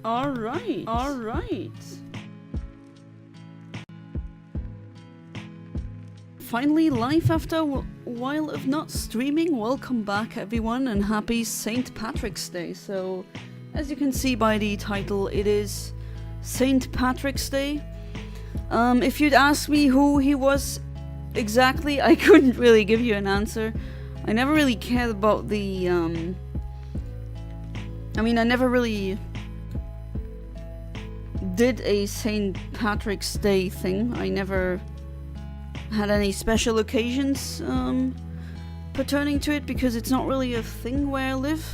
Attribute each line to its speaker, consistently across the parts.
Speaker 1: Alright. Finally live after a while of not streaming. Welcome back everyone and happy St. Patrick's Day. So, as you can see by the title, it is St. Patrick's Day. If you'd asked me who he was exactly, I couldn't really give you an answer. I never really cared about the, I never really did a St. Patrick's Day thing. I never had any special occasions pertaining to it because it's not really a thing where I live.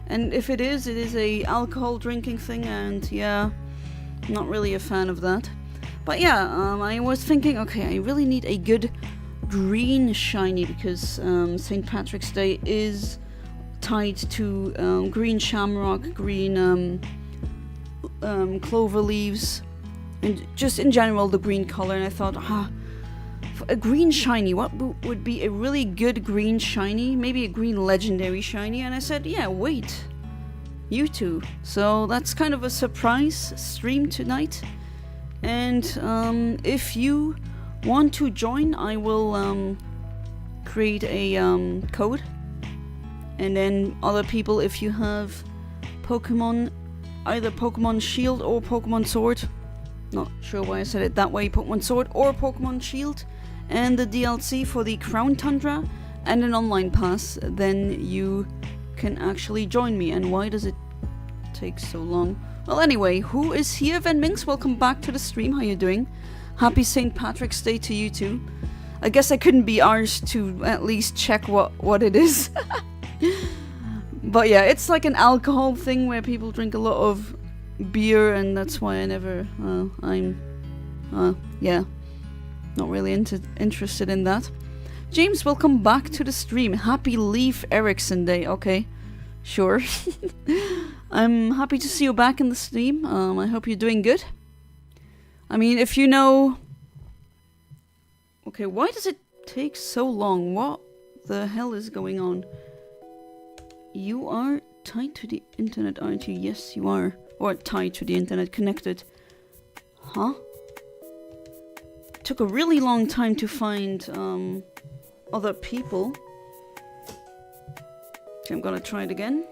Speaker 1: And if it is a alcohol drinking thing, and yeah, I'm not really a fan of that. But yeah, I was thinking, okay, I really need a good green shiny because St. Patrick's Day is tied to green shamrock, green clover leaves, and just in general the green color. And I thought, for a green shiny, what would be a really good green shiny? Maybe a green legendary shiny. And I said, yeah, wait, Mewtwo. So that's kind of a surprise stream tonight. And if you want to join, I will create a code. And then other people, if you have Pokemon, either Pokemon Shield or Pokemon Sword, not sure why I said it that way, Pokemon Sword or Pokemon Shield, and the DLC for the Crown Tundra and an online pass, then you can actually join me. And why does it take so long? Well, anyway, who is here? Venminx, welcome back to the stream. How you doing? Happy St. Patrick's Day to you too. I guess I couldn't be arsed to at least check what it is. But yeah, it's like an alcohol thing where people drink a lot of beer, and that's why I never, yeah, not really interested in that. James, welcome back to the stream. Happy Leif Erikson Day. Okay, sure. I'm happy to see you back in the stream. I hope you're doing good. If you know... Okay, why does it take so long? What the hell is going on? You are tied to the internet, aren't you? Yes, you are. Or tied to the internet, connected. Huh? It took a really long time to find other people. Okay, I'm gonna try it again.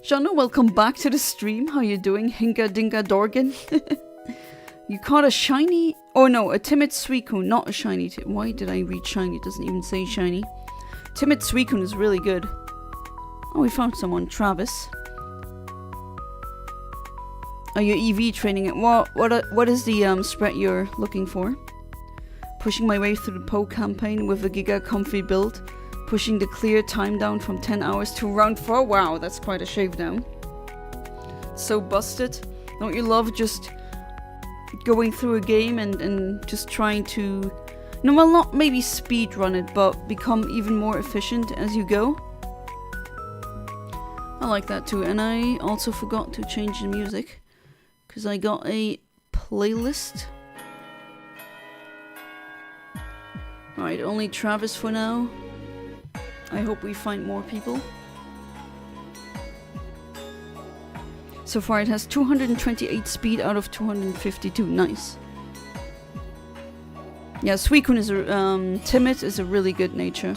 Speaker 1: Shana, welcome back to the stream. How you doing? Hinka Dinka Dorgan. You caught a shiny... Oh no, a timid Suicune, not a shiny. Why did I read shiny? It doesn't even say shiny. Timid Suicune is really good. Oh, we found someone. Travis. Are you EV training it? What is the spread you're looking for? Pushing my way through the Poke campaign with a Giga comfy build. Pushing the clear time down from 10 hours to round 4. Wow, that's quite a shave down. So busted. Don't you love just going through a game and just trying to... No, well, not maybe speed run it, but become even more efficient as you go. I like that too. And I also forgot to change the music, because I got a playlist. Alright, only Travis for now. I hope we find more people. So far it has 228 speed out of 252. Nice. Yeah, Suicune is timid, is a really good nature.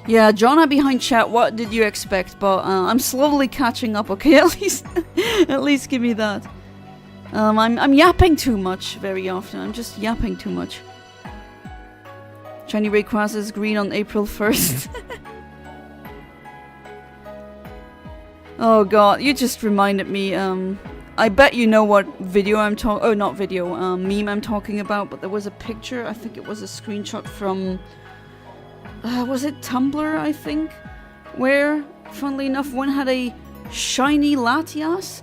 Speaker 1: Yeah, Jonna behind chat, what did you expect? But I'm slowly catching up, okay? At least give me that. I'm yapping too much very often. I'm just yapping too much. Shiny Rayquaza is green on April 1st. Oh god, you just reminded me. I bet you know what video I'm talking... Oh, not video. Meme I'm talking about. But there was a picture. I think it was a screenshot from... was it Tumblr, I think? Where, funnily enough, one had a shiny Latias.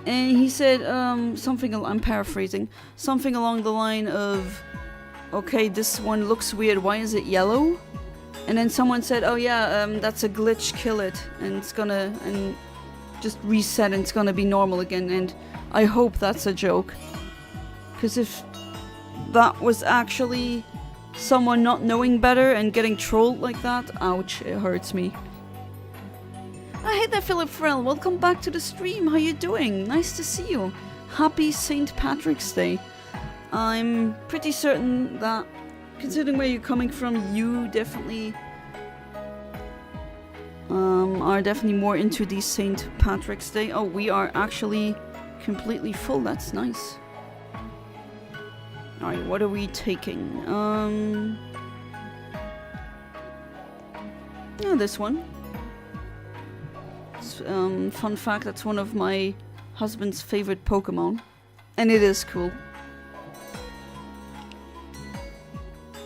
Speaker 1: And he said something... I'm paraphrasing. Something along the line of... Okay, this one looks weird. Why is it yellow? And then someone said, oh yeah, that's a glitch, kill it. And it's gonna... And just reset and it's gonna be normal again. And I hope that's a joke. Because if that was actually someone not knowing better and getting trolled like that, ouch, it hurts me. Hey there, Philip Frell. Welcome back to the stream. How you doing? Nice to see you. Happy St. Patrick's Day. I'm pretty certain that, considering where you're coming from, you definitely are definitely more into the St. Patrick's Day. Oh, we are actually completely full. That's nice. Alright, what are we taking? Yeah, this one. Fun fact, that's one of my husband's favorite Pokemon. And it is cool.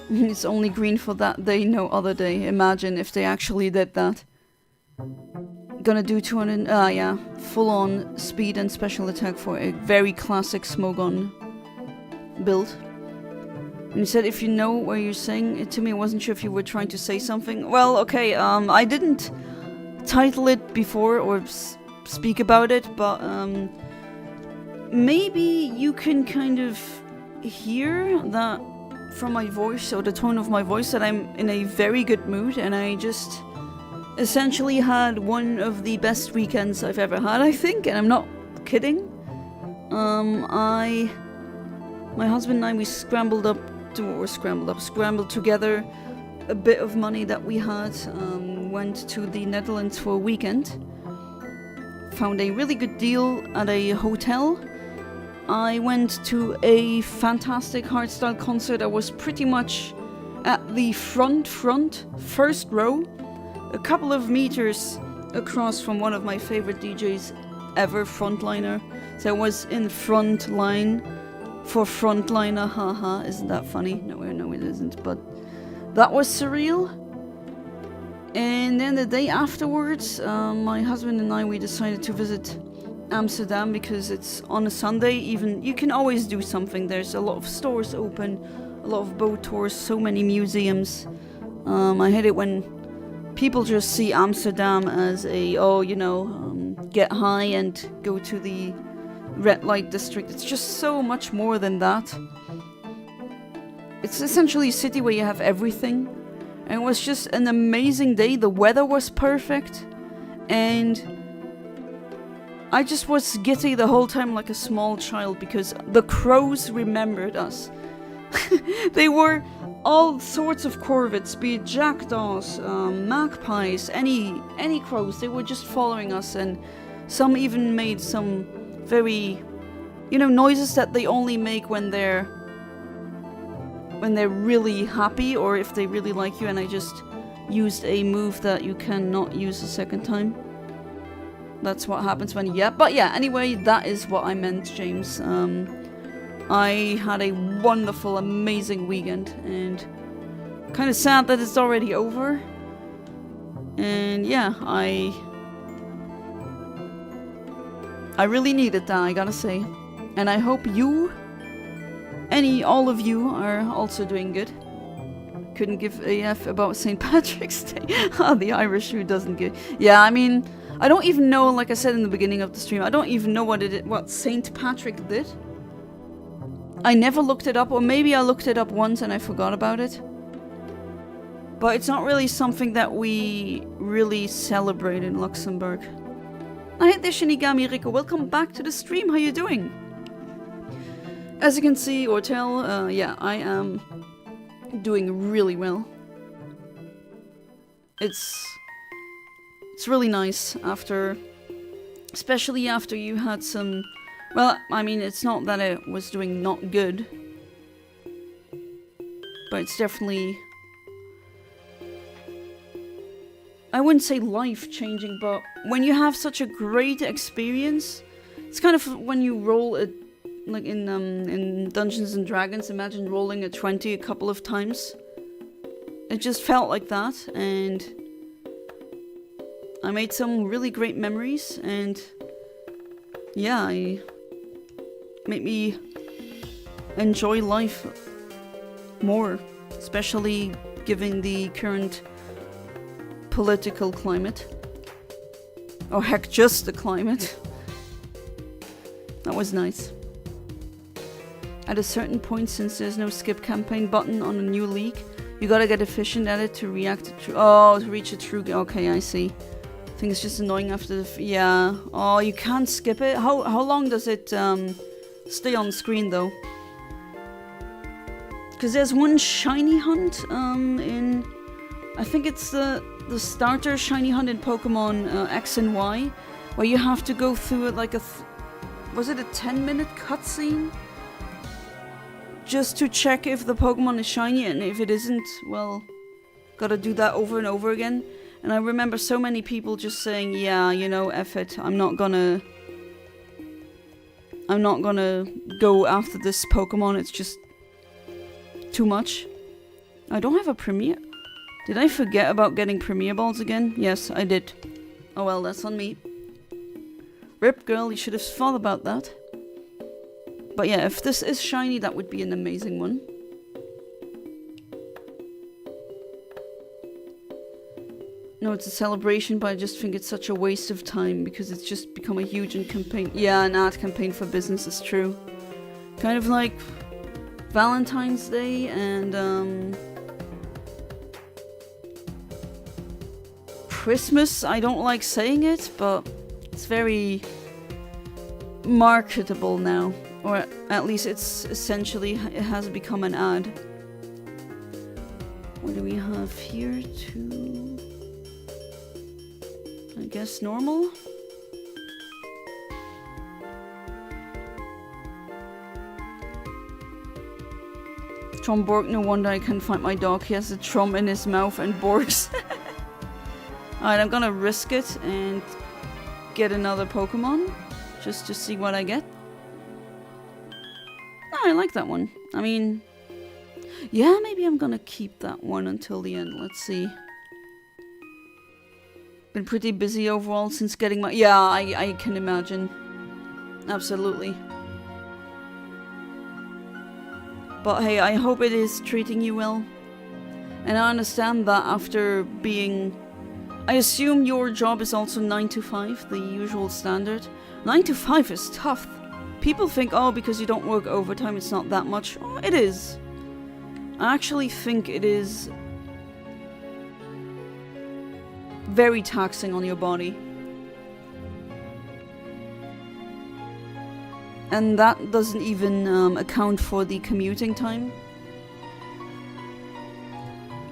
Speaker 1: It's only green for that day, no other day. Imagine if they actually did that. Gonna do 200, yeah, full on speed and special attack for a very classic Smogon build. And you said if you know what you're saying it to me, I wasn't sure if you were trying to say something. Well, okay, I didn't title it before or speak about it, but maybe you can kind of hear that from my voice or the tone of my voice that I'm in a very good mood, and I just essentially had one of the best weekends I've ever had, I think, and I'm not kidding. My husband and I, we scrambled together a bit of money that we had, went to the Netherlands for a weekend, found a really good deal at a hotel. I went to a fantastic hardstyle concert. I was pretty much at the first row, a couple of meters across from one of my favorite DJs ever, Frontliner. So I was in front line for Frontliner, haha, isn't that funny? No, it isn't, but that was surreal. And then the day afterwards, my husband and I, we decided to visit Amsterdam because it's on a Sunday. Even you can always do something. There's a lot of stores open, a lot of boat tours, so many museums. I hate it when people just see Amsterdam as a, get high and go to the red light district. It's just so much more than that. It's essentially a city where you have everything. And it was just an amazing day. The weather was perfect. And I just was giddy the whole time like a small child because the crows remembered us. They were all sorts of corvids, be it jackdaws, magpies, any crows. They were just following us, and some even made some very, noises that they only make when they're really happy or if they really like you, and I just used a move that you cannot use a second time. That's what happens when anyway, that is what I meant, James. I had a wonderful, amazing weekend, and kind of sad that it's already over. And yeah, I really needed that, I gotta say. And I hope all of you are also doing good. Couldn't give a F about St. Patrick's Day. The Irish who doesn't give. Yeah, I mean, I don't even know, like I said in the beginning of the stream, I don't even know what St. Patrick did. I never looked it up, or maybe I looked it up once and I forgot about it. But it's not really something that we really celebrate in Luxembourg. Hi there, Shinigami Rico. Welcome back to the stream. How you doing? As you can see or tell, I am doing really well. It's really nice especially after you had some, well, I mean, it's not that it was doing not good, but it's definitely, I wouldn't say life-changing, but when you have such a great experience, it's kind of when you roll it, like in Dungeons and Dragons, imagine rolling a 20 a couple of times. It just felt like that, and I made some really great memories, and yeah, it made me enjoy life more, especially given the current political climate. Or heck, just the climate. That was nice. At a certain point, since there's no skip campaign button on a new league, you gotta get efficient at it to react to to reach a true... Okay, I see. I think it's just annoying after the... Yeah. Oh, you can't skip it? How long does it stay on screen, though? Because there's one shiny hunt in... I think it's the starter shiny hunt in Pokemon X and Y, where you have to go through it like a... was it a 10-minute cutscene? Just to check if the Pokemon is shiny, and if it isn't, well, gotta do that over and over again. And I remember so many people just saying, yeah, you know, F it, I'm not gonna go after this Pokemon, it's just too much. I don't have a Premier. Did I forget about getting Premier Balls again? Yes, I did. Oh well, that's on me. Rip girl, you should have thought about that. But yeah, if this is shiny, that would be an amazing one. No, it's a celebration, but I just think it's such a waste of time because it's just become a huge campaign. Yeah, an ad campaign for business is true. Kind of like Valentine's Day and Christmas. I don't like saying it, but it's very marketable now. Or at least it's essentially, it has become an ad. What do we have here? I guess normal? Tromborg, no wonder I can't find my dog. He has a Trom in his mouth and Borgs. Alright, I'm gonna risk it and get another Pokemon. Just to see what I get. I like that one. I mean, yeah, maybe I'm gonna keep that one until the end. Let's see. Been pretty busy overall since getting my... Yeah, I can imagine. Absolutely. But hey, I hope it is treating you well. And I understand that after being... I assume your job is also 9 to 5, the usual standard. 9 to 5 is tough. People think, oh, because you don't work overtime, it's not that much. Oh, it is. I actually think it is very taxing on your body. And that doesn't even account for the commuting time.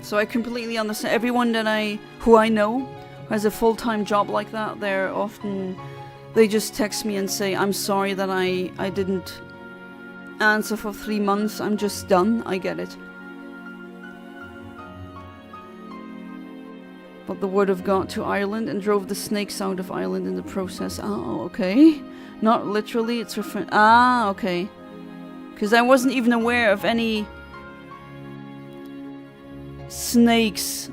Speaker 1: So I completely understand. Everyone that who I know who has a full-time job like that, they're often... They just text me and say, I'm sorry that I didn't answer for 3 months. I'm just done. I get it. But the word of God to Ireland and drove the snakes out of Ireland in the process. Oh, okay. Not literally, it's referring... Ah, okay. Because I wasn't even aware of any snakes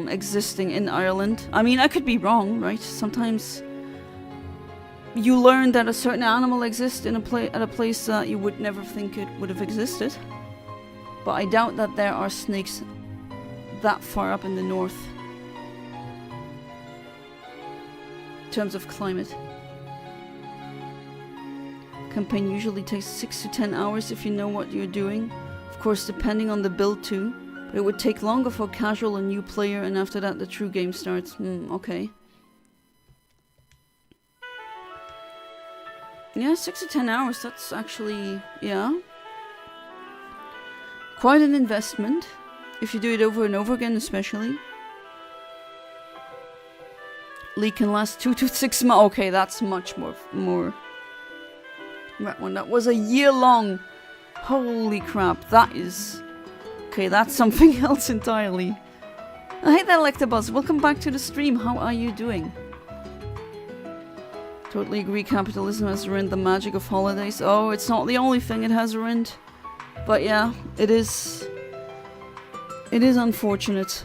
Speaker 1: existing in Ireland. I mean, I could be wrong, right? Sometimes... You learn that a certain animal exists in at a place that you would never think it would have existed. But I doubt that there are snakes that far up in the north. In terms of climate. Campaign usually takes 6 to 10 hours if you know what you're doing. Of course, depending on the build too. But it would take longer for casual and new player, and after that the true game starts. Okay. Yeah, 6 to 10 hours, that's actually, yeah. Quite an investment. If you do it over and over again, especially. League can last 2 to 6 months. Okay, that's much more. That one, that was a year long. Holy crap, that is... Okay, that's something else entirely. Hey there, Lectabuzz, welcome back to the stream. How are you doing? Totally agree, capitalism has ruined the magic of holidays. Oh, it's not the only thing it has ruined. But yeah, it is unfortunate.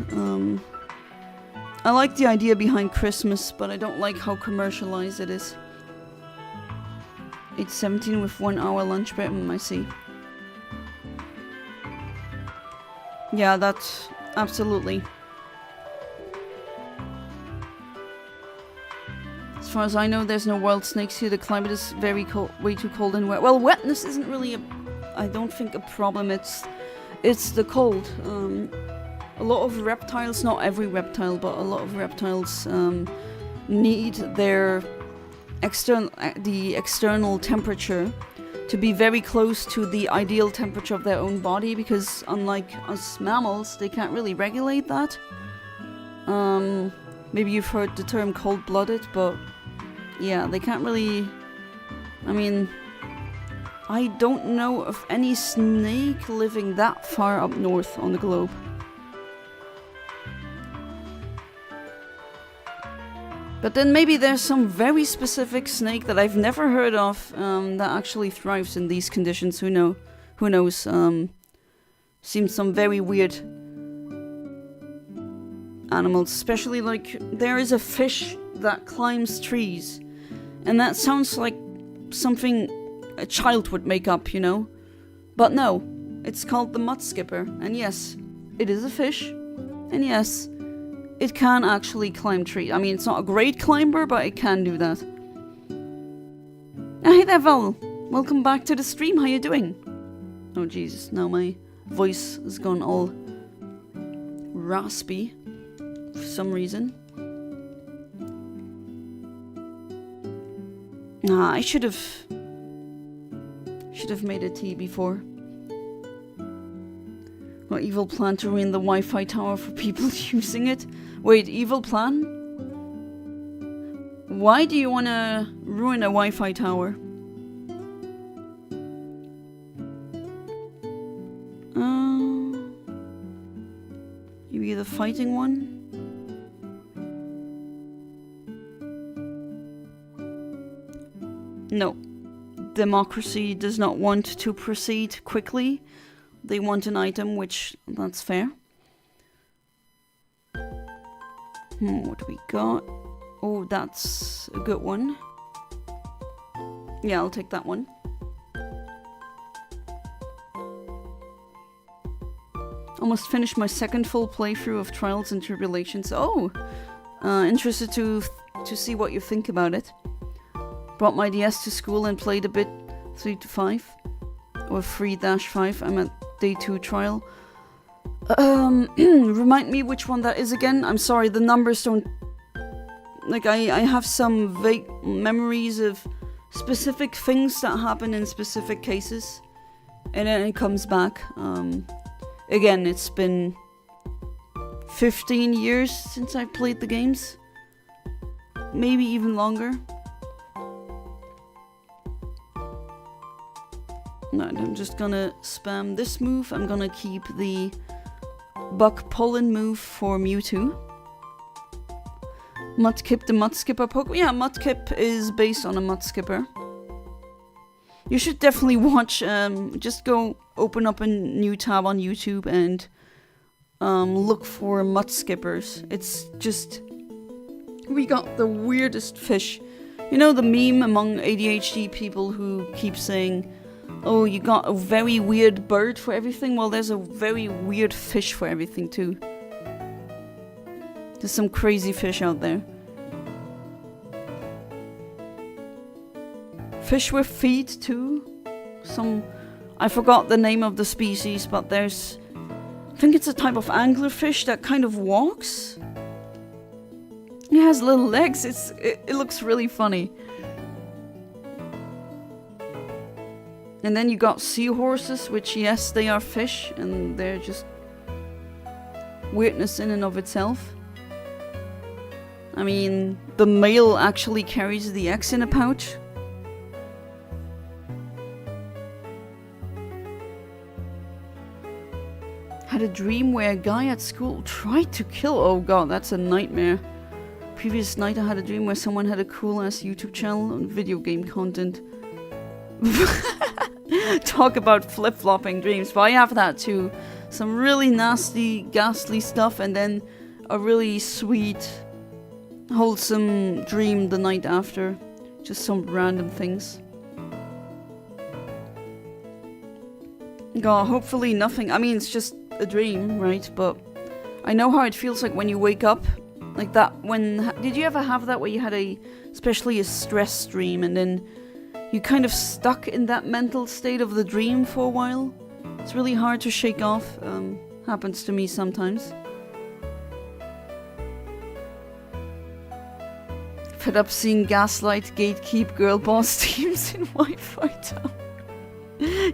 Speaker 1: I like the idea behind Christmas, but I don't like how commercialized it is. 8:17 with 1 hour lunch break. I see. Yeah, that's absolutely. As far as I know, there's no wild snakes here. The climate is very cold, way too cold and wet. Well, wetness isn't really a I don't think a problem. It's the cold. A lot of reptiles, not every reptile, but a lot of reptiles need their external temperature to be very close to the ideal temperature of their own body, because unlike us mammals, they can't really regulate that. Maybe you've heard the term cold-blooded, but yeah, they can't really... I mean, I don't know of any snake living that far up north on the globe. But then maybe there's some very specific snake that I've never heard of that actually thrives in these conditions. Who knows? Seems some very weird animals. Especially like there is a fish that climbs trees. And that sounds like something a child would make up, you know? But no, it's called the mud skipper. And yes, it is a fish. And yes, it can actually climb trees. I mean, it's not a great climber, but it can do that. Hey there, Val. Welcome back to the stream. How you doing? Oh, Jesus. Now my voice has gone all raspy for some reason. Nah, I should have made a tea before. What evil plan to ruin the Wi-Fi tower for people using it? Wait, evil plan? Why do you want to ruin a Wi-Fi tower? Maybe the fighting one? No. Democracy does not want to proceed quickly. They want an item, which, that's fair. What do we got? Oh, that's a good one. Yeah, I'll take that one. Almost finished my second full playthrough of Trials and Tribulations. Oh! Interested to see what you think about it. Brought my DS to school and played a bit 3 to 5. Or 3-5. I'm at day 2 trial. Remind me which one that is again. I'm sorry, the numbers don't... Like, I have some vague memories of specific things that happen in specific cases. And then it comes back. Again, it's been 15 years since I've played the games. Maybe even longer. No, I'm just gonna spam this move. I'm gonna keep the Buck Pollen move for Mewtwo. Mudkip, the Mud Skipper Pokemon. Yeah, Mudkip is based on a Mud Skipper. You should definitely watch, just go open up a new tab on YouTube and look for Mud Skippers. It's just... We got the weirdest fish. You know the meme among ADHD people who keep saying, oh, you got a very weird bird for everything? Well, there's a very weird fish for everything too. There's some crazy fish out there. Fish with feet too. I forgot the name of the species, but there's... I think it's a type of anglerfish that kind of walks. It has little legs. It looks really funny. And then you got seahorses, which, yes, they are fish, and they're just weirdness in and of itself. I mean, the male actually carries the eggs in a pouch. Had a dream where a guy at school tried to kill... Oh god, that's a nightmare. Previous night I had a dream where someone had a cool-ass YouTube channel on video game content. Talk about flip-flopping dreams, but I have that too. Some really nasty, ghastly stuff, and then a really sweet, wholesome dream the night after. Just some random things. God, hopefully nothing. I mean, it's just a dream, right? But I know how it feels like when you wake up. Like that when... Did you ever have that where you had especially a stress dream, and then you kind of stuck in that mental state of the dream for a while. It's really hard to shake off. Happens to me sometimes. Fed up seeing gaslight, gatekeep, girl boss teams in Wi-Fi town.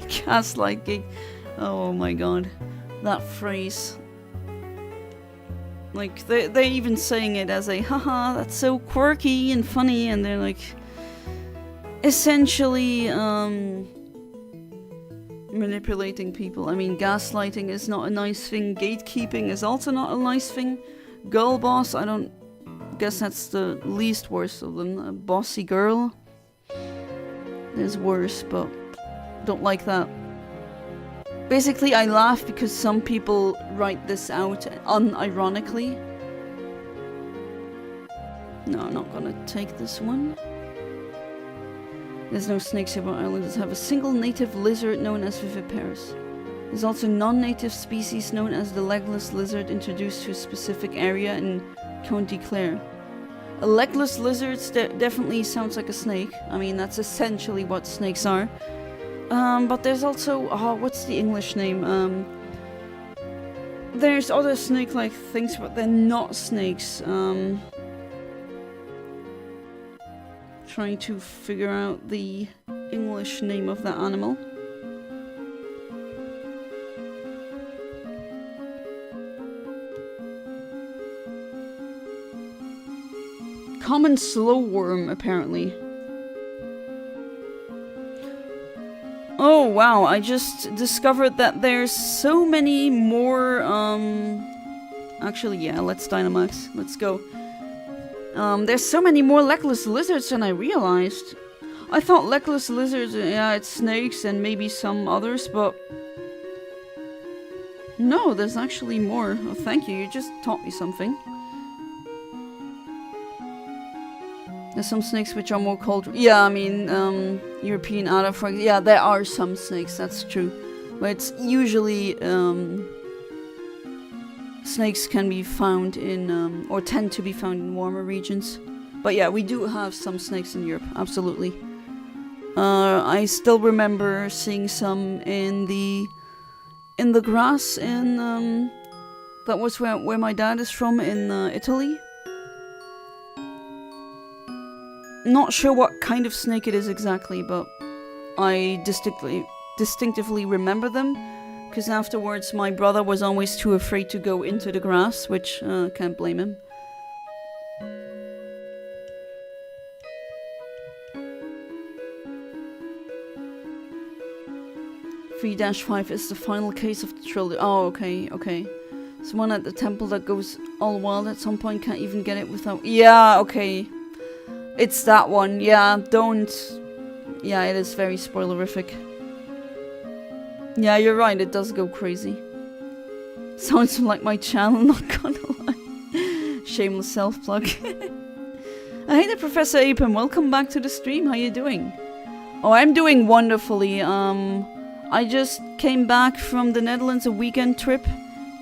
Speaker 1: Gaslight, gate. Oh my god. That phrase. Like, they're even saying it as a, haha, that's so quirky and funny, and they're like, essentially, manipulating people. I mean, gaslighting is not a nice thing, gatekeeping is also not a nice thing. Girl boss, I don't guess that's the least worst of them. A bossy girl is worse, but don't like that. Basically, I laugh because some people write this out unironically. No, I'm not gonna take this one. There's no snakes here, but islanders have a single native lizard known as viviparous. There's also non-native species known as the legless lizard introduced to a specific area in County Clare. A legless lizard definitely sounds like a snake. I mean, that's essentially what snakes are. But there's also, what's the English name? There's other snake-like things, but they're not snakes. Trying to figure out the English name of that animal. Common slowworm, apparently. Oh wow, I just discovered that there's so many more, actually, yeah, let's Dynamax. Let's go. There's so many more legless lizards than I realized. I thought legless lizards, yeah, it's snakes and maybe some others, but... No, there's actually more. Oh, thank you, you just taught me something. There's some snakes which are more cold. Yeah, I mean, European adder, for example. Yeah, there are some snakes, that's true. But it's usually, snakes can be found in, or tend to be found in warmer regions. But yeah, we do have some snakes in Europe, absolutely. I still remember seeing some in the grass in, that was where my dad is from, in Italy. Not sure what kind of snake it is exactly, but I distinctively remember them. Because afterwards, my brother was always too afraid to go into the grass, which, can't blame him. (3-5) is the final case of the trilogy. Oh, okay, okay. It's one at the temple that goes all wild at some point, can't even get it without... Yeah, okay. It's that one, yeah, don't... Yeah, it is very spoilerific. Yeah, you're right, it does go crazy. Sounds like my channel, not gonna lie. Shameless self-plug. Hey there, Professor Apem, welcome back to the stream, how you doing? Oh, I'm doing wonderfully. I just came back from the Netherlands, a weekend trip,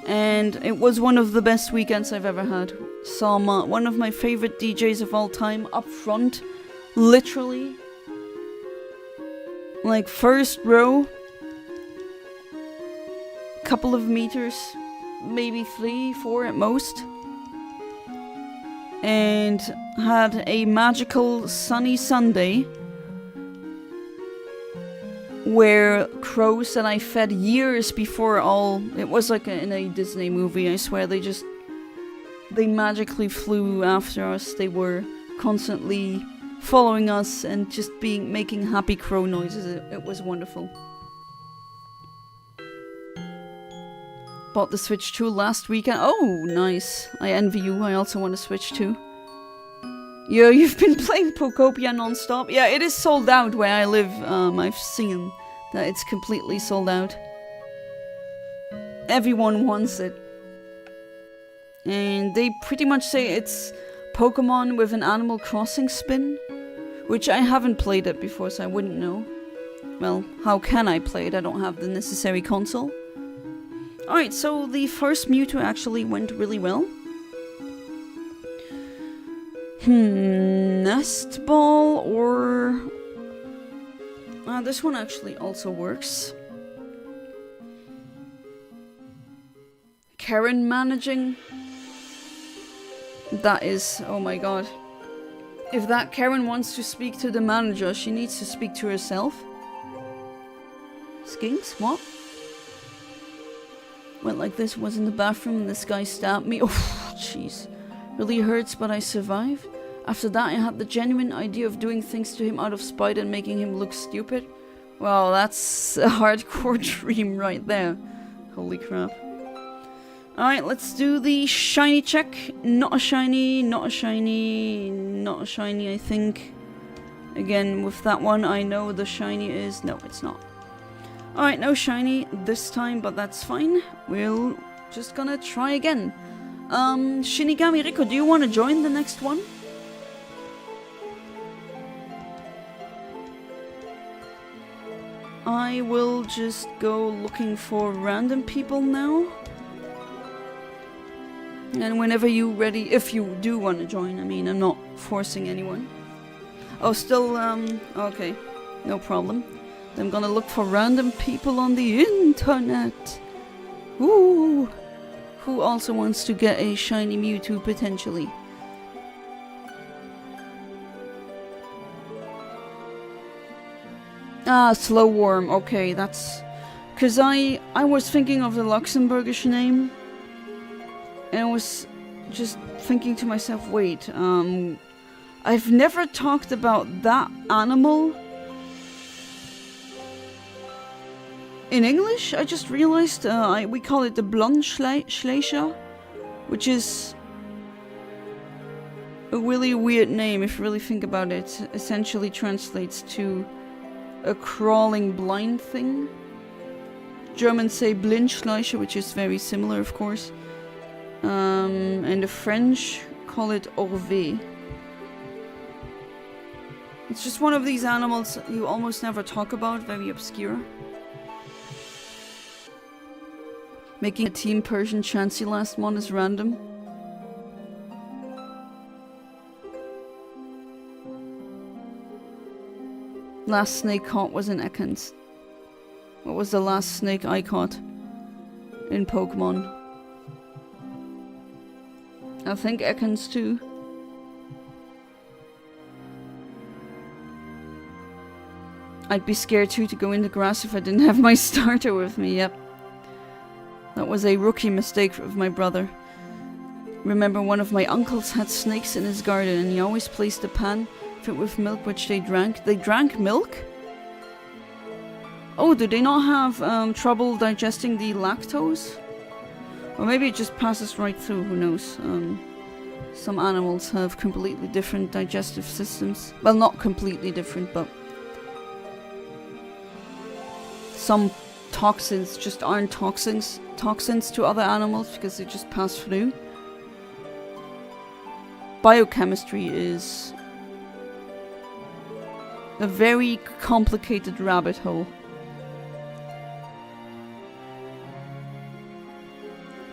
Speaker 1: and it was one of the best weekends I've ever had. Saw one of my favorite DJs of all time up front, literally. Like, first row. Couple of meters, maybe 3, 4 at most. And had a magical sunny Sunday where crows that I fed years before it was like in a Disney movie, I swear, they magically flew after us. They were constantly following us and just making happy crow noises. It was wonderful. Bought the Switch 2 last weekend. Oh, nice. I envy you. I also want to Switch 2. Yeah, you've been playing Pokopia non-stop. Yeah, it is sold out where I live. I've seen that it's completely sold out. Everyone wants it. And they pretty much say it's Pokemon with an Animal Crossing spin. Which I haven't played it before, so I wouldn't know. Well, how can I play it? I don't have the necessary console. Alright, so the first Mewtwo actually went really well. Nest Ball or This one actually also works. Karen managing. That is, oh my god. If that Karen wants to speak to the manager, she needs to speak to herself. Skinks? What? Went like this, was in the bathroom and this guy stabbed me. Oh, jeez. Really hurts, but I survived. After that, I had the genuine idea of doing things to him out of spite and making him look stupid. Well, that's a hardcore dream right there. Holy crap. Alright, let's do the shiny check. Not a shiny, not a shiny, not a shiny, I think. Again, with that one, I know the shiny is... No, it's not. Alright, no shiny this time, but that's fine. We'll just gonna try again. Shinigami Riko, do you want to join the next one? I will just go looking for random people now. And whenever you're ready, if you do want to join, I mean, I'm not forcing anyone. Oh, still, okay, no problem. I'm gonna look for random people on the internet. Ooh, who also wants to get a shiny Mewtwo potentially? Ah, Slow Worm. Okay, that's... Because I was thinking of the Luxembourgish name. And I was just thinking to myself, wait, I've never talked about that animal in English. I just realized we call it the Blondschleicher, which is a really weird name if you really think about it. It essentially translates to a crawling blind thing. Germans say Blindschleicher, which is very similar, of course. And the French call it Orvé. It's just one of these animals you almost never talk about, very obscure. Making a Team Persian Chansey last one is random. Last snake caught was in Ekans. What was the last snake I caught in Pokemon? I think Ekans too. I'd be scared too to go in the grass if I didn't have my starter with me, yep. That was a rookie mistake of my brother. Remember, one of my uncles had snakes in his garden and he always placed a pan filled with milk which they drank. They drank milk? Oh, do they not have trouble digesting the lactose? Or maybe it just passes right through, who knows. Some animals have completely different digestive systems. Well, not completely different, but some toxins just aren't toxins to other animals because they just pass through. Biochemistry is a very complicated rabbit hole.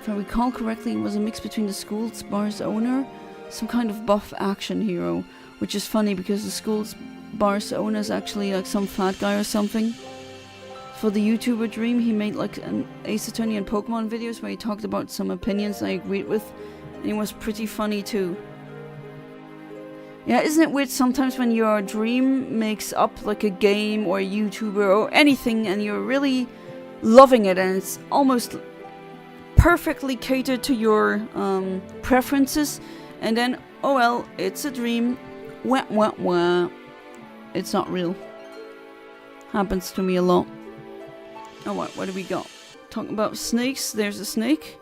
Speaker 1: If I recall correctly, it was a mix between the school's bar's owner, some kind of buff action hero, which is funny because the school's bar's owner is actually like some fat guy or something. For the YouTuber Dream, he made like an Ace Attorney and Pokemon videos where he talked about some opinions I agreed with, and it was pretty funny too. Yeah, isn't it weird sometimes when your dream makes up like a game or a YouTuber or anything and you're really loving it and it's almost perfectly catered to your preferences, and then, oh well, it's a dream. Wah wah wah. It's not real. Happens to me a lot. Oh, what do we got? Talking about snakes, there's a snake.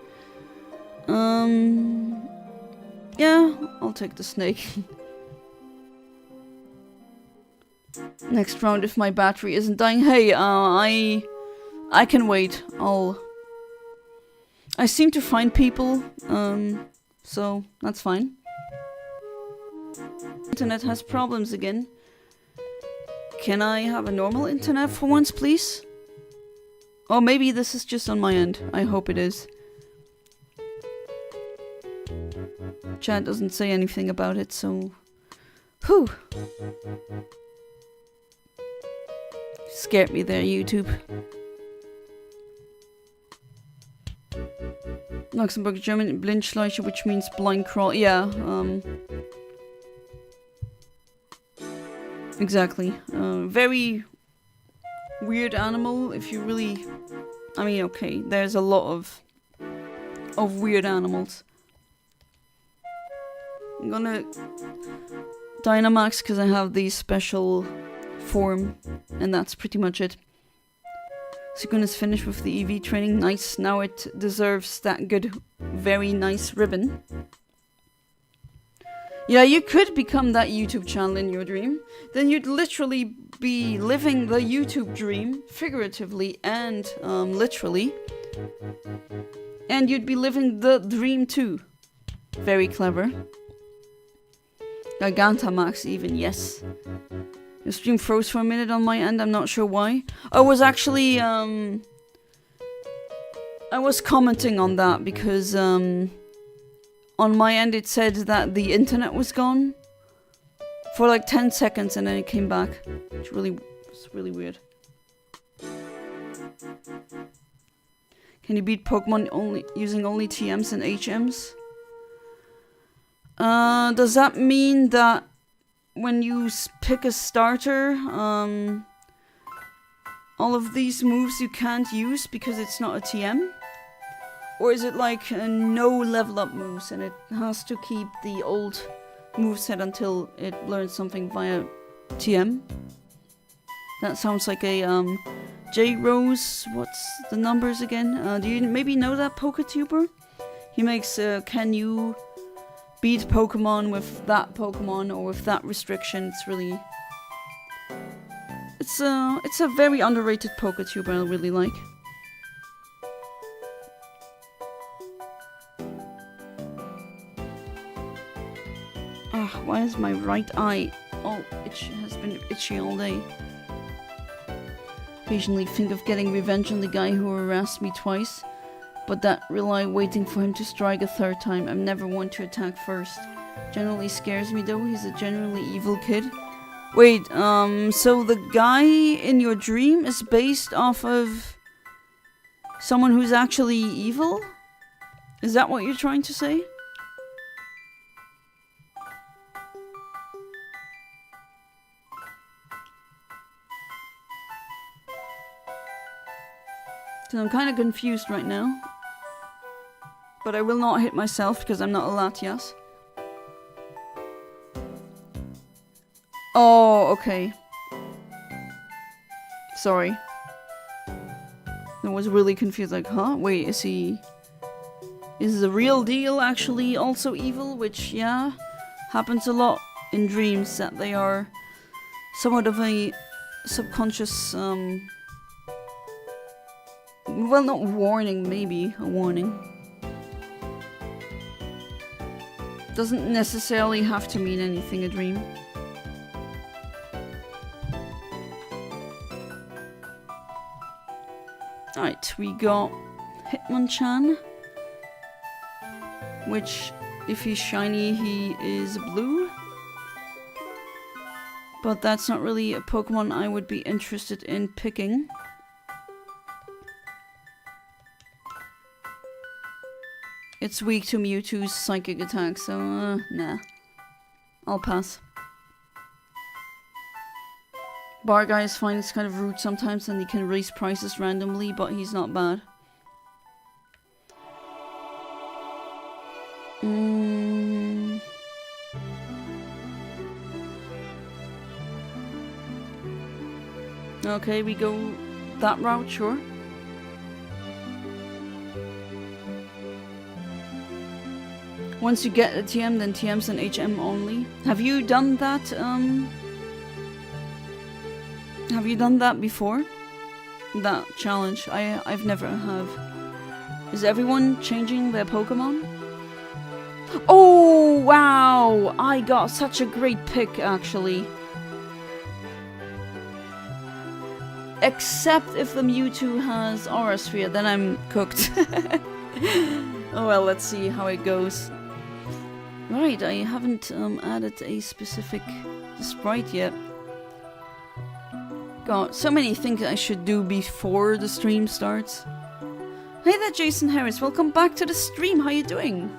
Speaker 1: Yeah, I'll take the snake. Next round if my battery isn't dying. Hey, I can wait. I seem to find people, so that's fine. Internet has problems again. Can I have a normal internet for once, please? Or maybe this is just on my end. I hope it is. Chat doesn't say anything about it, so... Whew! scared me there, YouTube. Luxembourg, German, Blindschleiche, which means blind crawl. Yeah, exactly. Very weird animal, if you really... I mean, okay, there's a lot of weird animals. I'm gonna Dynamax because I have the special form, and that's pretty much it. Sugun is finished with the EV training. Nice. Now it deserves that good, very nice ribbon. Yeah, you could become that YouTube channel in your dream. Then you'd literally be living the YouTube dream, figuratively and literally. And you'd be living the dream too. Very clever. Gigantamax even, yes. The stream froze for a minute on my end, I'm not sure why. I was actually, I was commenting on that because, on my end it said that the internet was gone for like 10 seconds and then it came back. It's really weird. Can you beat Pokemon using only TMs and HMs? Does that mean that when you pick a starter, all of these moves you can't use because it's not a TM? Or is it like no level up moves and it has to keep the old moveset until it learns something via TM? That sounds like a J Rose. What's the numbers again? Do you maybe know that PokeTuber? He makes can you beat Pokemon with that Pokemon or with that restriction. It's really... It's a very underrated PokeTuber I really like. Why is my right eye... Oh, it has been itchy all day. Occasionally think of getting revenge on the guy who harassed me twice. But that rely waiting for him to strike a third time. I'm never one to attack first. Generally scares me though, he's a generally evil kid. Wait, so the guy in your dream is based off of someone who's actually evil? Is that what you're trying to say? So I'm kind of confused right now. But I will not hit myself because I'm not a Latias. Oh, okay. Sorry. I was really confused, like, huh? Wait, is the real deal actually also evil? Which, yeah, happens a lot in dreams, that they are somewhat of a subconscious, well, not warning, maybe a warning. Doesn't necessarily have to mean anything, a dream. Alright, we got Hitmonchan, which, if he's shiny, he is blue. But that's not really a Pokemon I would be interested in picking. It's weak to Mewtwo's psychic attack, so nah. I'll pass. Bar guy is fine, it's kind of rude sometimes and he can raise prices randomly, but he's not bad. Okay, we go that route, sure. Once you get a TM, then TMs and HM only. Have you done that, have you done that before? That challenge? I've never have. Is everyone changing their Pokemon? Oh, wow! I got such a great pick, actually. Except if the Mewtwo has Aura Sphere, then I'm cooked. Oh well, let's see how it goes. Right, I haven't added a specific sprite yet. got so many things I should do before the stream starts. Hey there, Jason Harris. Welcome back to the stream. How you doing?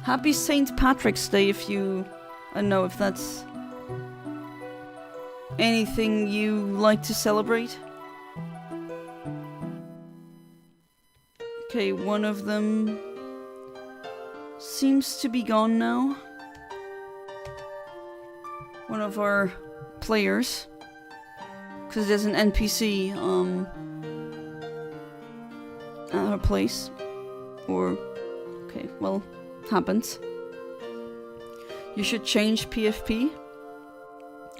Speaker 1: Happy St. Patrick's Day if you... I don't know if that's... anything you like to celebrate. Okay, one of them... seems to be gone now. One of our players. Because there's an NPC, at her place. Or... okay, well, happens. You should change PFP.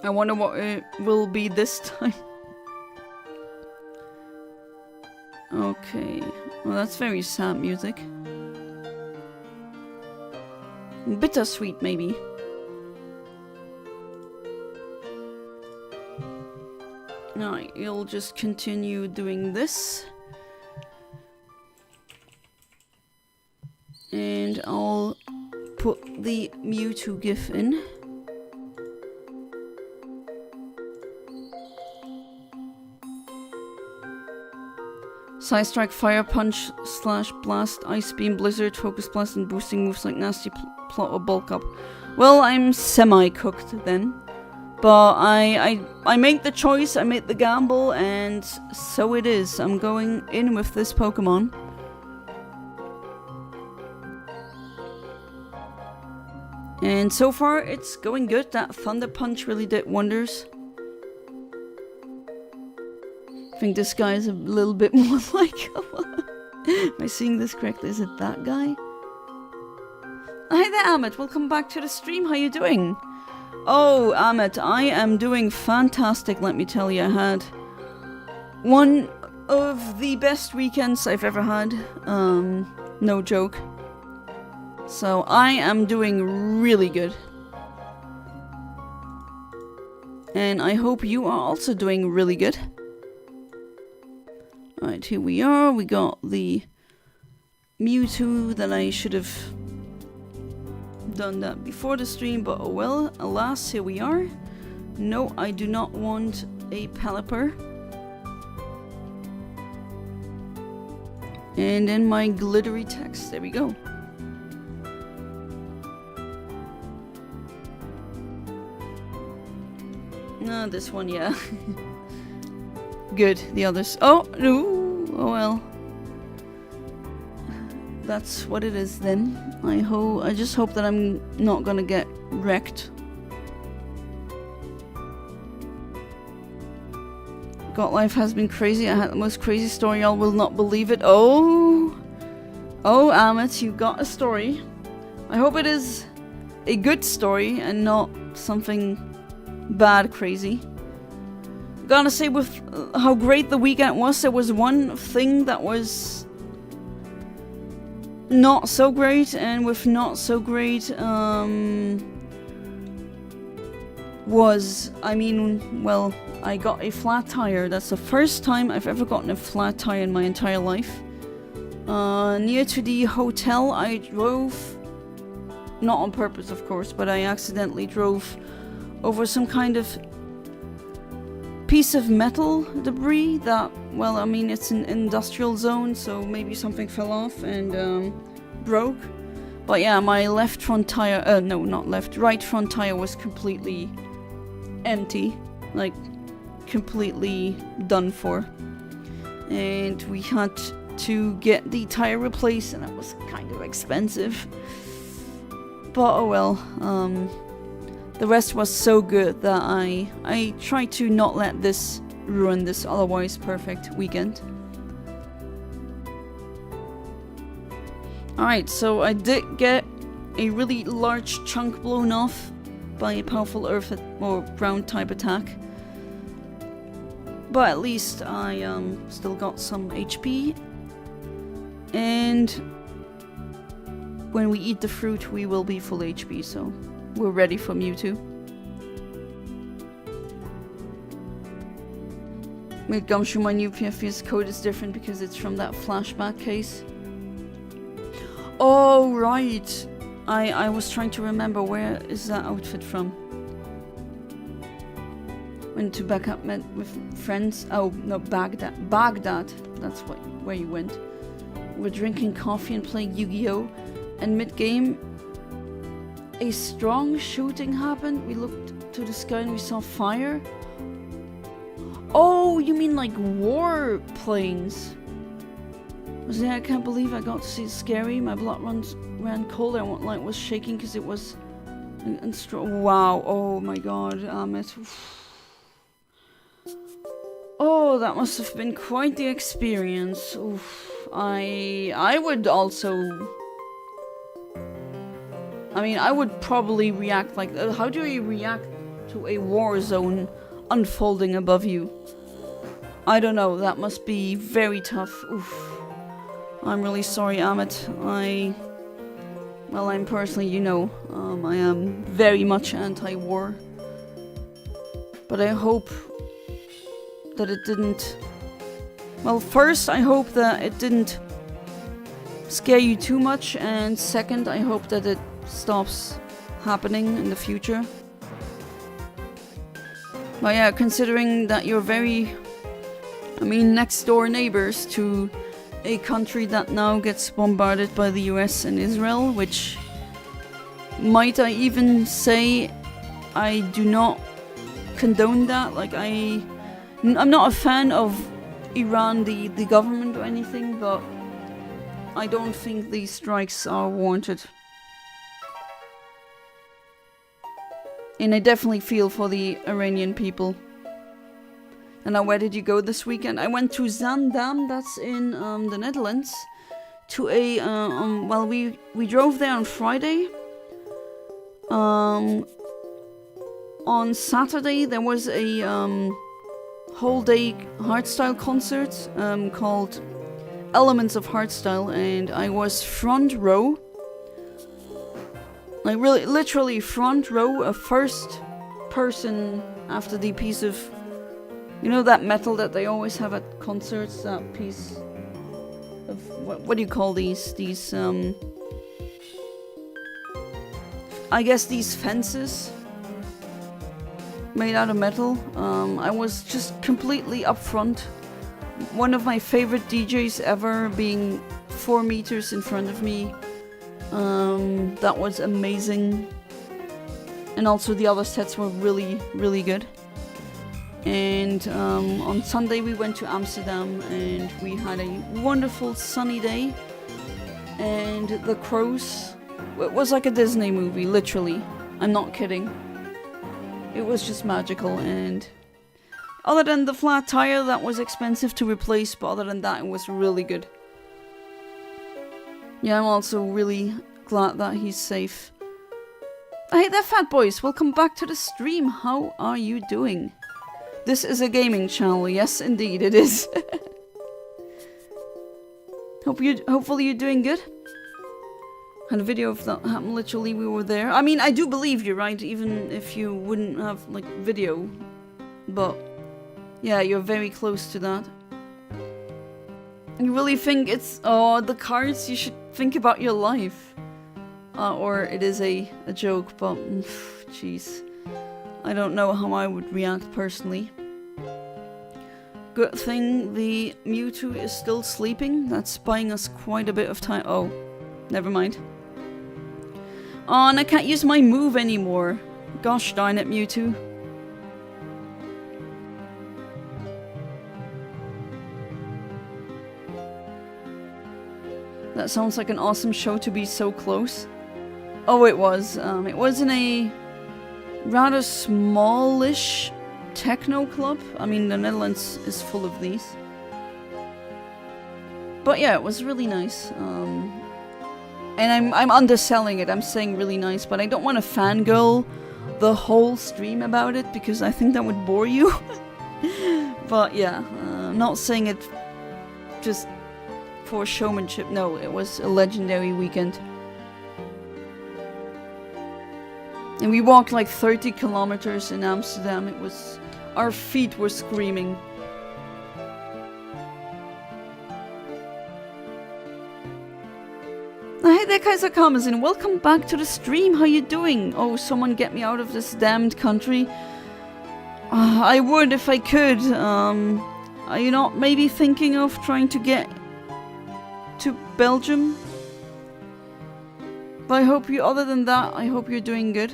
Speaker 1: I wonder what it will be this time. Okay, well that's very sad music. Bittersweet, maybe. Alright, you'll just continue doing this. And I'll put the Mewtwo gif in. Side Strike, Fire Punch, Slash, Blast, Ice Beam, Blizzard, Focus Blast, and boosting moves like Nasty Plot or Bulk Up. Well, I'm semi-cooked then. But I make the choice, I make the gamble, and so it is. I'm going in with this Pokemon. And so far, it's going good. That Thunder Punch really did wonders. I think this guy is a little bit more likable. Am I seeing this correctly? Is it that guy? Hi there, Amit. Welcome back to the stream. How you doing? Oh, Amit, I am doing fantastic, let me tell you. I had one of the best weekends I've ever had. No joke. So I am doing really good. And I hope you are also doing really good. Alright, here we are. We got the Mewtwo that I should have done that before the stream, but oh well. Alas, here we are. No, I do not want a Pelipper. And then my glittery text. There we go. No, this one, yeah. Good. The others. Oh, no. Oh well. That's what it is then. I just hope that I'm not gonna get wrecked. God, life has been crazy. I had the most crazy story. Y'all will not believe it. Oh, Amit, you got a story. I hope it is a good story and not something bad crazy. Gotta say, with how great the weekend was, there was one thing that was not so great, and with not so great, well, I got a flat tire. That's the first time I've ever gotten a flat tire in my entire life. Near to the hotel, I drove, not on purpose of course, but I accidentally drove over some kind of piece of metal debris that, well, I mean, it's an industrial zone, so maybe something fell off and broke. But yeah, my left front tire, no, not left, right front tire was completely empty, like completely done for. And we had to get the tire replaced, and that was kind of expensive. But oh well, the rest was so good that I tried to not let this ruin this otherwise perfect weekend. Alright, so I did get a really large chunk blown off by a powerful earth or ground type attack. But at least I still got some HP. And when we eat the fruit, we will be full HP, so we're ready for Mewtwo. With Gumshoe, my new PFP's code is different because it's from that flashback case. Oh, right. I was trying to remember, where is that outfit from? My Went to Baghdad, met with friends. Oh no, Baghdad. Baghdad. That's where you went. We're drinking coffee and playing Yu-Gi-Oh! And mid-game, a strong shooting happened. We looked to the sky and we saw fire. Oh, you mean like war planes? I can't believe I got to see it. Scary. My blood ran cold. I was shaking because it was. Wow. Oh my God. Oh, that must have been quite the experience. Oof. I would also. I mean, I would probably react like. How do you react to a war zone unfolding above you? I don't know. That must be very tough. Oof. I'm really sorry, Amit. Well, I'm personally, you know, I am very much anti-war. But I hope that it didn't... Well, first, I hope that it didn't scare you too much. And second, I hope that it stops happening in the future. But yeah, considering that you're next door neighbors to a country that now gets bombarded by the US and Israel, which might I even say I do not condone that. Like I'm not a fan of Iran, the government or anything, but I don't think these strikes are warranted. And I definitely feel for the Iranian people. And now, where did you go this weekend? I went to Zaandam, that's in the Netherlands, to a well, we drove there on Friday. On Saturday there was a whole day hardstyle concert called Elements of Hardstyle, and I was front row. Like really, literally front row, a first person after the piece of. You know that metal that they always have at concerts? That piece of... What do you call these? These, I guess these fences made out of metal. I was just completely up front. One of my favorite DJs ever being 4 meters in front of me. That was amazing. And also the other sets were really, really good. And on Sunday we went to Amsterdam and we had a wonderful sunny day. And The Crows, it was like a Disney movie, literally. I'm not kidding. It was just magical, and other than the flat tire that was expensive to replace, but other than that it was really good. Yeah, I'm also really glad that he's safe. Hey there, fat boys, welcome back to the stream. How are you doing? This is a gaming channel, yes indeed it is. Hopefully you're doing good. Had a video of that happen, literally we were there. I mean, I do believe you, right? Even if you wouldn't have, like, video. But, yeah, you're very close to that. You really think it's, oh, the cards, you should think about your life. Or it is a joke, but, jeez. I don't know how I would react personally. Good thing the Mewtwo is still sleeping. That's buying us quite a bit of time. Oh, never mind. Oh, and I can't use my move anymore. Gosh darn it, Mewtwo. That sounds like an awesome show to be so close. Oh, it was. It was in a rather smallish techno club. I mean, the Netherlands is full of these. But yeah, it was really nice. And I'm underselling it. I'm saying really nice, but I don't want to fangirl the whole stream about it because I think that would bore you. But yeah, I'm not saying it just for showmanship. No, it was a legendary weekend. And we walked like 30 kilometers in Amsterdam. It was... our feet were screaming. Hey there, Kaiser Karmazin. Welcome back to the stream. How you doing? Oh, someone get me out of this damned country. I would if I could. Are you not maybe thinking of trying to get to Belgium? But I hope you, other than that, I hope you're doing good.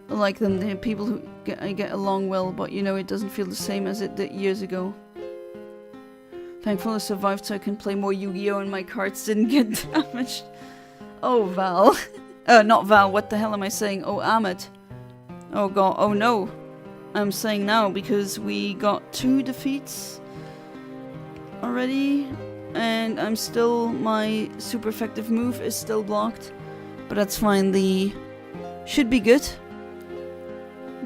Speaker 1: I like them, they're people who I get along well, but you know, it doesn't feel the same as it did years ago. Thankful I survived so I can play more Yu-Gi-Oh! And my cards didn't get damaged. Oh, Val. Not Val, what the hell am I saying? Oh, Amit. Oh god, oh no. I'm saying now because we got 2 defeats already. And I'm still, my super effective move is still blocked. But that's fine, the... should be good.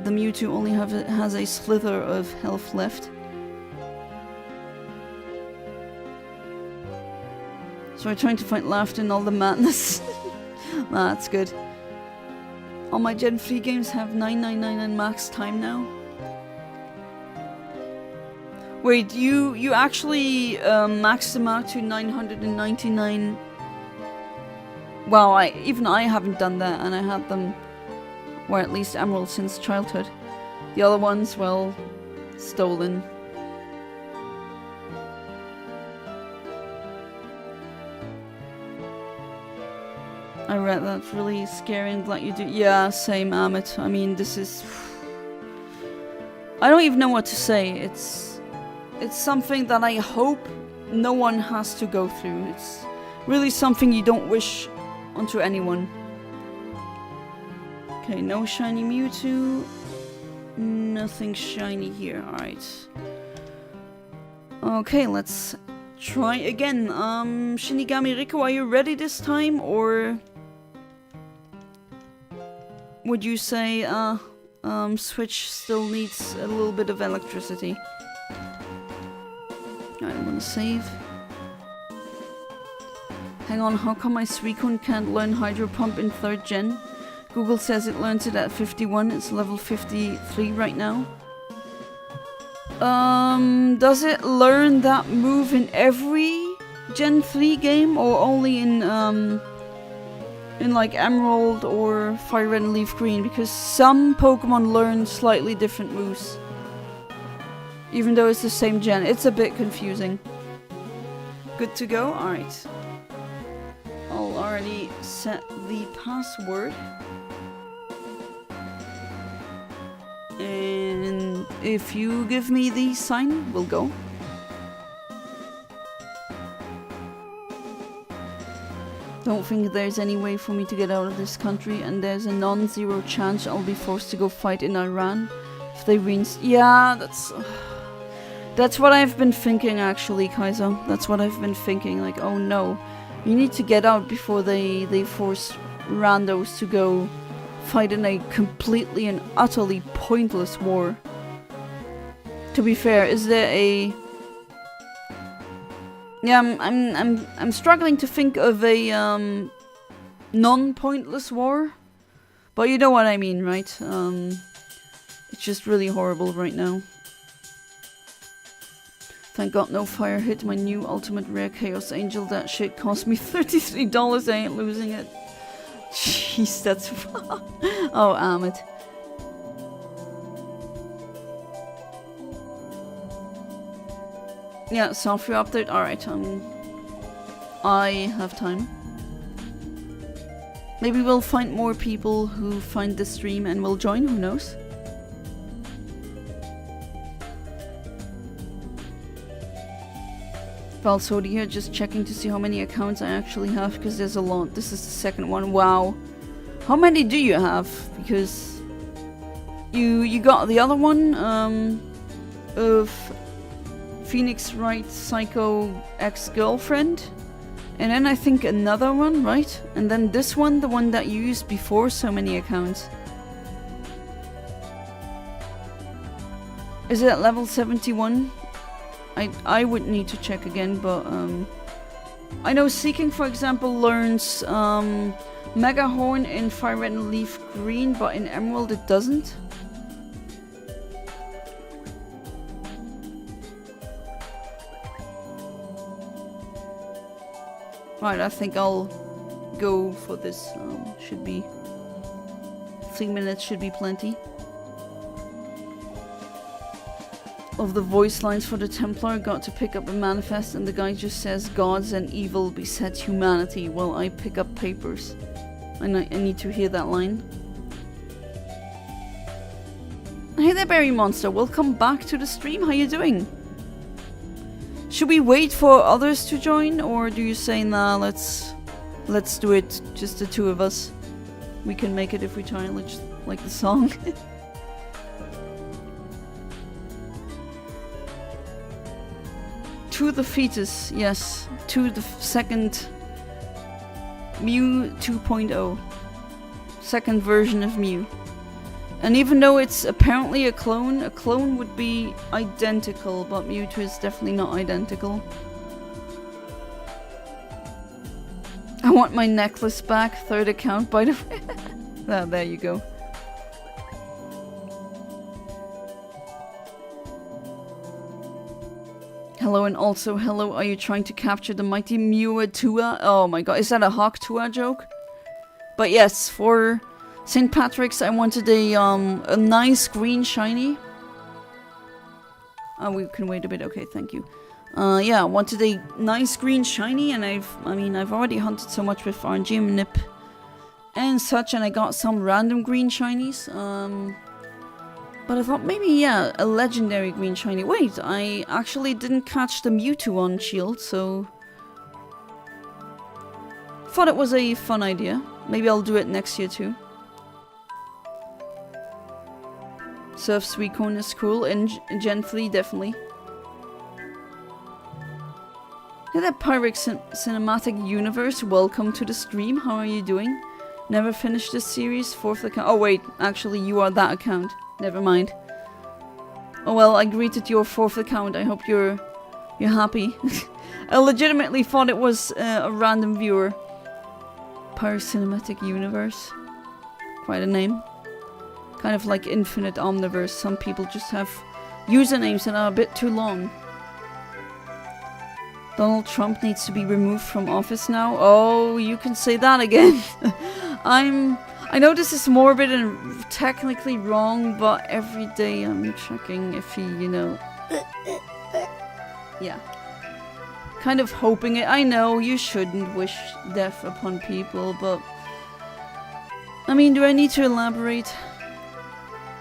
Speaker 1: The Mewtwo only has a slither of health left. So I'm trying to find laughter in all the madness. Nah, that's good. All my Gen 3 games have 9999 max time now. Wait, you actually maxed them out to 999? Wow, even I haven't done that, and I had them, or at least Emerald, since childhood. The other ones, well, stolen. I read that's really scary and glad you do. Yeah, same, Amit. I mean, this is... I don't even know what to say. It's something that I hope no one has to go through. It's really something you don't wish onto anyone. Okay, no shiny Mewtwo. Nothing shiny here. Alright. Okay, let's try again. Shinigami Rico, are you ready this time? Or would you say Switch still needs a little bit of electricity? I want to save. Hang on, how come my Suicune can't learn Hydro Pump in 3rd gen? Google says it learns it at 51, it's level 53 right now. Does it learn that move in every Gen 3 game or only in like Emerald or Fire Red and Leaf Green? Because some Pokemon learn slightly different moves. Even though it's the same gen, it's a bit confusing. Good to go? Alright. I'll already set the password. And if you give me the sign, we'll go. Don't think there's any way for me to get out of this country, and there's a non-zero chance I'll be forced to go fight in Iran if they yeah, that's what I've been thinking actually, Kaiser. That's what I've been thinking, like, oh no. You need to get out before they force randos to go fight in a completely and utterly pointless war. To be fair, is there a... Yeah, I'm struggling to think of a non-pointless war. But you know what I mean, right? It's just really horrible right now. Thank God no fire hit my new ultimate rare Chaos Angel. That shit cost me $33. I ain't losing it. Jeez, that's... Oh, Amit. Yeah, software update. Alright, I have time. Maybe we'll find more people who find the stream and will join, who knows? Valsodi here, just checking to see how many accounts I actually have, because there's a lot. This is the second one. Wow. How many do you have? Because you got the other one of Phoenix Wright Psycho ex-girlfriend, and then I think another one, right? And then this one, the one that you used before, so many accounts. Is it at level 71? I would need to check again, but I know Seeking, for example, learns Mega Horn in Fire Red and Leaf Green, but in Emerald it doesn't. Right, I think I'll go for this. Should be 15 minutes should be plenty. Of the voice lines for the Templar, got to pick up a manifest and the guy just says gods and evil beset humanity while I pick up papers. I need to hear that line. Hey there, Berry Monster, welcome back to the stream, how you doing? Should we wait for others to join, or do you say nah, let's do it, just the two of us? We can make it if we try, like the song. To the fetus, yes. To the second Mew 2.0. Second version of Mew. And even though it's apparently a clone would be identical, but Mewtwo is definitely not identical. I want my necklace back, third account by the way. Oh, there you go. Hello, and also hello, are you trying to capture the mighty Mewtwo? Oh my god, is that a Hawktua joke? But yes, for St. Patrick's I wanted a nice green shiny. Oh, we can wait a bit, okay, thank you. Yeah, I wanted a nice green shiny, and I've already hunted so much with RNG Nip and such, and I got some random green shinies. But I thought maybe, yeah, a legendary green shiny. Wait, I actually didn't catch the Mewtwo on Shield, so... Thought it was a fun idea. Maybe I'll do it next year too. Surf Suicune is cool, and Genfly, definitely. Hey there, Pyrex Cinematic Universe, welcome to the stream, how are you doing? Never finished this series, 4th account. Oh wait, actually you are that account. Never mind. Oh well, I greeted your 4th account. I hope you're happy. I legitimately thought it was a random viewer. Pyrex Cinematic Universe. Quite a name. Kind of like Infinite Omniverse. Some people just have usernames that are a bit too long. Donald Trump needs to be removed from office now. Oh, you can say that again. I know this is morbid and technically wrong, but every day I'm checking if he, you know... Yeah. Kind of hoping it. I know you shouldn't wish death upon people, but... I mean, do I need to elaborate?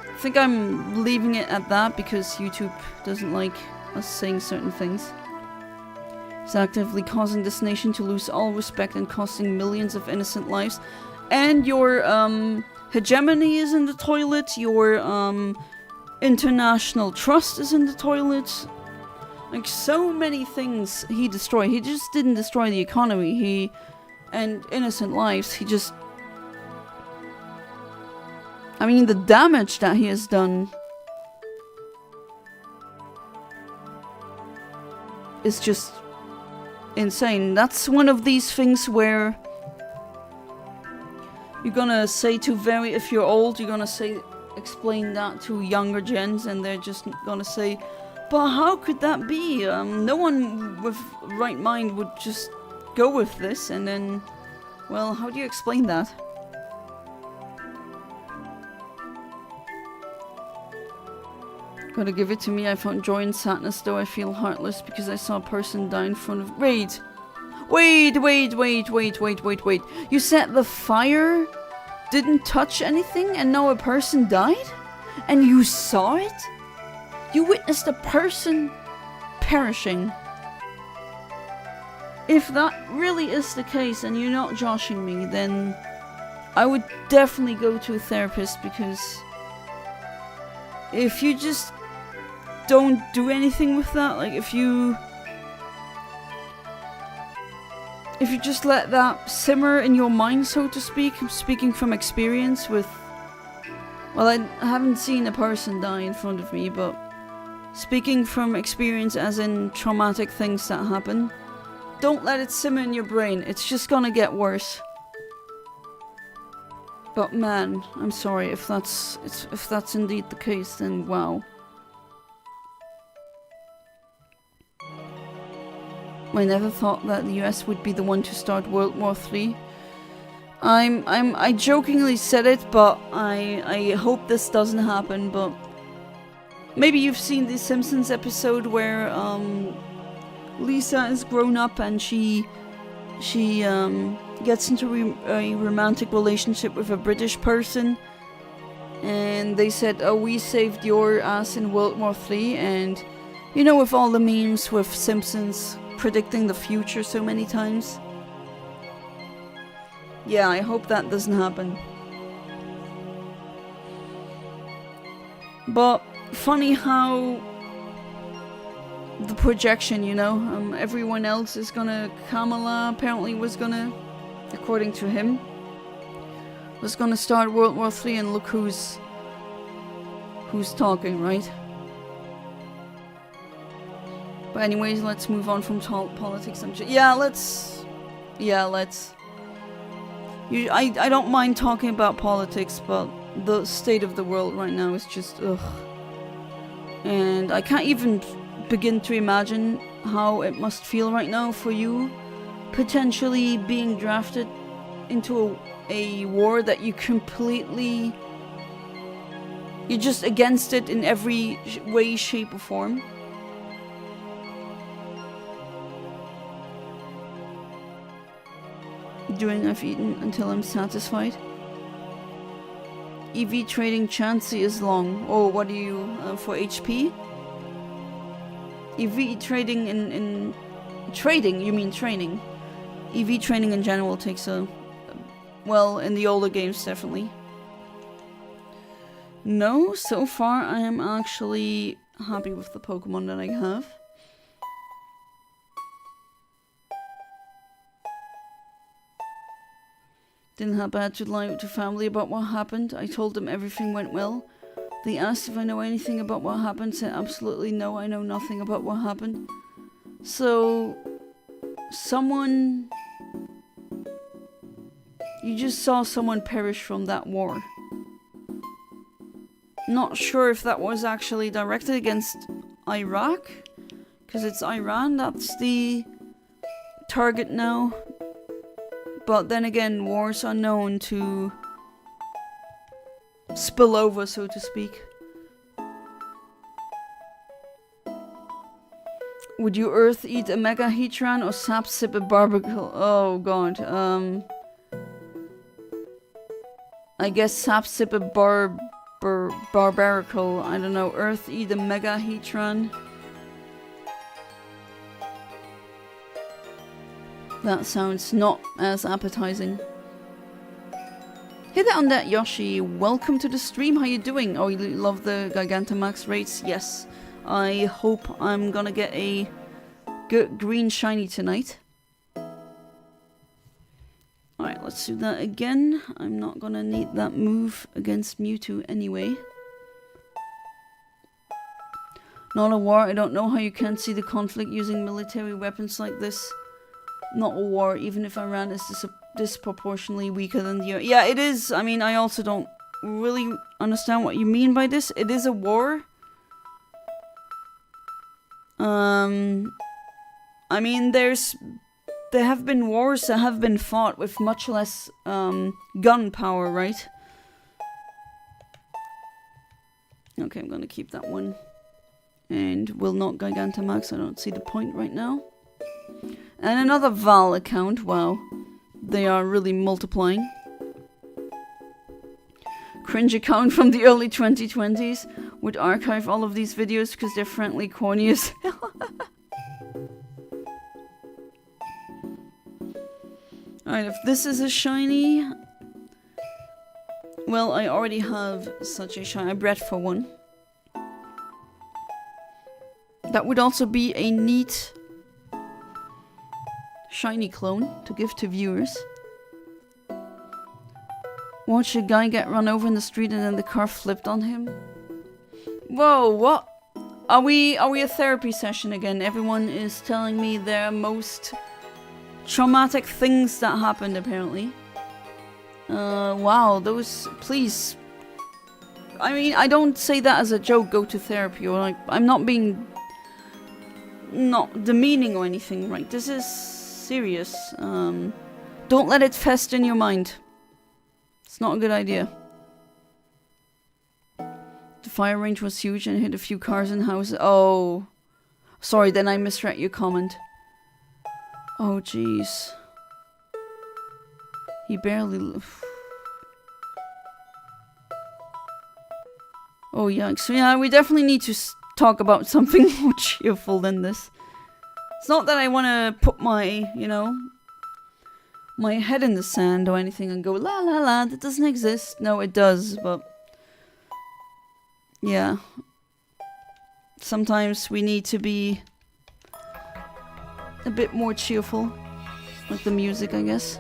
Speaker 1: I think I'm leaving it at that because YouTube doesn't like us saying certain things. It's actively causing this nation to lose all respect and costing millions of innocent lives. And your hegemony is in the toilet, your international trust is in the toilet. Like, so many things he destroyed. He just didn't destroy the economy, and innocent lives, he just... I mean, the damage that he has done is just insane. That's one of these things where you're gonna say to if you're old, you're gonna explain that to younger gens, and they're just gonna say, but how could that be? No one with right mind would just go with this, and then, well, how do you explain that? Gotta give it to me, I found joy and sadness, though I feel heartless because I saw a person die in front of- Wait! Wait. You said the fire didn't touch anything and now a person died? And you saw it? You witnessed a person perishing. If that really is the case and you're not joshing me, then I would definitely go to a therapist, because if you just don't do anything with that, like if you just let that simmer in your mind, so to speak, I'm speaking from experience with... Well, I haven't seen a person die in front of me, but speaking from experience as in traumatic things that happen, don't let it simmer in your brain, it's just gonna get worse. But man, I'm sorry, if that's indeed the case, then wow. I never thought that the US would be the one to start World War III. I jokingly said it, but I hope this doesn't happen, but maybe you've seen the Simpsons episode where Lisa is grown up and she gets into a romantic relationship with a British person, and they said, oh, we saved your ass in World War III, and you know, with all the memes with Simpsons predicting the future so many times. Yeah, I hope that doesn't happen. But funny how the projection, you know, everyone else is gonna, Kamala apparently was gonna, according to him, was gonna start World War III, and look who's talking, right? But anyways, let's move on from politics. I don't mind talking about politics, but the state of the world right now is just ugh. And I can't even begin to imagine how it must feel right now for you potentially being drafted into a war that you completely... You're just against it in every way, shape or form. Doing I've eaten until I'm satisfied. EV trading chancy is long. Oh, what do you for HP? EV trading in trading, you mean training. EV training in general takes a well, in the older games definitely. No, so far I am actually happy with the Pokemon that I have. Didn't have bad to lie to family about what happened. I told them everything went well. They asked if I know anything about what happened. Said absolutely no, I know nothing about what happened. So, someone... You just saw someone perish from that war. Not sure if that was actually directed against Iraq. Because it's Iran that's the target now. But then again, wars are known to spill over, so to speak. Would you Earth eat a Mega Heatran or sap sip a Barbacle? Oh god, I guess sap sip a Barbaracle. I don't know, Earth eat a Mega Heatran. That sounds not as appetizing. Hey there, Undead Yoshi. Welcome to the stream. How you doing? Oh, you love the Gigantamax rates? Yes. I hope I'm gonna get a good green shiny tonight. Alright, let's do that again. I'm not gonna need that move against Mewtwo anyway. Not a war. I don't know how you can't see the conflict using military weapons like this. Not a war, even if Iran is disproportionately weaker than the... Yeah, it is. I mean, I also don't really understand what you mean by this. It is a war. I mean, there have been wars that have been fought with much less gun power, right? Okay, I'm gonna keep that one. And will not Gigantamax. I don't see the point right now. And another Val account. Wow. They are really multiplying. Cringe account from the early 2020s. Would archive all of these videos because they're frankly corny as hell. Alright, if this is a shiny... Well, I already have such a shiny. I bred for one. That would also be a neat... shiny clone to give to viewers. Watch a guy get run over in the street and then the car flipped on him. Whoa, what? Are we a therapy session again? Everyone is telling me their most traumatic things that happened apparently. Wow, those, please. I mean, I don't say that as a joke, go to therapy, or like, I'm not being not demeaning or anything, right? This is serious. Don't let it fester in your mind. It's not a good idea. The fire range was huge and hit a few cars and houses. Oh. Sorry, then I misread your comment. Oh, jeez. He barely... Oh, yikes. So yeah, we definitely need to talk about something more cheerful than this. It's not that I want to put my, you know, my head in the sand or anything and go, la la la, that doesn't exist. No, it does, but... yeah. Sometimes we need to be a bit more cheerful. Like the music, I guess.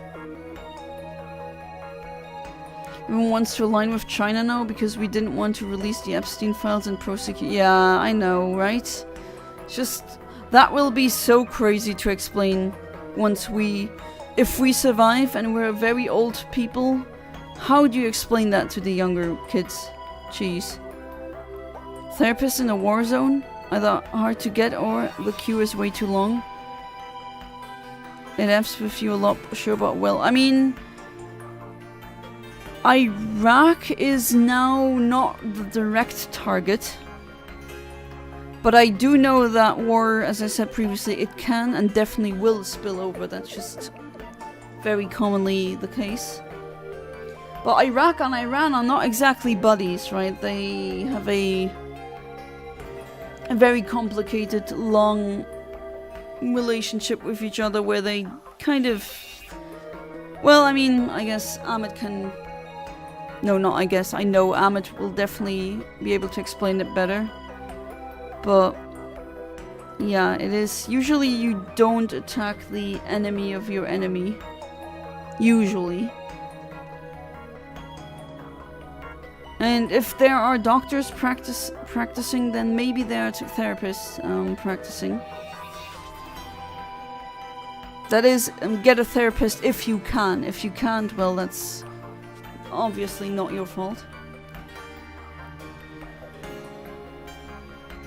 Speaker 1: Everyone wants to align with China now because we didn't want to release the Epstein files and prosecute. Yeah, I know, right? Just, that will be so crazy to explain once we... if we survive and we're very old people, how do you explain that to the younger kids? Jeez. Therapist in a war zone? Either hard to get or the queue is way too long. It apps with you a lot, sure, but well, I mean... Iraq is now not the direct target. But I do know that war, as I said previously, it can and definitely will spill over. That's just very commonly the case. But Iraq and Iran are not exactly buddies, right? They have a very complicated, long relationship with each other where they kind of... well, I mean, I guess Ahmed can... no, not I guess. I know Ahmed will definitely be able to explain it better. But... yeah, it is... usually you don't attack the enemy of your enemy. Usually. And if there are doctors practicing, then maybe there are therapists practicing. That is, get a therapist if you can. If you can't, well, that's obviously not your fault.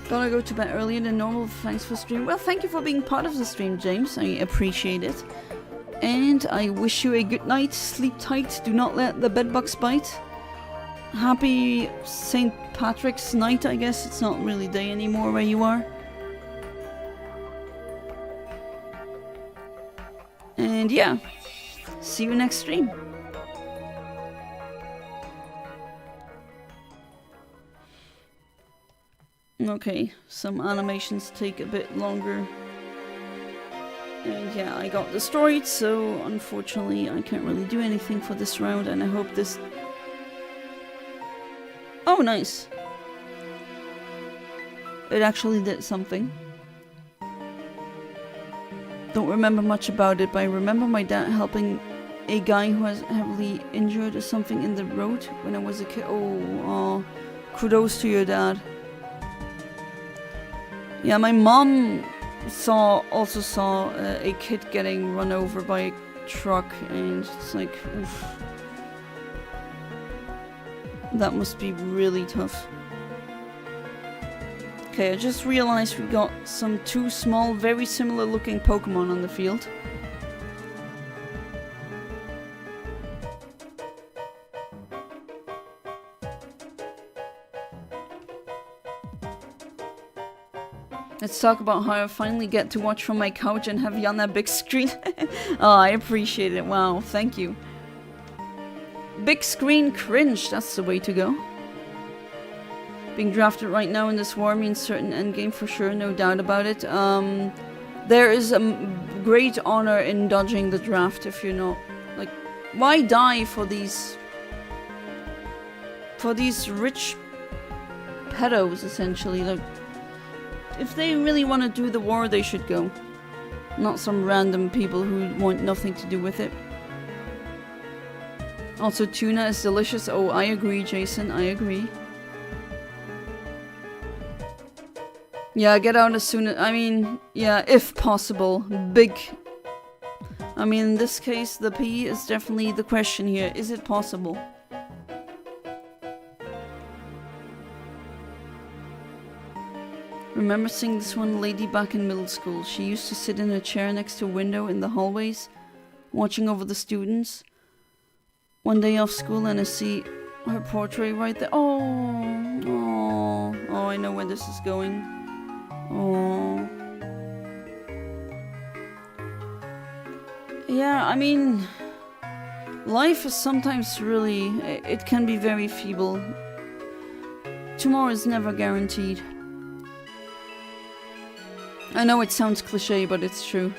Speaker 1: Gotta go to bed earlier than normal. Thanks for stream. Well, thank you for being part of the stream, James. I appreciate it. And I wish you a good night. Sleep tight. Do not let the bedbugs bite. Happy St. Patrick's night, I guess. It's not really day anymore where you are. And yeah, see you next stream. Okay, some animations take a bit longer. And yeah, I got destroyed, so unfortunately I can't really do anything for this round, and I hope this... oh, nice. It actually did something. Don't remember much about it, but I remember my dad helping a guy who was heavily injured or something in the road when I was a kid. Oh, kudos to your dad. Yeah, my mom also saw a kid getting run over by a truck, and it's like, oof. That must be really tough. Okay, I just realized we got some two small, very similar looking Pokémon on the field. Let's talk about how I finally get to watch from my couch and have Yana big screen. Oh, I appreciate it. Wow, thank you. Big screen cringe, that's the way to go. Being drafted right now in this war means certain endgame for sure, no doubt about it. There is a great honor in dodging the draft if you're not... like, why die for these rich pedos, essentially? Like, if they really want to do the war, they should go. Not some random people who want nothing to do with it. Also, tuna is delicious. Oh, I agree, Jason. I agree. Yeah, get out as soon as... I mean, yeah, if possible. Big... I mean, in this case, the P is definitely the question here. Is it possible? Remember seeing this one lady back in middle school. She used to sit in a chair next to a window in the hallways, watching over the students. one day off school and I see her portrait right there. Oh, I know where this is going. Oh. Yeah, I mean, life is sometimes really, it can be very feeble. Tomorrow is never guaranteed. I know it sounds cliche, but it's true.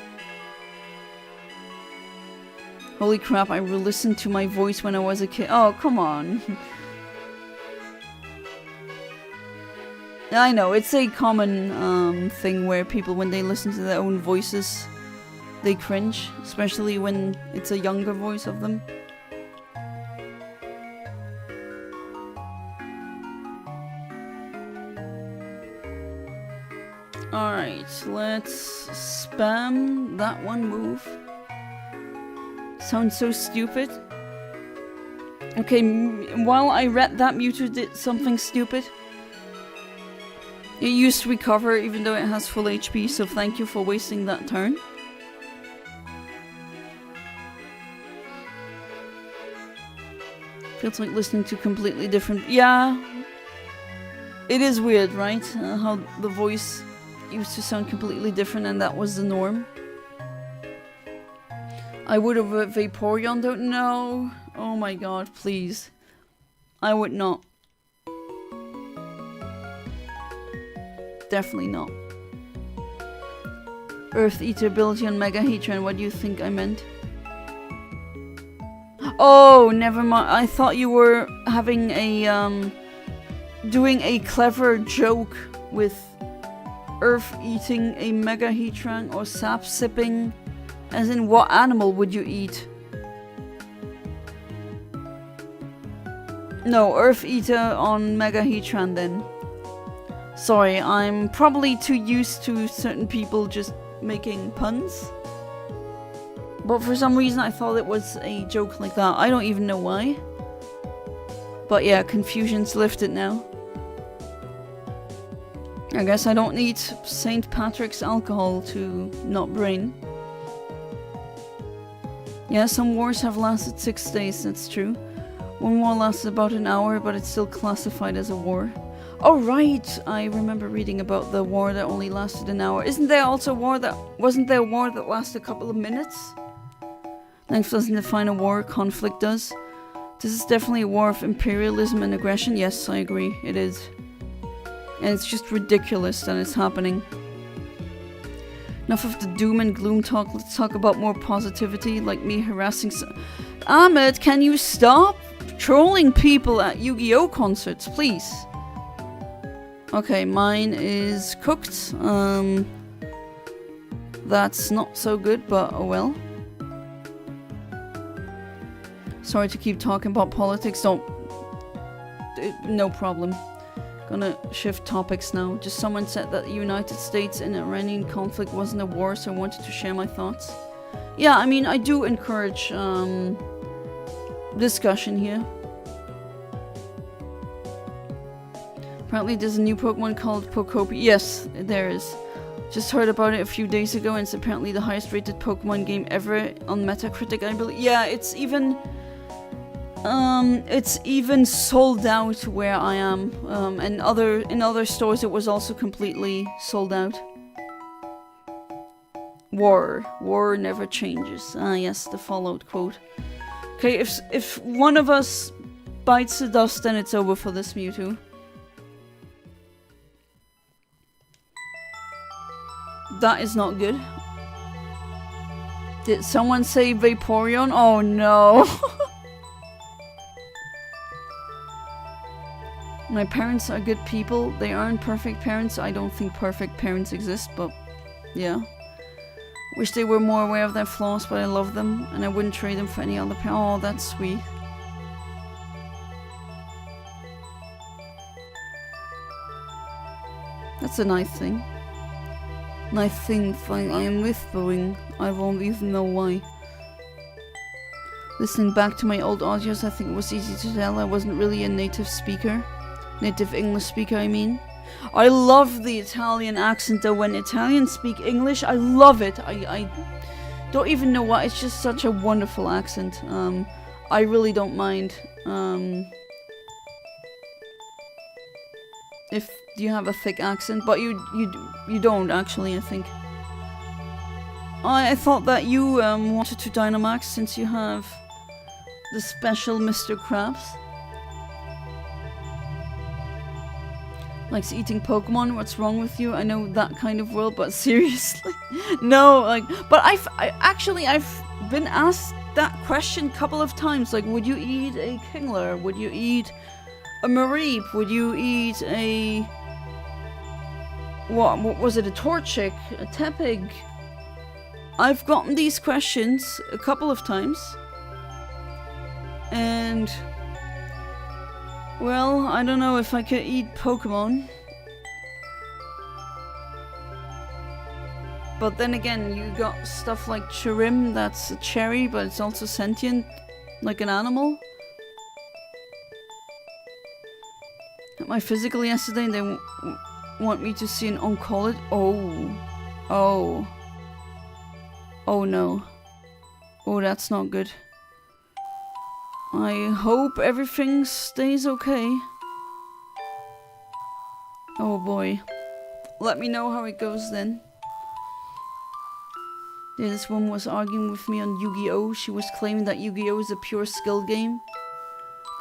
Speaker 1: Holy crap, I listened to my voice when I was a kid. Oh, come on. I know, it's a common thing where people, when they listen to their own voices, they cringe, especially when it's a younger voice of them. Alright, let's spam that one move. Sounds so stupid. Okay, while I read that, Mewtwo did something stupid. It used recover even though it has full HP, so thank you for wasting that turn. Feels like listening to completely different... Yeah. It is weird, right? How the voice used to sound completely different and that was the norm. I would have a Vaporeon, don't know. Oh my god, please. I would not. Definitely not. Earth Eater ability on Mega Heatran, what do you think I meant? Oh, never mind. I thought you were having a, doing a clever joke with Earth eating a Mega Heatran or sap sipping. As in, what animal would you eat? No, Earth Eater on Mega Heatran then. Sorry, I'm probably too used to certain people just making puns. But for some reason I thought it was a joke like that. I don't even know why. But yeah, confusion's lifted now. I guess I don't need St. Patrick's alcohol to not brain. Yeah, some wars have lasted 6 days, that's true. One war lasted about an hour, but it's still classified as a war. Oh right, I remember reading about the war that only lasted an hour. Isn't there also a war that... Wasn't there a war that lasted a couple of minutes? Length doesn't define a war, conflict does. This is definitely a war of imperialism and aggression. Yes, I agree, it is. And it's just ridiculous that it's happening. Enough of the doom and gloom talk, let's talk about more positivity, like me harassing Ahmed, can you stop trolling people at Yu-Gi-Oh concerts, please? Okay, mine is cooked. That's not so good, but oh well. Sorry to keep talking about politics, don't... No problem. Gonna shift topics now. Just someone said that the United States and Iranian conflict wasn't a war, so I wanted to share my thoughts. Yeah, I mean, I do encourage discussion here. Apparently there's a new Pokemon called Pocopi. Yes, there is. Just heard about it a few days ago and it's apparently the highest rated Pokemon game ever on Metacritic, I believe. Yeah, it's even sold out where I am. And in other stores it was also completely sold out. War never changes. Ah yes, the Fallout quote. Okay, if one of us bites the dust, then it's over for this Mewtwo. That is not good. Did someone say Vaporeon? Oh no. My parents are good people. They aren't perfect parents. I don't think perfect parents exist, but yeah. Wish they were more aware of their flaws, but I love them and I wouldn't trade them for any other parent. Oh, that's sweet. That's a nice thing. Nice thing I am whispering. I won't even know why. Listening back to my old audios, I think it was easy to tell I wasn't really a native speaker. Native English speaker, I mean. I love the Italian accent though. When Italians speak English, I love it. I don't even know why. It's just such a wonderful accent. I really don't mind. If you have a thick accent, but you don't actually, I think. I thought that you wanted to Dynamax since you have the special Mr. Krabs. Likes eating Pokemon. What's wrong with you? I know that kind of world, but seriously, no. Like, but I've been asked that question a couple of times. Like, would you eat a Kingler? Would you eat a Mareep? Would you eat a what was it? A Torchic? A Tepig? I've gotten these questions a couple of times, and well, I don't know if I could eat Pokemon. But then again, you got stuff like Chirim, that's a cherry, but it's also sentient, like an animal. At my physical yesterday, and they want me to see an oncologist. Oh no. Oh, that's not good. I hope everything stays okay. Oh boy. Let me know how it goes then. Yeah, this woman was arguing with me on Yu-Gi-Oh! She was claiming that Yu-Gi-Oh! Is a pure skill game.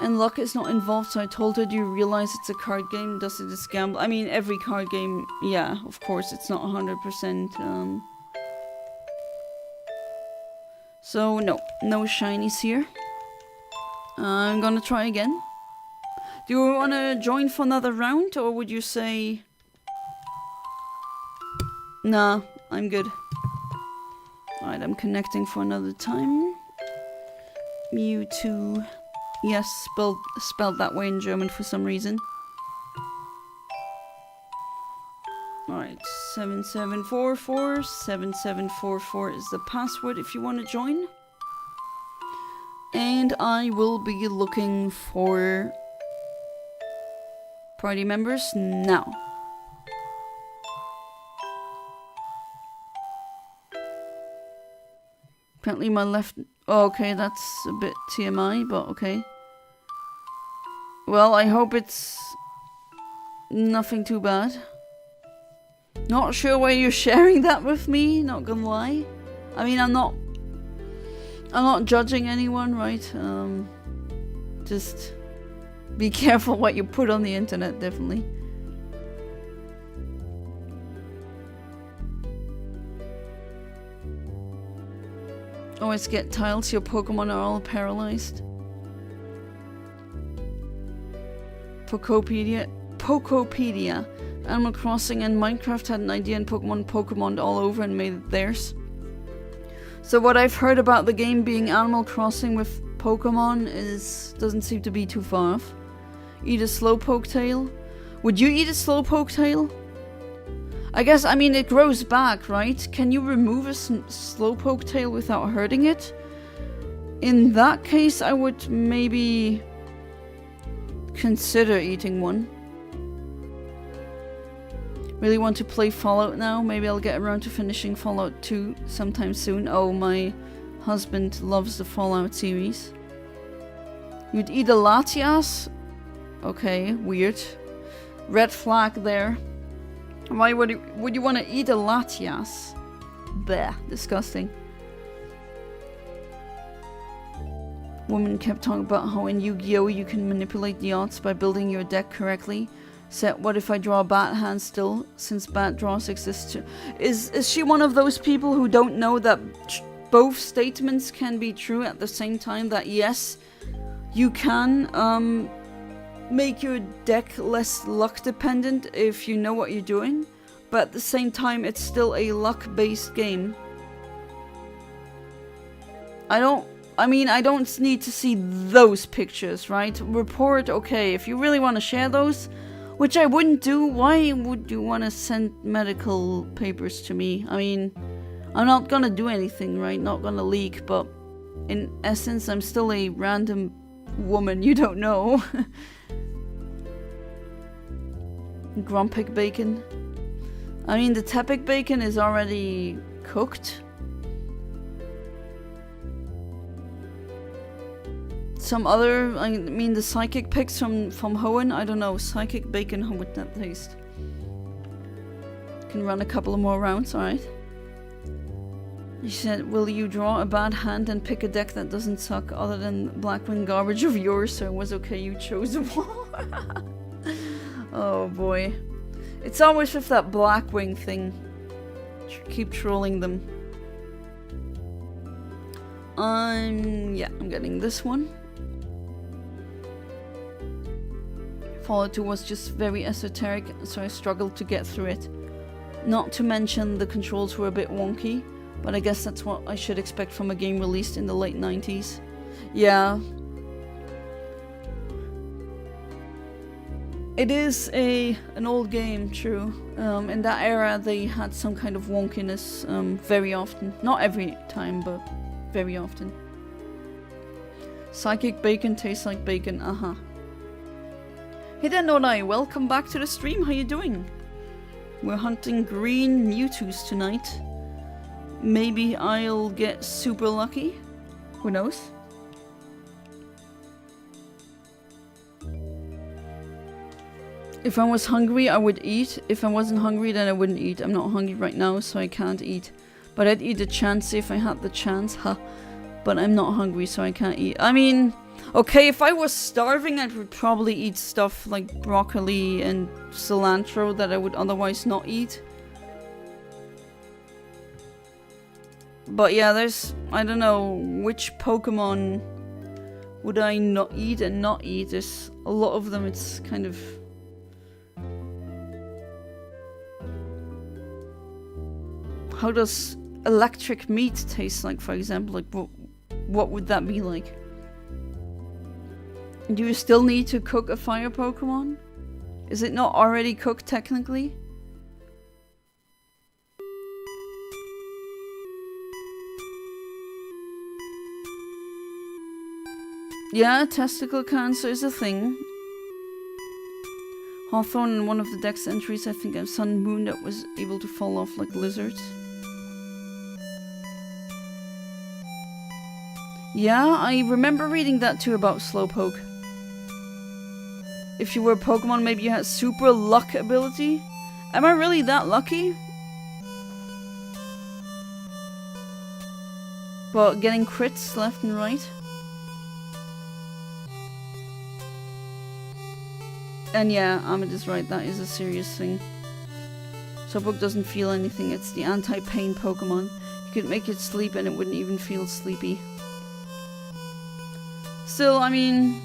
Speaker 1: And luck is not involved, so I told her, do you realize it's a card game? Does it just gamble? I mean, every card game, yeah, of course, it's not 100%, So, no shinies here. I'm gonna try again. Do you want to join for another round, or would you say... Nah, I'm good. Alright, I'm connecting for another time. Mewtwo. Yes, spelled that way in German for some reason. Alright, 7744. 7744 is the password if you want to join. And I will be looking for party members now. Apparently my left... Oh, okay, that's a bit TMI, but okay. Well, I hope it's nothing too bad. Not sure why you're sharing that with me, not gonna lie. I mean, I'm not judging anyone, right? Just be careful what you put on the internet, definitely. Always get tiles, your Pokemon are all paralyzed. Pokepedia. Animal Crossing and Minecraft had an idea and Pokemon all over and made it theirs. So what I've heard about the game being Animal Crossing with Pokemon doesn't seem to be too far off. Eat a Slowpoke tail? Would you eat a Slowpoke tail? I guess, I mean, it grows back, right? Can you remove a Slowpoke tail without hurting it? In that case, I would maybe consider eating one. Really want to play Fallout now. Maybe I'll get around to finishing Fallout 2 sometime soon. Oh, my husband loves the Fallout series. You'd eat a Latias? Okay, weird. Red flag there. Why would you want to eat a Latias? Bleh, disgusting. Woman kept talking about how in Yu-Gi-Oh! You can manipulate the odds by building your deck correctly. Said, what if I draw a bat hand still, since bat draws exist too? Is she one of those people who don't know that both statements can be true at the same time? That yes, you can make your deck less luck dependent if you know what you're doing, but at the same time it's still a luck based game. I don't need to see those pictures, right? Report, okay, if you really want to share those, which I wouldn't do, why would you want to send medical papers to me? I mean, I'm not gonna do anything, right? Not gonna leak, but in essence, I'm still a random woman you don't know. Grumpig bacon. I mean, the Tepig bacon is already cooked. some other, I mean the psychic picks from Hoenn, I don't know, psychic bacon, how would that taste? Can run a couple of more rounds, alright. He said, will you draw a bad hand and pick a deck that doesn't suck other than Blackwing garbage of yours, so it was okay you chose a wall? Oh boy. It's always with that Blackwing thing. Keep trolling them. Yeah, I'm getting this one. Fallout 2 was just very esoteric, so I struggled to get through it. Not to mention the controls were a bit wonky, but I guess that's what I should expect from a game released in the late 90s. Yeah. It is an old game, true. In that era they had some kind of wonkiness very often. Not every time, but very often. Psychic bacon tastes like bacon, Hey there, Nonai, welcome back to the stream, how you doing? We're hunting green Mewtwo's tonight. Maybe I'll get super lucky. Who knows? If I was hungry, I would eat. If I wasn't hungry, then I wouldn't eat. I'm not hungry right now, so I can't eat. But I'd eat a chance if I had the chance, But I'm not hungry, so I can't eat. I mean, okay, if I was starving, I would probably eat stuff like broccoli and cilantro that I would otherwise not eat. But yeah, there's, I don't know, which Pokemon would I not eat and not eat? There's a lot of them, it's kind of... How does electric meat taste like, for example? Like, what would that be like? Do you still need to cook a fire Pokemon? Is it not already cooked technically? Yeah, testicle cancer is a thing. Hawthorne in one of the deck's entries, I think, have Sun Moon that was able to fall off like lizards. Yeah, I remember reading that too about Slowpoke. If you were a Pokemon, maybe you had super luck ability. Am I really that lucky? But getting crits left and right. And yeah, Ahmed is right, that is a serious thing. Slowpoke doesn't feel anything, it's the anti-pain Pokemon. You could make it sleep and it wouldn't even feel sleepy. Still, I mean,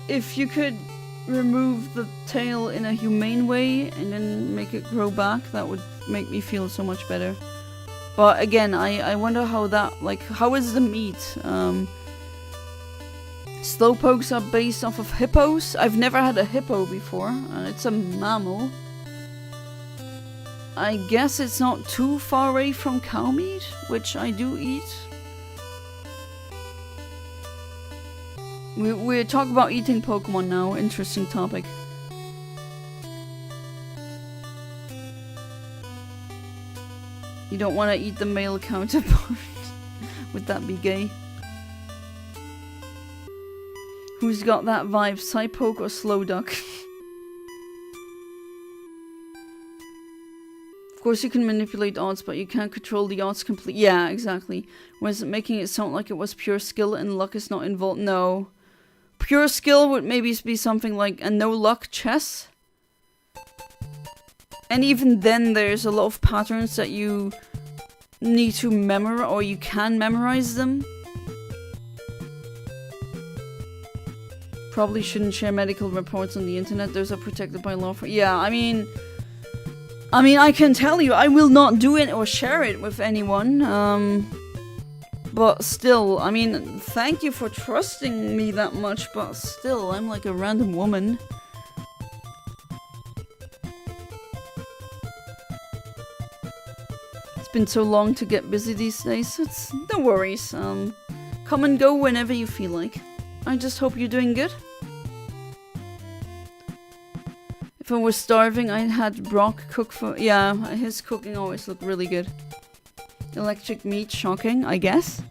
Speaker 1: if you could remove the tail in a humane way and then make it grow back, that would make me feel so much better. But again, I wonder how that, like, how is the meat? Slowpokes are based off of hippos. I've never had a hippo before, and it's a mammal. I guess it's not too far away from cow meat, which I do eat. We're talking about eating Pokemon now. Interesting topic. You don't want to eat the male counterpart. Would that be gay? Who's got that vibe? Psypoke or Slowduck? Of course you can manipulate odds, but you can't control the odds completely. Yeah, exactly. Was it making it sound like it was pure skill and luck is not involved? No. Pure skill would maybe be something like a no-luck chess. And even then there's a lot of patterns that you need to memorize, or you can memorize them. Probably shouldn't share medical reports on the internet. Those are protected by law. Yeah, I mean, I can tell you, I will not do it or share it with anyone. But still, I mean, thank you for trusting me that much, but still, I'm like a random woman. It's been so long to get busy these days, so it's no worries. Come and go whenever you feel like. I just hope you're doing good. If I was starving, I'd had Brock cook for... Yeah, his cooking always looked really good. Electric meat, shocking, I guess.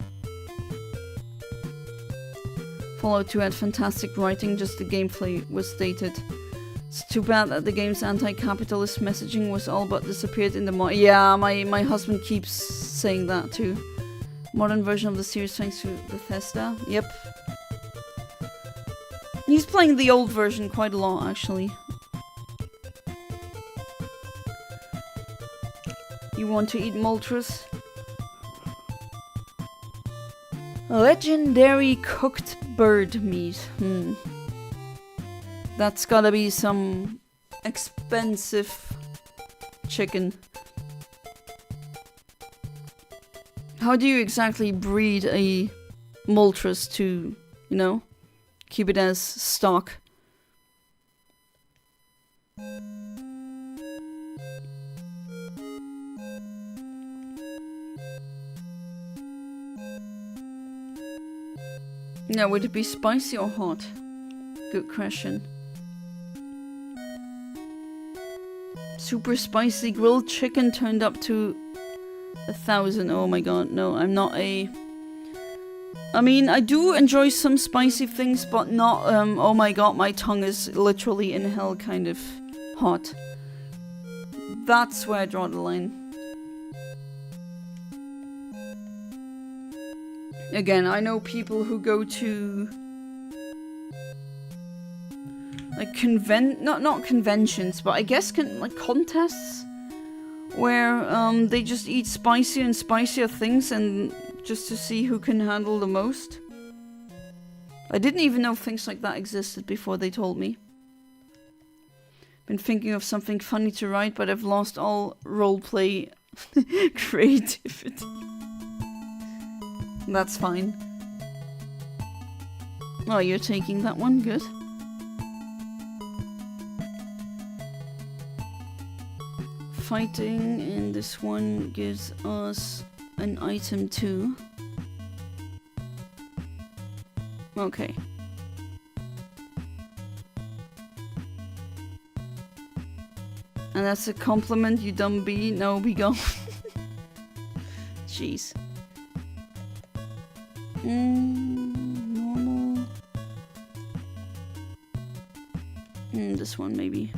Speaker 1: Fallout 2 had fantastic writing, just the gameplay was dated. It's too bad that the game's anti-capitalist messaging was all but disappeared in the mod. Yeah, my husband keeps saying that too. Modern version of the series thanks to Bethesda. Yep. He's playing the old version quite a lot, actually. You want to eat Moltres? Legendary cooked bird meat. That's gotta be some expensive chicken. How do you exactly breed a Moltres to, you know, keep it as stock? Yeah, would it be spicy or hot? Good question. Super spicy grilled chicken turned up to 1,000. Oh my god, no, I'm not a... I mean, I do enjoy some spicy things, but not, oh my god, my tongue is literally in hell kind of hot. That's where I draw the line. Again, I know people who go to... like not conventions, but I guess like contests where they just eat spicier and spicier things and just to see who can handle the most. I didn't even know things like that existed before they told me. Been thinking of something funny to write, but I've lost all roleplay creativity. That's fine. Oh, you're taking that one, good. Fighting in this one gives us an item too. Okay. And that's a compliment, you dumb bee. No, be gone. Jeez. Normal. This one maybe.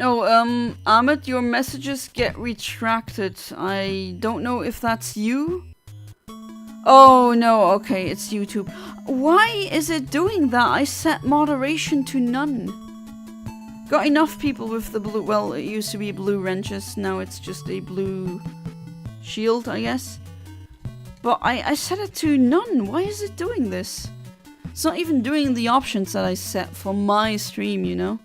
Speaker 1: Oh, Ahmed, your messages get retracted. I don't know if that's you. Oh, no, okay, it's YouTube. Why is it doing that? I set moderation to none. Got enough people with the blue... well, it used to be blue wrenches. Now it's just a blue shield, I guess. But I set it to none. Why is it doing this? It's not even doing the options that I set for my stream, you know?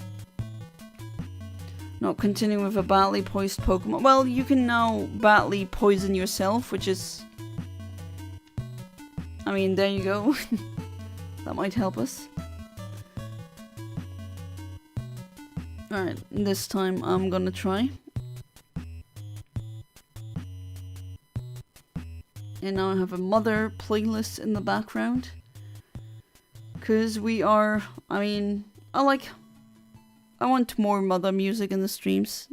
Speaker 1: Not continuing with a badly poised Pokemon. Well, you can now badly poison yourself, which is... I mean, there you go. That might help us. Alright, this time I'm gonna try. And now I have a mother playlist in the background. Cause we are... I mean, I want more mother music in the streams.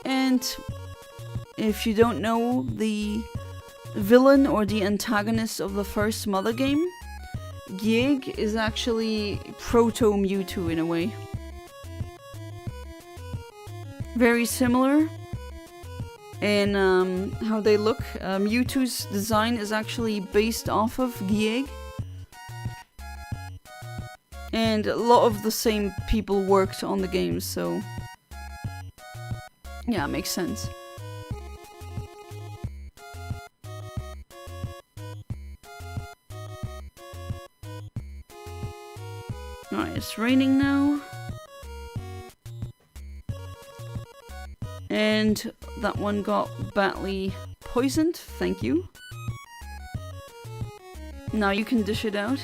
Speaker 1: And if you don't know, the villain or the antagonist of the first mother game, Gyeg, is actually proto Mewtwo in a way. Very similar in how they look. Mewtwo's design is actually based off of Gyeg. And a lot of the same people worked on the game, so... yeah, it makes sense. Alright, it's raining now. And that one got badly poisoned, thank you. Now you can dish it out.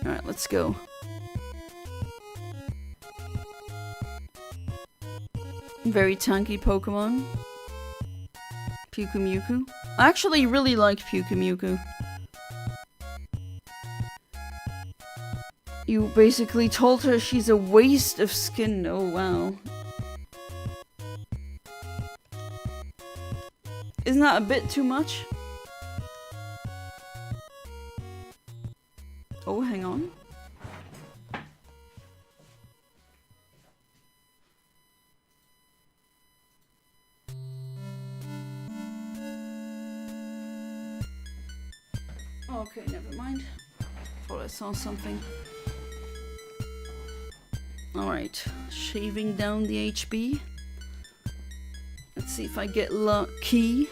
Speaker 1: Alright, let's go. Very tanky Pokemon. Mewtwo. I actually really like Mewtwo. You basically told her she's a waste of skin. Oh, wow. Isn't that a bit too much? Oh, hang on. Okay, never mind. Thought I saw something. Alright, shaving down the HB. Let's see if I get lucky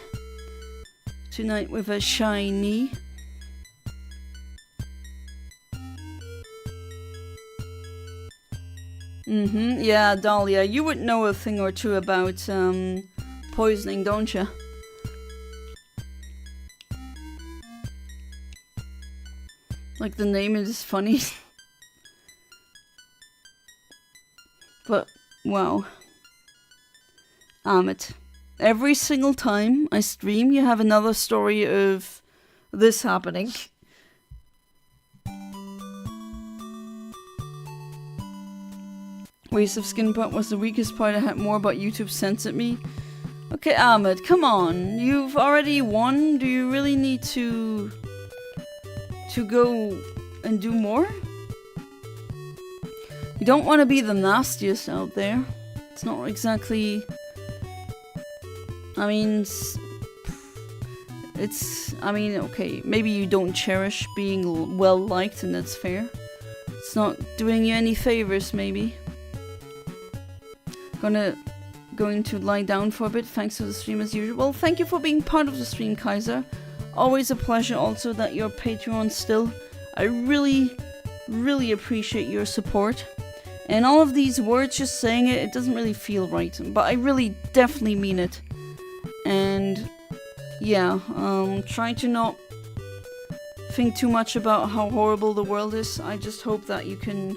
Speaker 1: tonight with a shiny. Yeah, Dahlia, you would know a thing or two about poisoning, don't you? Like, the name is funny. But, wow. Amit. Every single time I stream, you have another story of this happening. Waste of skin part was the weakest part. I had more about YouTube censored me. Okay, Ahmed, come on. You've already won. Do you really need to go and do more? You don't want to be the nastiest out there. It's not exactly... I mean, I mean, okay, maybe you don't cherish being well-liked, and that's fair. It's not doing you any favors, maybe. Going to lie down for a bit. Thanks for the stream as usual. Well, thank you for being part of the stream, Kaiser. Always a pleasure also that you're Patreon still. I really, really appreciate your support. And all of these words, just saying it, it doesn't really feel right. But I really definitely mean it. And yeah, try to not think too much about how horrible the world is. I just hope that you can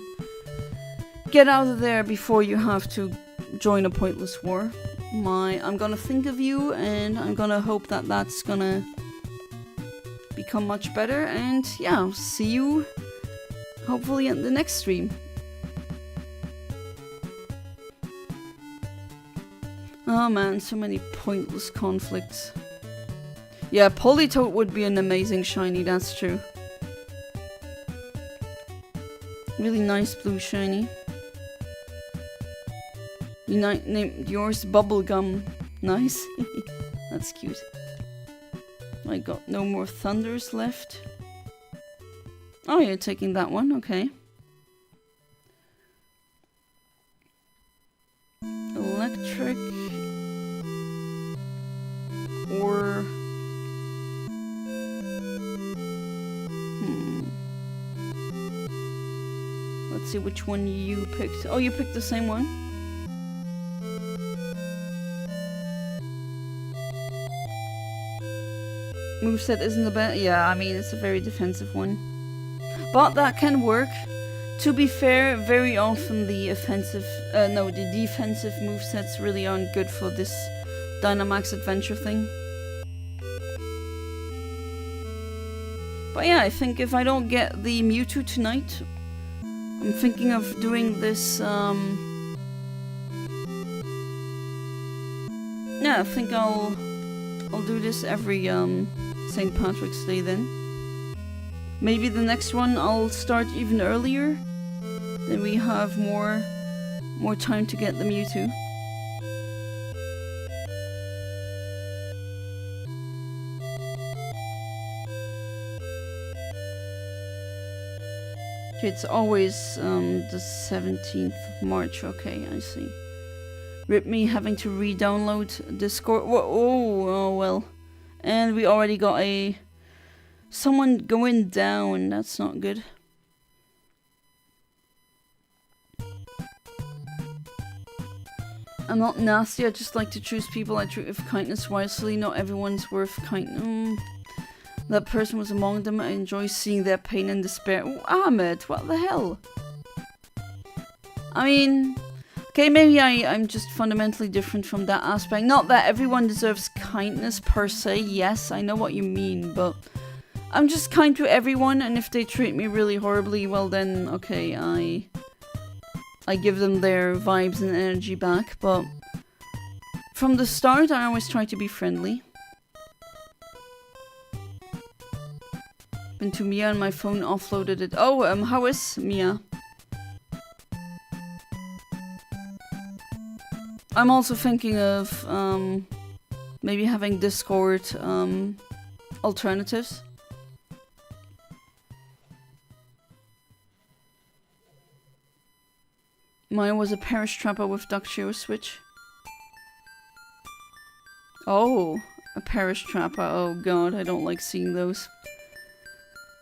Speaker 1: get out of there before you have to join a pointless war. I'm gonna think of you, and I'm gonna hope that that's gonna become much better. And yeah, see you hopefully in the next stream. Oh man, so many pointless conflicts. Yeah, Politoed would be an amazing shiny, that's true. Really nice blue shiny. You named yours Bubblegum. Nice. That's cute. I got no more Thunders left. Oh, you're taking that one, okay. Electric. Or... Let's see which one you picked. Oh, you picked the same one? Moveset isn't the best. Yeah, I mean, it's a very defensive one. But that can work. To be fair, very often the the defensive movesets really aren't good for this Dynamax Adventure thing. But yeah, I think if I don't get the Mewtwo tonight, I'm thinking of doing this, yeah, I think I'll do this every, St. Patrick's Day then. Maybe the next one I'll start even earlier. Then we have more time to get the Mewtwo. It's always the 17th of March. Okay, I see. Rip me having to re-download Discord. Oh, well. And we already got someone going down. That's not good. I'm not nasty. I just like to choose people I treat with kindness wisely. Not everyone's worth kindness. That person was among them. I enjoy seeing their pain and despair. Oh, Ahmed, what the hell? I mean, okay, maybe I'm just fundamentally different from that aspect. Not that everyone deserves kindness per se. Yes, I know what you mean, but I'm just kind to everyone, and if they treat me really horribly, well then, okay, I give them their vibes and energy back, but from the start, I always try to be friendly. Been to Mia and my phone offloaded it. Oh, how is Mia? I'm also thinking of maybe having Discord alternatives. Mine was a Parish Trapper with Duck Show Switch. Oh, a Parish Trapper. Oh god, I don't like seeing those.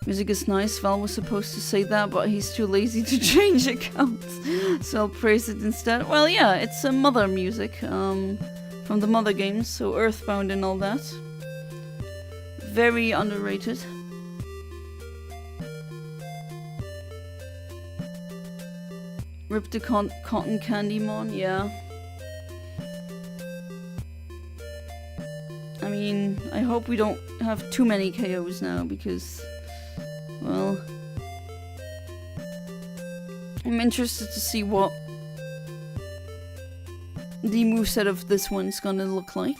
Speaker 1: Music is nice. Val was supposed to say that, but he's too lazy to change accounts. So I'll praise it instead. Well, yeah, it's a Mother music from the Mother games, so Earthbound and all that. Very underrated. Rip the Cotton Candy Mon, yeah. I mean, I hope we don't have too many KOs now, because... well, I'm interested to see what the moveset of this one's gonna look like.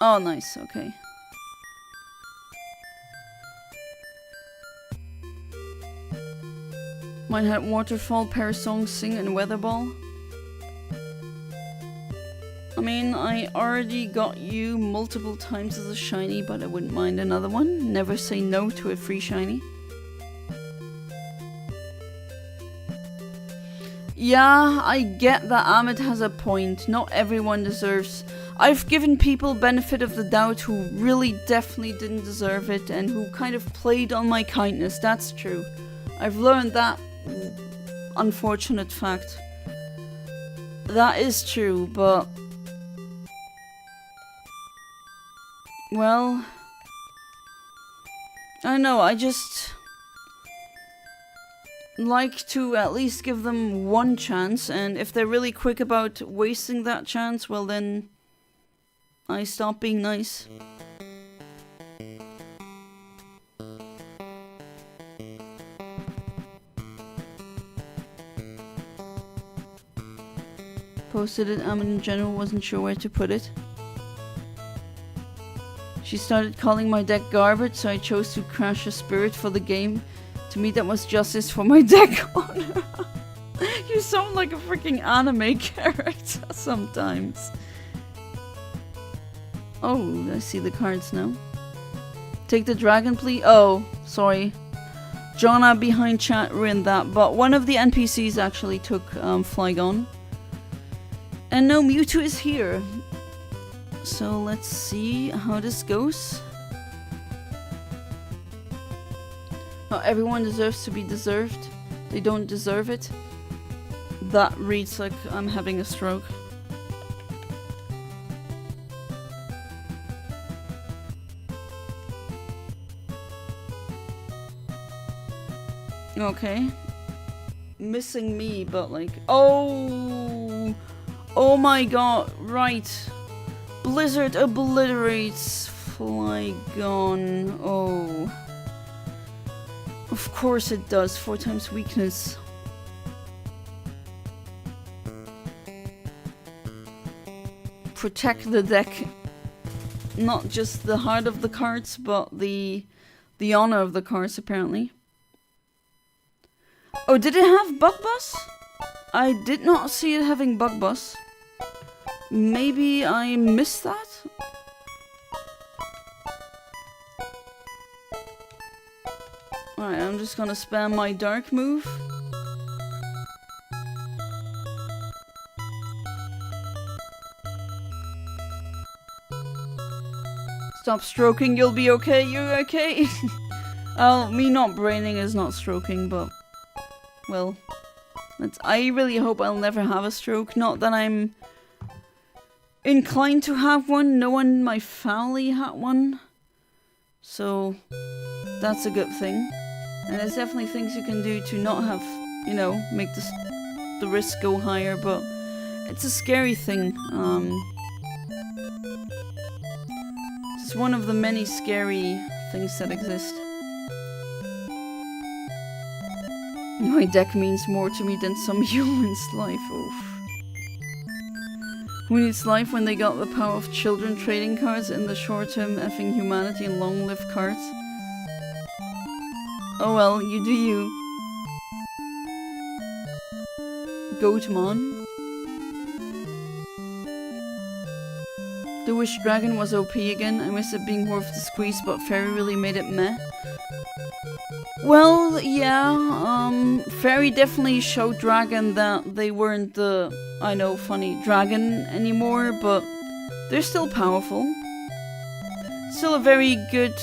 Speaker 1: Oh, nice, okay. Mine had Waterfall, Parasong, Sing, and Weatherball. I mean, I already got you multiple times as a shiny, but I wouldn't mind another one. Never say no to a free shiny. Yeah, I get that Ahmed has a point. Not everyone deserves... I've given people benefit of the doubt who really definitely didn't deserve it and who kind of played on my kindness. That's true. I've learned that unfortunate fact. That is true, but... well... I know, I just... like to at least give them one chance, and if they're really quick about wasting that chance, well then... I stop being nice. Posted it, in general wasn't sure where to put it. She started calling my deck garbage, so I chose to crash a spirit for the game. To me that was justice for my deck honor. You sound like a freaking anime character sometimes. Oh, I see the cards now. Take the dragon, please. Oh, sorry. Jonna behind chat ruined that, but one of the NPCs actually took Flygon. And no, Mewtwo is here. So let's see how this goes. Not everyone deserves to be deserved. They don't deserve it. That reads like I'm having a stroke. Okay. Missing me, but like... oh! Oh my god, right. Blizzard obliterates Flygon. Oh. Of course it does. 4 times weakness. Protect the deck. Not just the heart of the cards, but the honor of the cards, apparently. Oh, did it have Bug Buzz? I did not see it having Bug Buzz. Maybe I missed that? Alright, I'm just gonna spam my dark move. Stop stroking, you'll be okay, you're okay. Oh, me not braining is not stroking, but... well, I really hope I'll never have a stroke. Not that I'm inclined to have one. No one in my family had one. So, that's a good thing. And there's definitely things you can do to not have, you know, make the risk go higher, but it's a scary thing. It's one of the many scary things that exist. My deck means more to me than some human's life. Oof. Who needs life when they got the power of children trading cards in the short term effing humanity and long lived cards? Oh well, you do you. Goatmon. The Wish Dragon was OP again. I miss it being worth the squeeze, but Fairy really made it meh. Well, yeah, Fairy definitely showed Dragon that they weren't the, I know, funny dragon anymore, but they're still powerful. Still a very good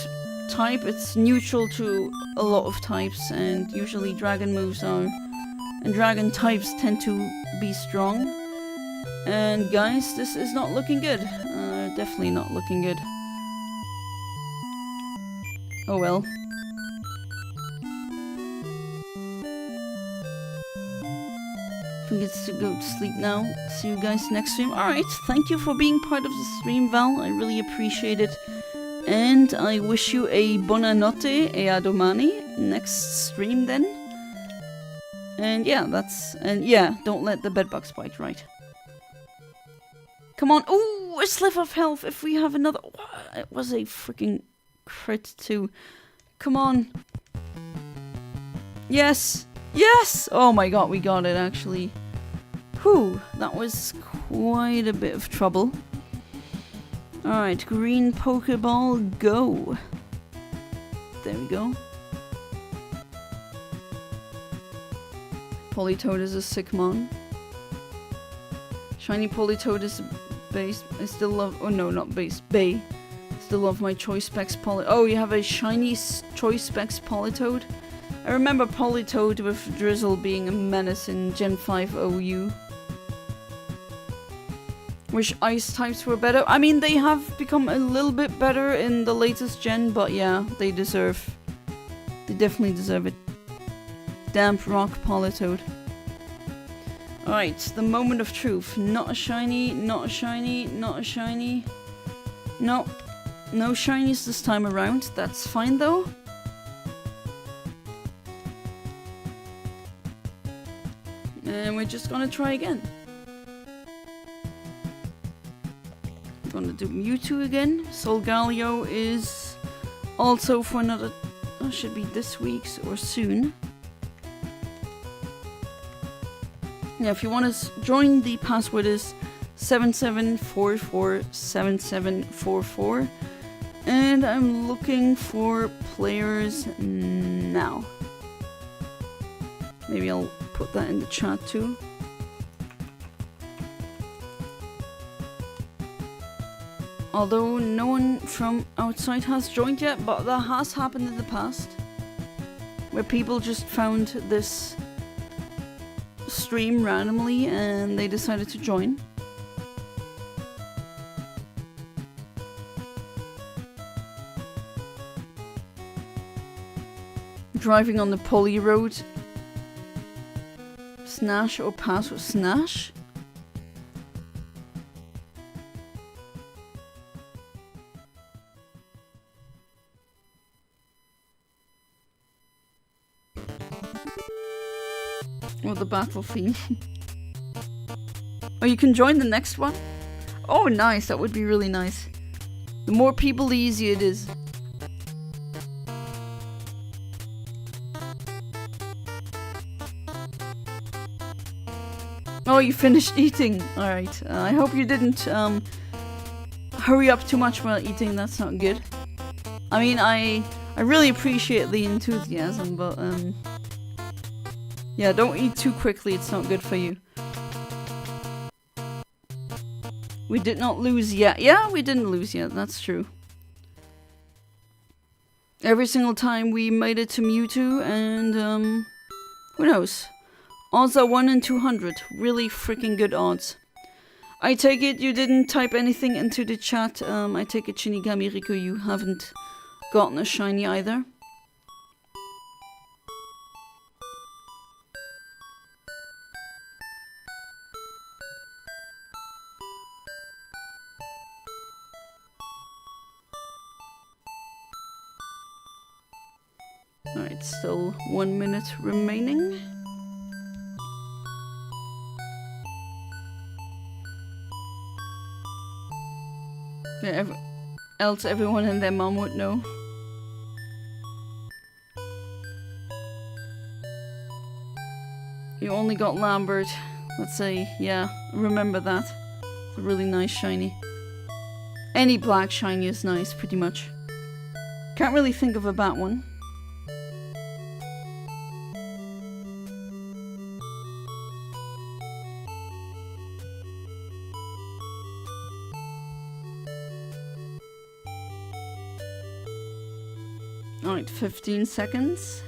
Speaker 1: type. It's neutral to a lot of types, and usually dragon moves are, and dragon types tend to be strong. And guys, this is not looking good. Definitely not looking good. Oh well. I think it's to go to sleep now. See you guys next stream. Alright, thank you for being part of the stream, Val. I really appreciate it. And I wish you a buonanotte e a domani. Next stream then. And yeah, don't let the bedbugs bite, right? Come on. Ooh, a sliver of health if we have another. It was a freaking crit too. Come on. Yes. Yes! Oh my god, we got it actually. Whew, that was quite a bit of trouble. Alright, green Pokeball, go. There we go. Politoed is a sick mon. Shiny Politoed is base. I still love. Oh no, not base. Bay. Still love my Choice Specs Poly. Oh, you have a shiny Choice Specs Politoed? I remember Politoed with Drizzle being a menace in Gen 5 OU. Wish ice types were better. I mean, they have become a little bit better in the latest gen, but yeah, they definitely deserve it. Damp Rock Politoed. Alright, the moment of truth. Not a shiny, not a shiny, not a shiny. No, no shinies this time around. That's fine though. And we're just gonna try again. I'm gonna do Mewtwo again. Solgaleo is also for another. Oh, should be this week's or soon. Yeah, if you want to join, the password is 77447744. And I'm looking for players now. Maybe I'll put that in the chat too. Although no one from outside has joined yet, but that has happened in the past. Where people just found this stream randomly and they decided to join. Driving on the Poly Road. Snash or pass with Snash? Or the battle theme. Oh, you can join the next one? Oh, nice. That would be really nice. The more people, the easier it is. Oh, you finished eating. Alright. I hope you didn't hurry up too much while eating. That's not good. I mean, I really appreciate the enthusiasm, but yeah, don't eat too quickly. It's not good for you. We did not lose yet. Yeah, we didn't lose yet. That's true. Every single time we made it to Mewtwo, and who knows? Odds are 1 in 200. Really freaking good odds. I take it you didn't type anything into the chat. I take it, Shinigami Riku, you haven't gotten a shiny either. Alright, still 1 minute remaining. Okay, else everyone and their mom would know. You only got Lambert. Let's say, yeah, remember that. It's a really nice shiny. Any black shiny is nice, pretty much. Can't really think of a bad one. Alright, 15 seconds.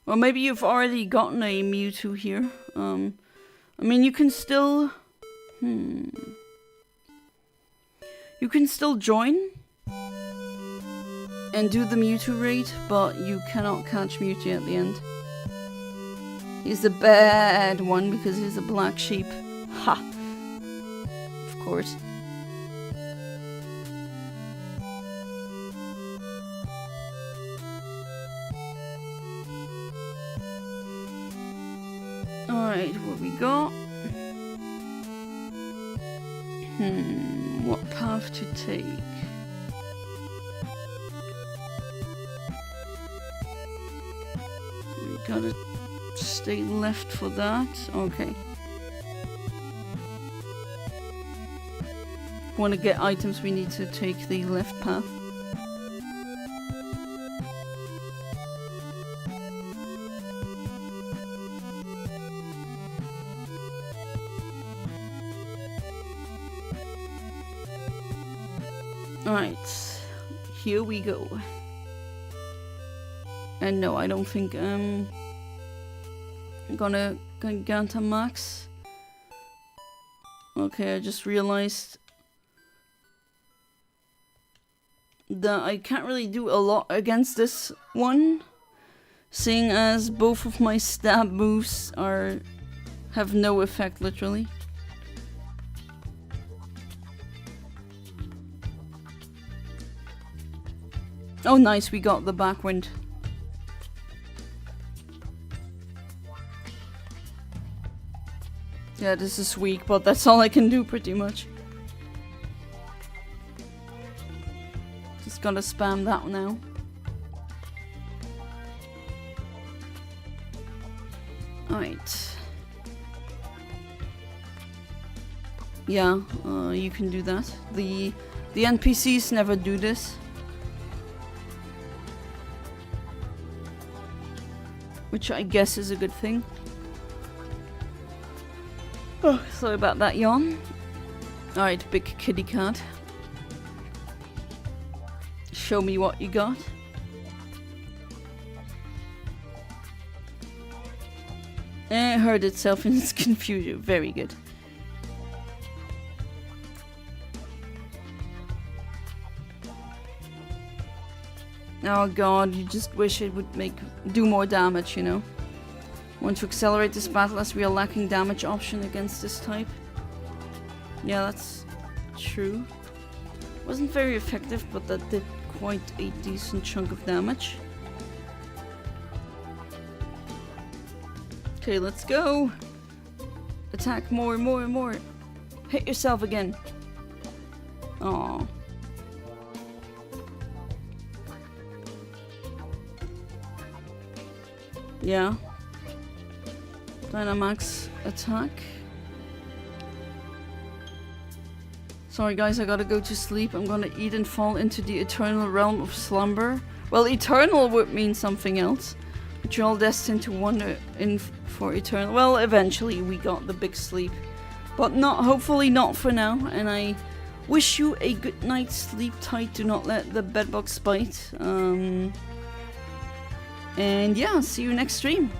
Speaker 1: Well, maybe you've already gotten a Mewtwo here. I mean, you can still... You can still join and do the Mewtwo raid, but you cannot catch Mewtwo at the end. He's the bad one because he's a black sheep. Ha! Of course. Alright, what we got? What path to take? We gotta stay left for that. Okay. Want to get items, we need to take the left path. Alright, here we go. And no, I don't think I'm gonna Gigantamax. Okay, I just realized that I can't really do a lot against this one, seeing as both of my stab moves have no effect, literally. Oh nice, we got the backwind. Yeah, this is weak, but that's all I can do pretty much. Just gotta spam that now. Alright. Yeah, you can do that. The NPCs never do this. Which I guess is a good thing. Oh, sorry about that yawn. Alright, big kitty cat. Show me what you got. It hurt itself in its confusion. Very good. Oh god, you just wish it would do more damage, you know. Want to accelerate this battle as we are lacking damage option against this type. Yeah, that's true. Wasn't very effective, but that did quite a decent chunk of damage. Okay, let's go. Attack more and more and more. Hit yourself again. Aww. Yeah. Dynamax attack. Sorry guys, I gotta go to sleep. I'm gonna eat and fall into the eternal realm of slumber. Well, eternal would mean something else. But you're all destined to wander in for eternal. Well, eventually we got the big sleep. But hopefully not for now. And I wish you a good night's sleep tight. Do not let the bedbugs bite. And yeah, see you next stream.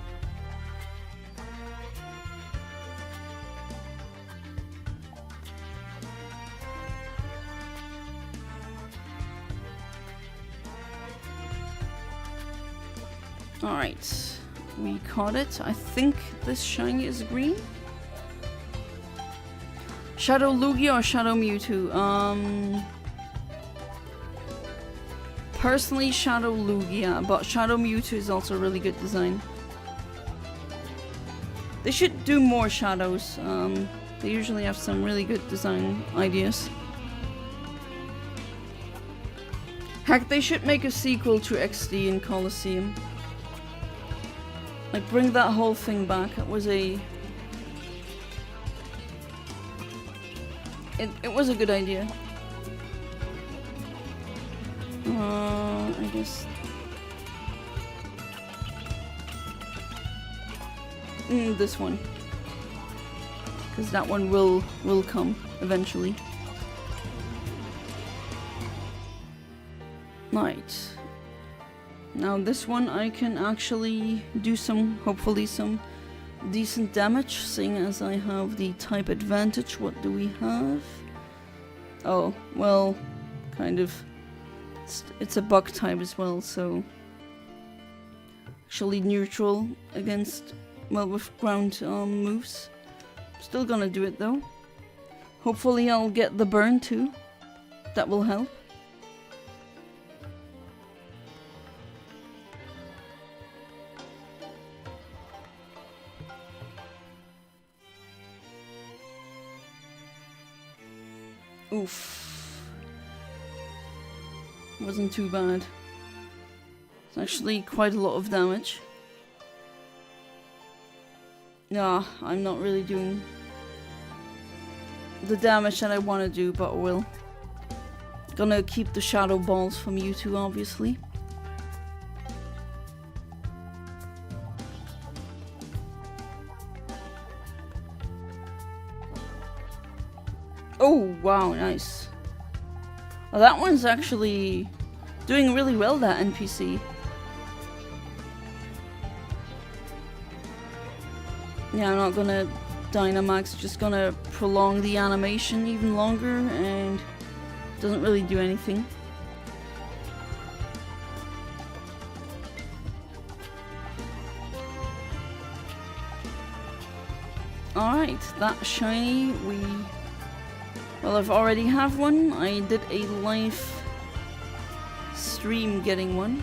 Speaker 1: Alright, we caught it. I think this shiny is green. Shadow Lugia or Shadow Mewtwo? Personally, Shadow Lugia, but Shadow Mewtwo is also a really good design. They should do more shadows. They usually have some really good design ideas. Heck, they should make a sequel to XD and Colosseum. Like, bring that whole thing back. It was a... It was a good idea. I guess... this one. Because that one will come eventually. Right. Now this one I can actually do some, hopefully some decent damage, seeing as I have the type advantage. What do we have? Oh, well, kind of. It's a bug type as well, so... Actually neutral against, well, with ground moves. Still gonna do it though. Hopefully I'll get the burn too. That will help. Oof. Wasn't too bad. It's actually quite a lot of damage. Nah, I'm not really doing the damage that I want to do, but I will. Gonna keep the shadow balls from you two, obviously. Oh, wow, nice. Well, that one's actually doing really well, that NPC. Yeah, I'm not gonna Dynamax, just gonna prolong the animation even longer, and doesn't really do anything. Alright, that shiny, well, I've already have one. I did a live stream getting one.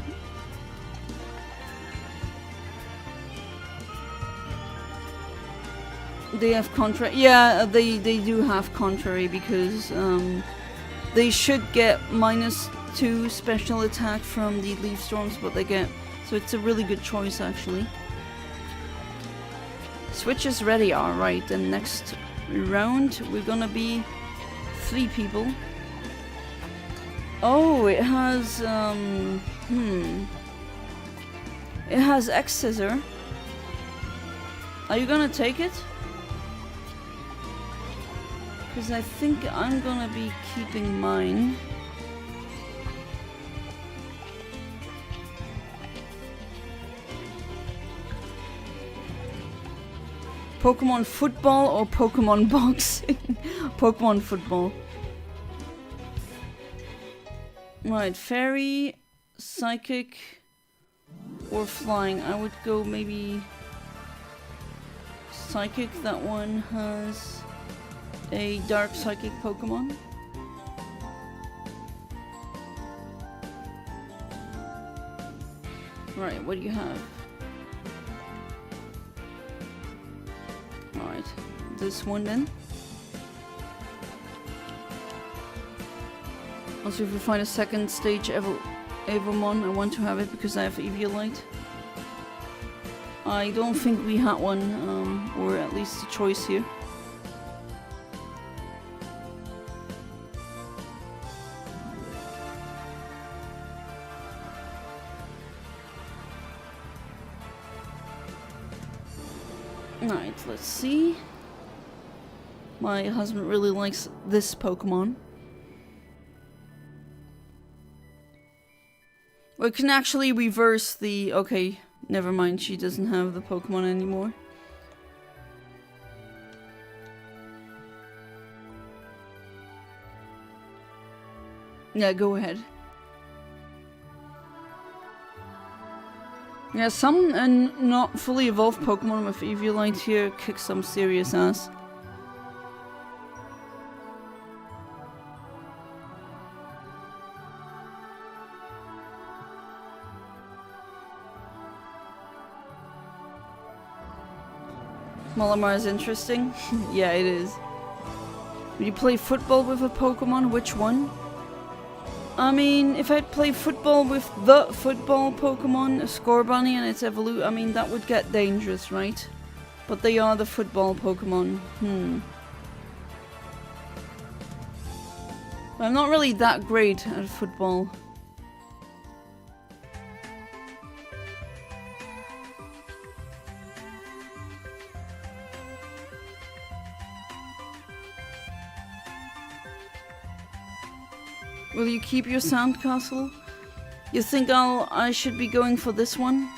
Speaker 1: They have contrary. Yeah, they do have contrary because they should get -2 special attack from the leaf storms, but they get, so it's a really good choice actually. Switch is ready. Alright, then next round we're gonna be 3 people. Oh, it has it has X Scissor. Are you gonna take it? Because I think I'm gonna be keeping mine. Pokemon football or Pokemon boxing? Pokemon football. Right, fairy, psychic, or flying. I would go maybe psychic. That one has a dark psychic Pokemon. Right, what do you have? Alright, this one then. Also, if we find a second stage Evomon, I want to have it because I have Eviolite. I don't think we had one, or at least a choice here. Alright, let's see. My husband really likes this Pokemon. We can actually reverse the... Okay, never mind, she doesn't have the Pokemon anymore. Yeah, go ahead. Yeah, some not fully evolved Pokemon with Eviolite here kick some serious ass. Malamar is interesting. Yeah, it is. Would you play football with a Pokemon? Which one? I mean, if I'd play football with the football Pokemon, a Scorbunny and its evolute, I mean, that would get dangerous, right? But they are the football Pokemon. I'm not really that great at football. Will you keep your sandcastle? You think I should be going for this one?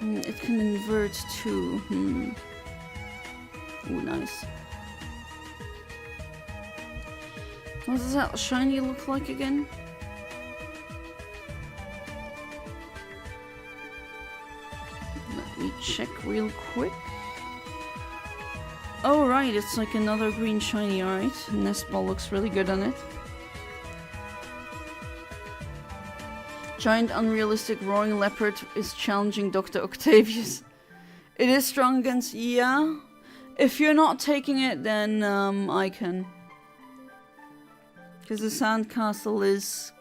Speaker 1: It can invert too. Ooh, nice. What does that shiny look like again? Let me check real quick. Oh right, it's like another green shiny, alright. Nestball looks really good on it. Giant unrealistic roaring leopard is challenging Dr. Octavius. It is strong against... yeah. If you're not taking it, then I can. Because the sandcastle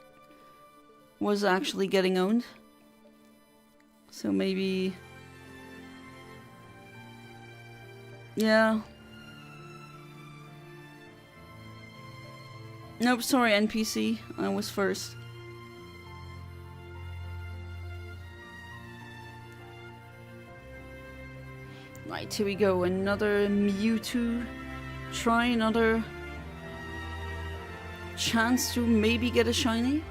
Speaker 1: was actually getting owned. So maybe... yeah. Nope, sorry NPC. I was first. Right, here we go. Another Mewtwo. Try another chance to maybe get a shiny.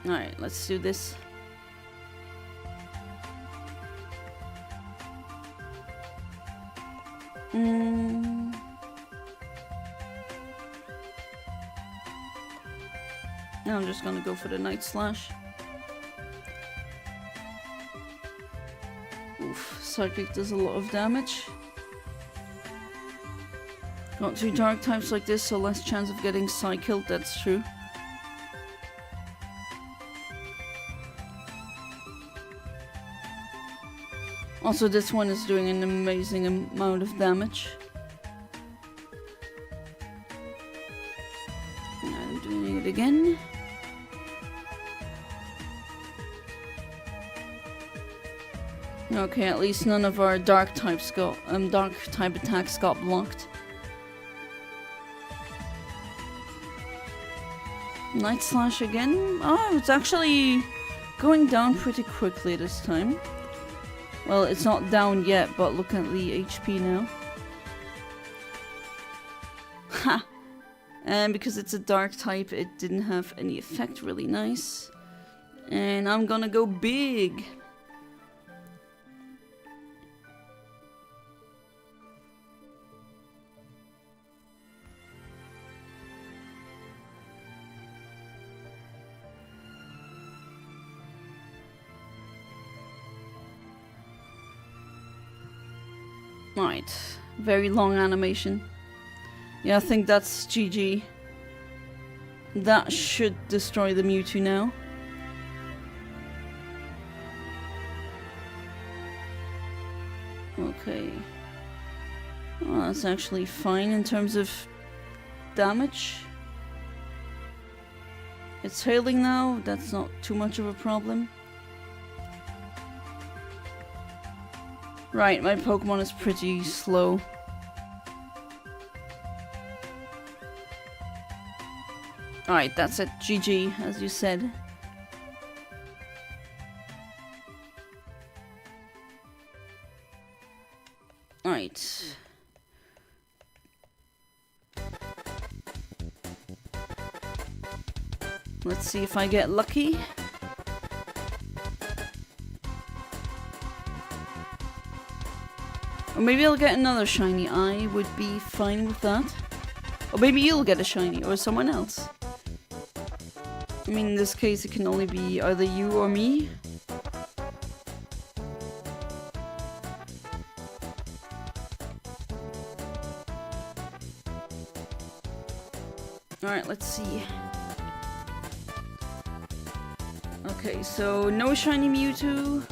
Speaker 1: Alright, let's do this. Now I'm just gonna go for the Night Slash. Oof, Psychic does a lot of damage. Got 2 dark types like this, so less chance of getting Psy-killed, that's true. Also, this one is doing an amazing amount of damage. And I'm doing it again. Okay, at least none of our dark type attacks got blocked. Night Slash again. Oh, it's actually going down pretty quickly this time. Well, it's not down yet, but look at the HP now. Ha! And because it's a dark type, it didn't have any effect. Really nice. And I'm gonna go big. Right, very long animation. Yeah, I think that's GG. That should destroy the Mewtwo now. Okay. Well, that's actually fine in terms of damage. It's hailing now, that's not too much of a problem. Right, my Pokemon is pretty slow. Alright, that's it. GG, as you said. Alright. Let's see if I get lucky. Or maybe I'll get another shiny. I would be fine with that. Or maybe you'll get a shiny, or someone else. I mean, in this case, it can only be either you or me. Alright, let's see. Okay, so no shiny Mewtwo.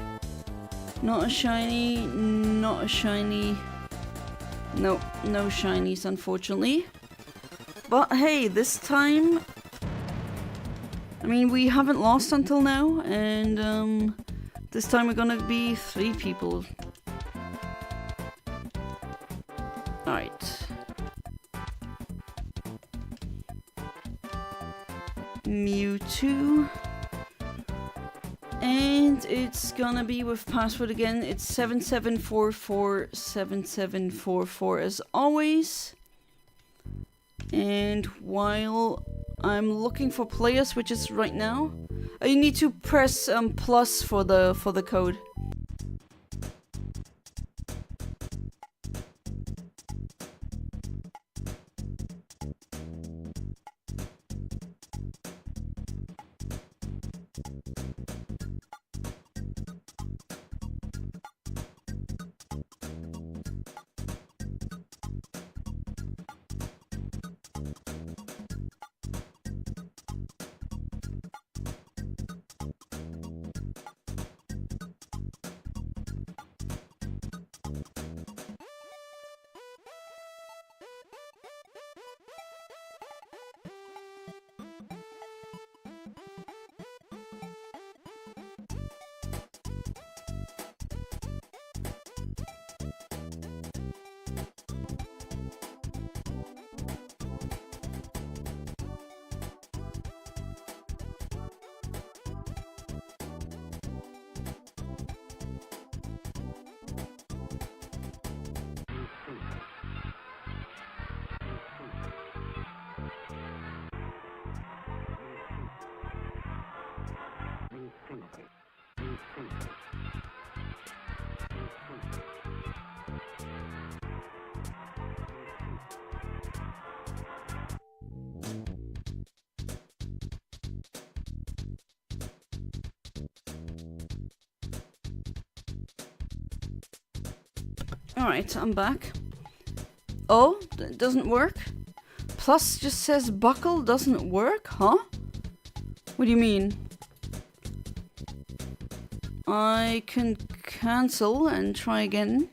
Speaker 1: Not a shiny, not a shiny. Nope, no shinies, unfortunately. But hey, this time... I mean, we haven't lost until now, and this time we're gonna be 3 people. Alright. Mewtwo. And it's gonna be with password again. It's 77447744 as always. And while I'm looking for players, which is right now, you need to press plus for the code. Alright, I'm back. Oh, that doesn't work? Plus just says buckle doesn't work? Huh? What do you mean? I can cancel and try again.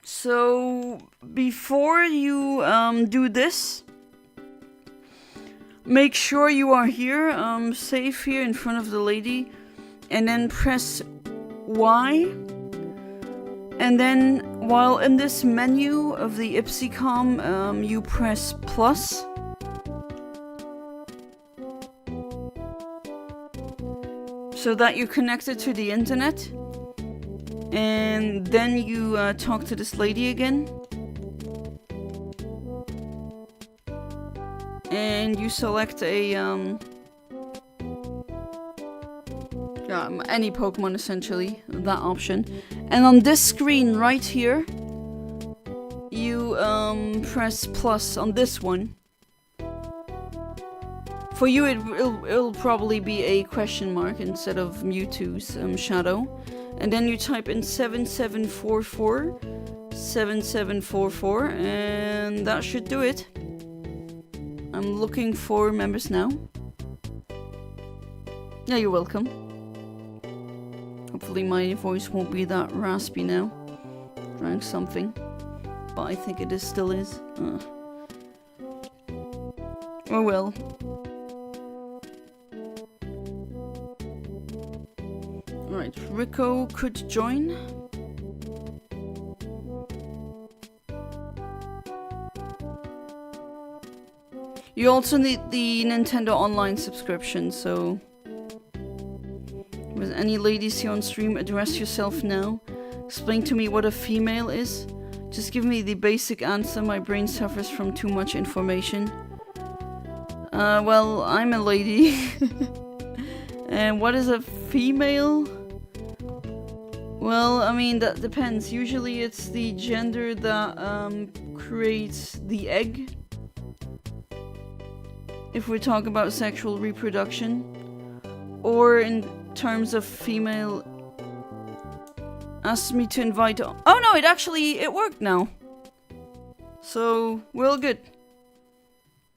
Speaker 1: So, before you do this, make sure you are here, safe here in front of the lady, and then press Y, and then while in this menu of the Ipsicom, you press plus. So that you're connected to the internet, and then you talk to this lady again, and you select a any Pokemon essentially, that option, and on this screen right here you press plus on this one. For you it'll probably be a question mark instead of Mewtwo's shadow, and then you type in 7744 and that should do it. I'm looking for members now. Yeah, you're welcome. Hopefully my voice won't be that raspy now. Drank something, but I think it still is. Oh well. Alright, Rico could join. You also need the Nintendo Online subscription, so... With any ladies here on stream, address yourself now. Explain to me what a female is. Just give me the basic answer, my brain suffers from too much information. Well, I'm a lady. And what is a female? Well, I mean, that depends. Usually it's the gender that creates the egg. If we talk about sexual reproduction. Or in terms of female, asked me to invite. Oh no, it worked now. So we're all good.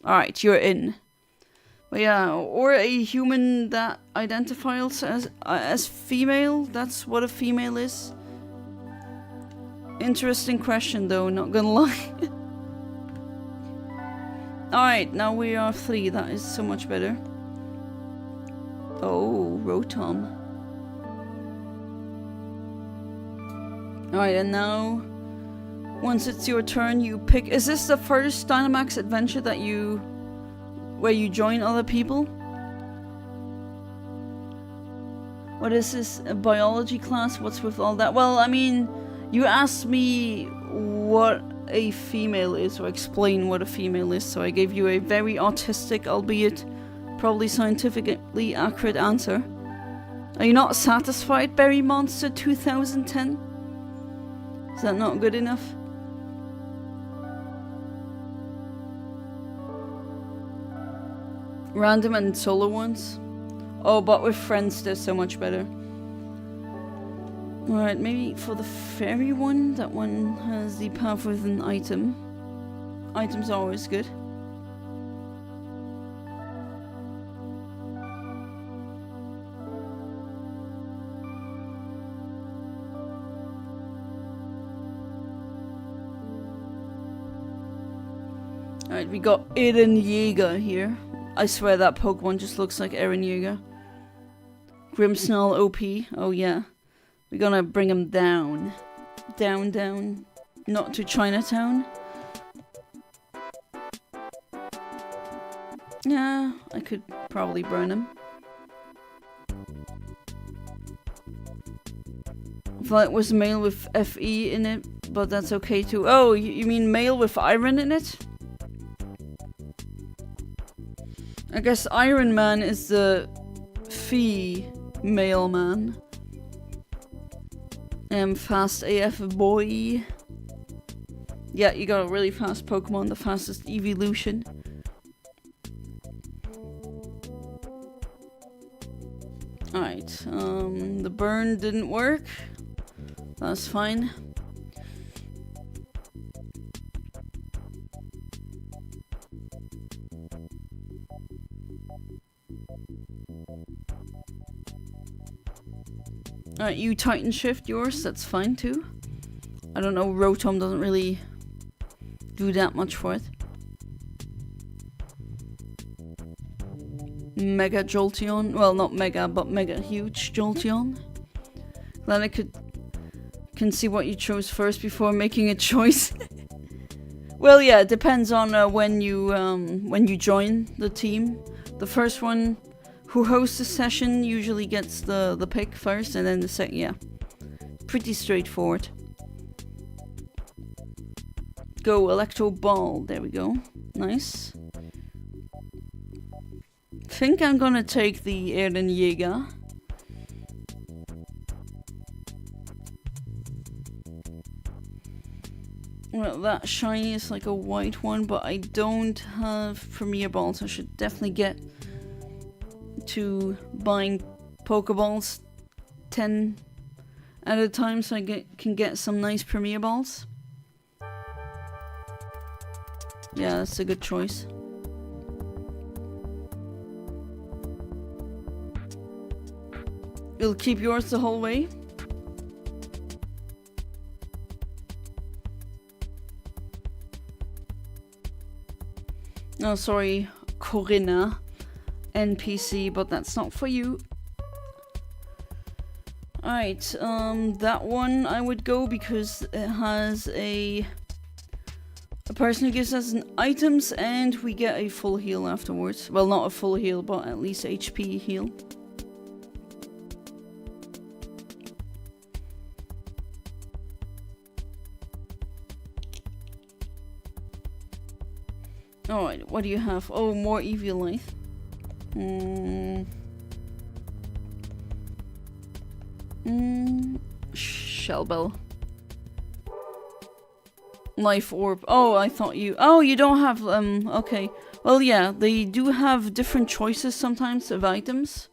Speaker 1: Alright, you're in. But yeah, or a human that identifies as female. That's what a female is. Interesting question though, not gonna lie. Alright, now we are 3. That is so much better. Oh, Rotom. Alright, and now once it's your turn, you pick. Is this the first Dynamax adventure that where you join other people? What is this? A biology class? What's with all that? Well, I mean, you asked me what a female is, or explain what a female is, so I gave you a very autistic, albeit probably scientifically accurate answer. Are you not satisfied, Berry Monster 2010? Is that not good enough? Random and solo ones? Oh, but with friends they're so much better. Alright, maybe for the fairy one, that one has the path with an item. Items are always good. Alright, we got Eren Yeager here. I swear that Pokemon just looks like Eren Yeager. Grimmsnarl OP. Oh yeah. We're gonna bring him down. Down, down. Not to Chinatown. Yeah, I could probably burn him. I thought it was male with FE in it, but that's okay too. Oh, you mean male with iron in it? I guess Iron Man is the female man. Fast AF boy. Yeah, you got a really fast Pokemon, the fastest evolution. Alright, the burn didn't work. That's fine. Alright, you Titan Shift yours, that's fine too. I don't know, Rotom doesn't really do that much for it. Mega Jolteon, well not mega, but mega huge Jolteon. Glad I can see what you chose first before making a choice. Well yeah, it depends on when you join the team. The first one who hosts the session usually gets the pick first, and then the second, yeah. Pretty straightforward. Go, Electro Ball, there we go. Nice. Think I'm gonna take the Eren Yeager. Well, that shiny is like a white one, but I don't have Premier Balls. I should definitely get to buying Pokeballs 10 at a time so I can get some nice Premier Balls. Yeah, that's a good choice. You'll keep yours the whole way? Oh, sorry, Corinna. NPC, but that's not for you. Alright, that one I would go because it has a person who gives us items and we get a full heal afterwards. Well, not a full heal, but at least HP heal. Alright, what do you have? Oh, more Eviolite. Shellbell. Life Orb. Oh, I thought you... Oh, you don't have... okay. Well, yeah, they do have different choices sometimes of items.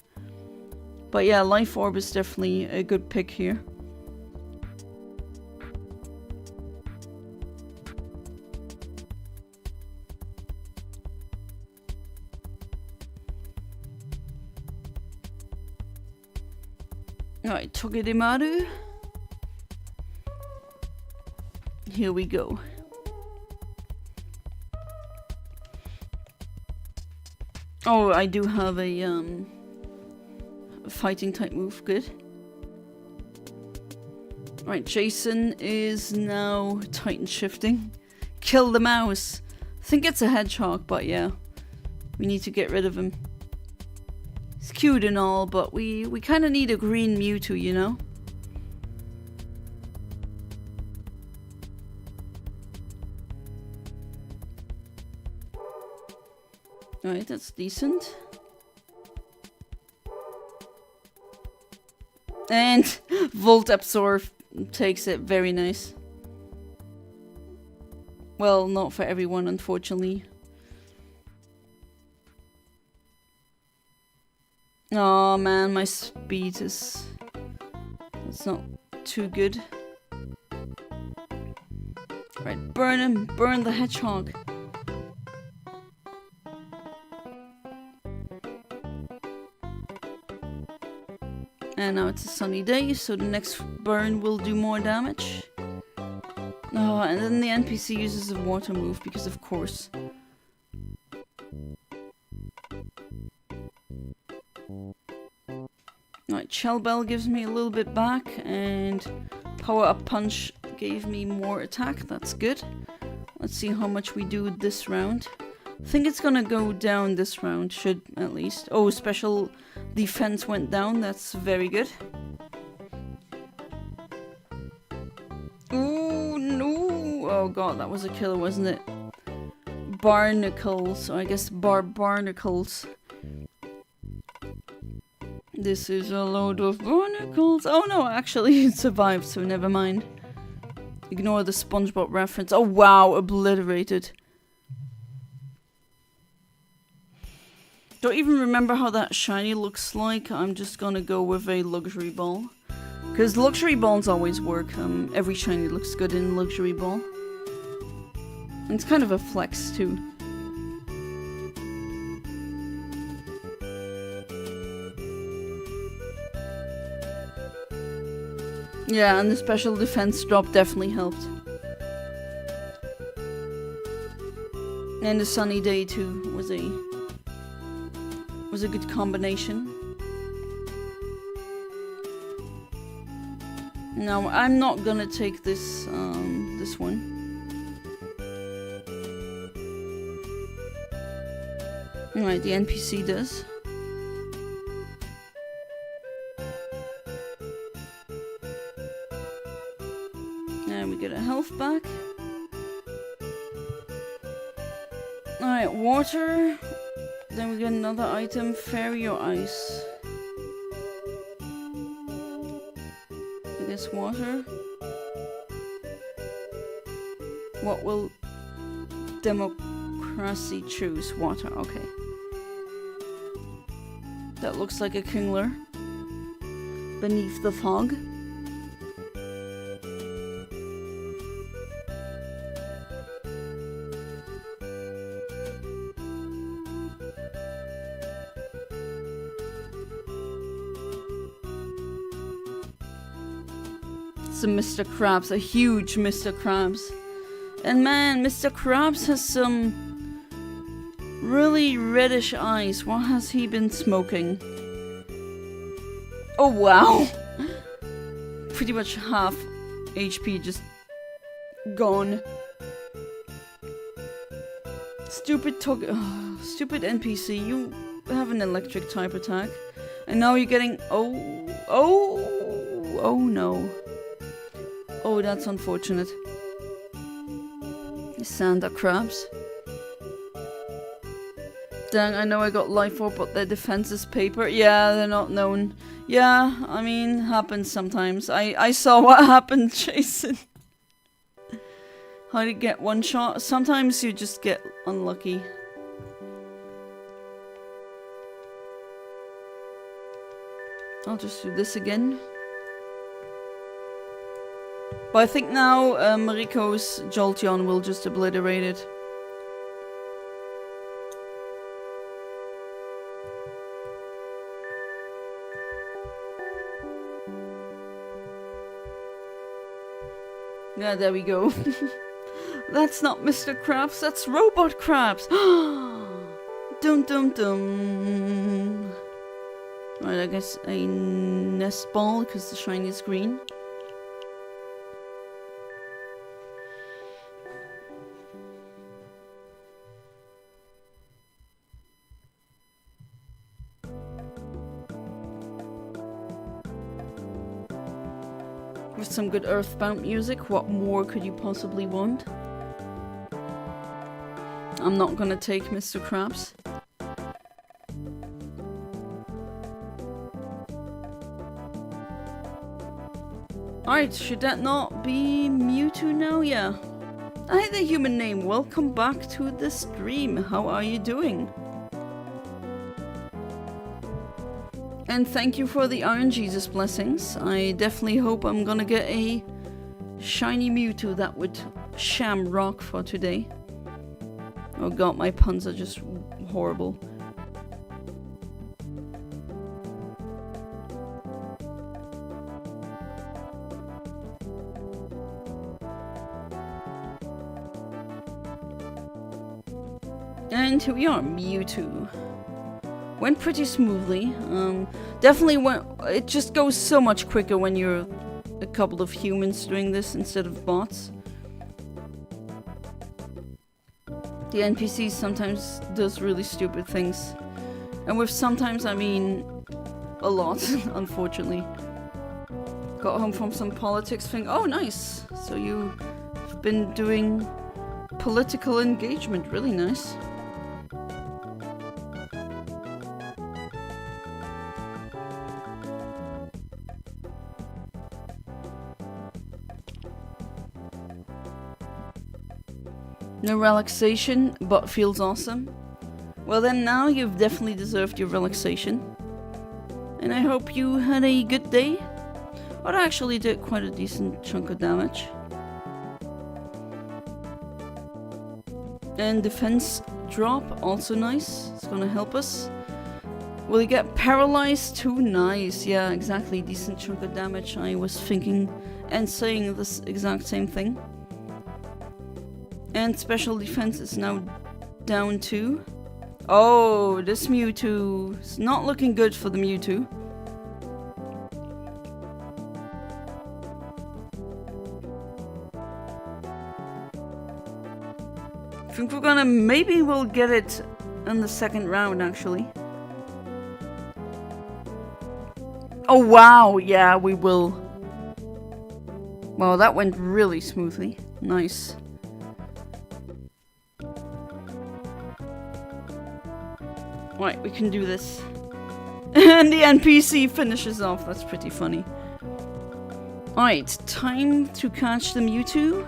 Speaker 1: But yeah, Life Orb is definitely a good pick here. Alright, Togedemaru. Here we go. Oh, I do have a fighting type move. Good. Right, Jason is now Titan shifting. Kill the mouse. I think it's a hedgehog, but yeah. We need to get rid of him. He's cute and all, but we kind of need a green Mewtwo, you know? Alright, that's decent. And Volt Absorb takes it. Very nice. Well, not for everyone, unfortunately. Oh man, my speed is... It's not too good. Right, burn him! Burn the hedgehog! And now it's a sunny day, so the next burn will do more damage. Oh, and then the NPC uses a water move, because of course. Right, Shell Bell gives me a little bit back, and Power Up Punch gave me more attack. That's good. Let's see how much we do this round. I think it's gonna go down this round, should at least. Oh, special defense went down, that's very good. Ooh, no! Oh god, that was a killer, wasn't it? Barnacles, I guess barnacles. This is a load of barnacles. Oh no, actually it survived, so never mind. Ignore the SpongeBob reference. Oh wow, obliterated. Don't even remember how that shiny looks like. I'm just gonna go with a luxury ball. Because luxury balls always work. Every shiny looks good in luxury ball. And it's kind of a flex too. Yeah, and the special defense drop definitely helped. And the sunny day too was a good combination. Now I'm not gonna take this this one. Alright, the NPC does. And we get a health back. Alright, water. Then we get another item, fairy or ice. I guess water. What will democracy choose? Water, okay. That looks like a Kingler. Beneath the fog. Some Mr. Krabs, a huge Mr. Krabs. And man, Mr. Krabs has some really reddish eyes. What has he been smoking? Oh wow! Pretty much half HP just gone. Stupid stupid NPC, you have an electric type attack. And now you're getting... oh no. Oh, that's unfortunate. Santa crabs. Dang, I know I got life orb, but their defense is paper. Yeah, they're not known. Yeah, I mean, happens sometimes. I saw what happened, Jason. How to get one shot? Sometimes you just get unlucky. I'll just do this again. But I think now Mariko's Jolteon will just obliterate it. Yeah, there we go. That's not Mr. Krabs, that's Robot Krabs. Dum dum dum. Right, I guess a nest ball because the shiny is green. With some good Earthbound music, what more could you possibly want? I'm not gonna take Mr. Krabs. Alright, should that not be Mewtwo now? Yeah. Hi there, human name. Welcome back to the stream. How are you doing? And thank you for the RNGesus blessings. I definitely hope I'm gonna get a shiny Mewtwo that would shamrock for today. Oh god, my puns are just horrible. And here we are, Mewtwo. Went pretty smoothly. Definitely went. It just goes so much quicker when you're a couple of humans doing this instead of bots. The NPC sometimes does really stupid things. And with sometimes, I mean a lot, unfortunately. Got home from some politics thing. Oh, nice. So you've been doing political engagement. Really nice. No relaxation, but feels awesome. Well then, now you've definitely deserved your relaxation. And I hope you had a good day. But I actually did quite a decent chunk of damage. And defense drop, also nice. It's gonna help us. Will you get paralyzed too? Nice, yeah, exactly. Decent chunk of damage. I was thinking and saying this exact same thing. And special defense is now down to... Oh, this Mewtwo is not looking good for the Mewtwo. I think we're gonna... Maybe we'll get it in the second round, actually. Oh, wow. Yeah, we will. Wow, that went really smoothly. Nice. Right, we can do this. And the NPC finishes off. That's pretty funny. Alright, time to catch the Mewtwo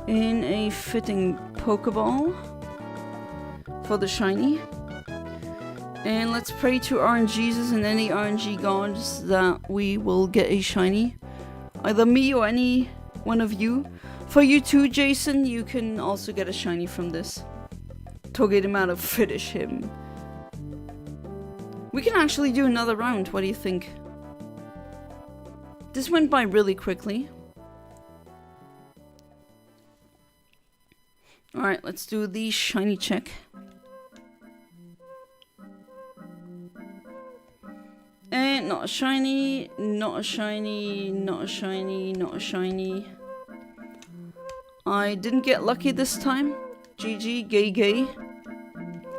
Speaker 1: in a fitting Pokeball for the shiny. And let's pray to RNGesus and any RNG gods that we will get a shiny. Either me or any one of you. For you too, Jason, you can also get a shiny from this. Toget him out of finish him. We can actually do another round, what do you think? This went by really quickly. Alright, let's do the shiny check. And not a shiny, not a shiny, not a shiny, not a shiny. I didn't get lucky this time. GG, gay gay.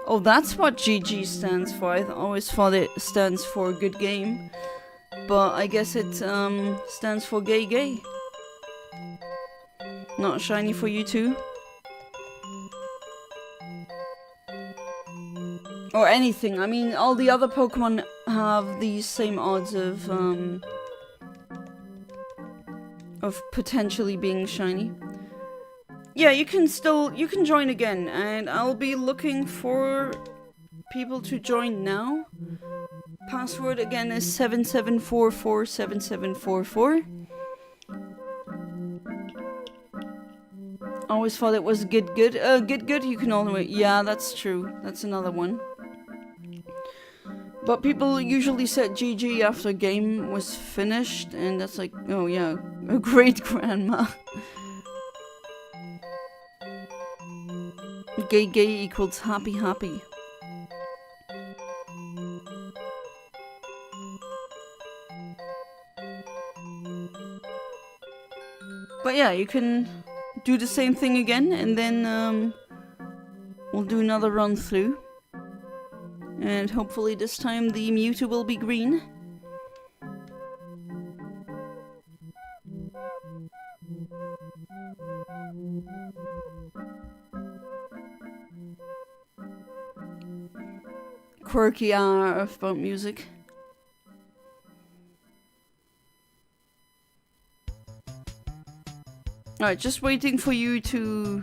Speaker 1: Oh, that's what GG stands for. I always thought it stands for good game. But I guess it stands for gay gay. Not shiny for you too. Or anything. I mean, all the other Pokemon have these same odds of potentially being shiny. Yeah, you can join again, and I'll be looking for people to join now. Password again is 77447744. Always thought it was good. Good, you can always... Yeah, that's true. That's another one. But people usually said GG after a game was finished, and that's like, oh yeah, a great grandma. Gay gay equals happy happy. But yeah, you can do the same thing again, and then we'll do another run through. And hopefully this time the Mewtwo will be green. Quirky hour about music. Alright, just waiting for you to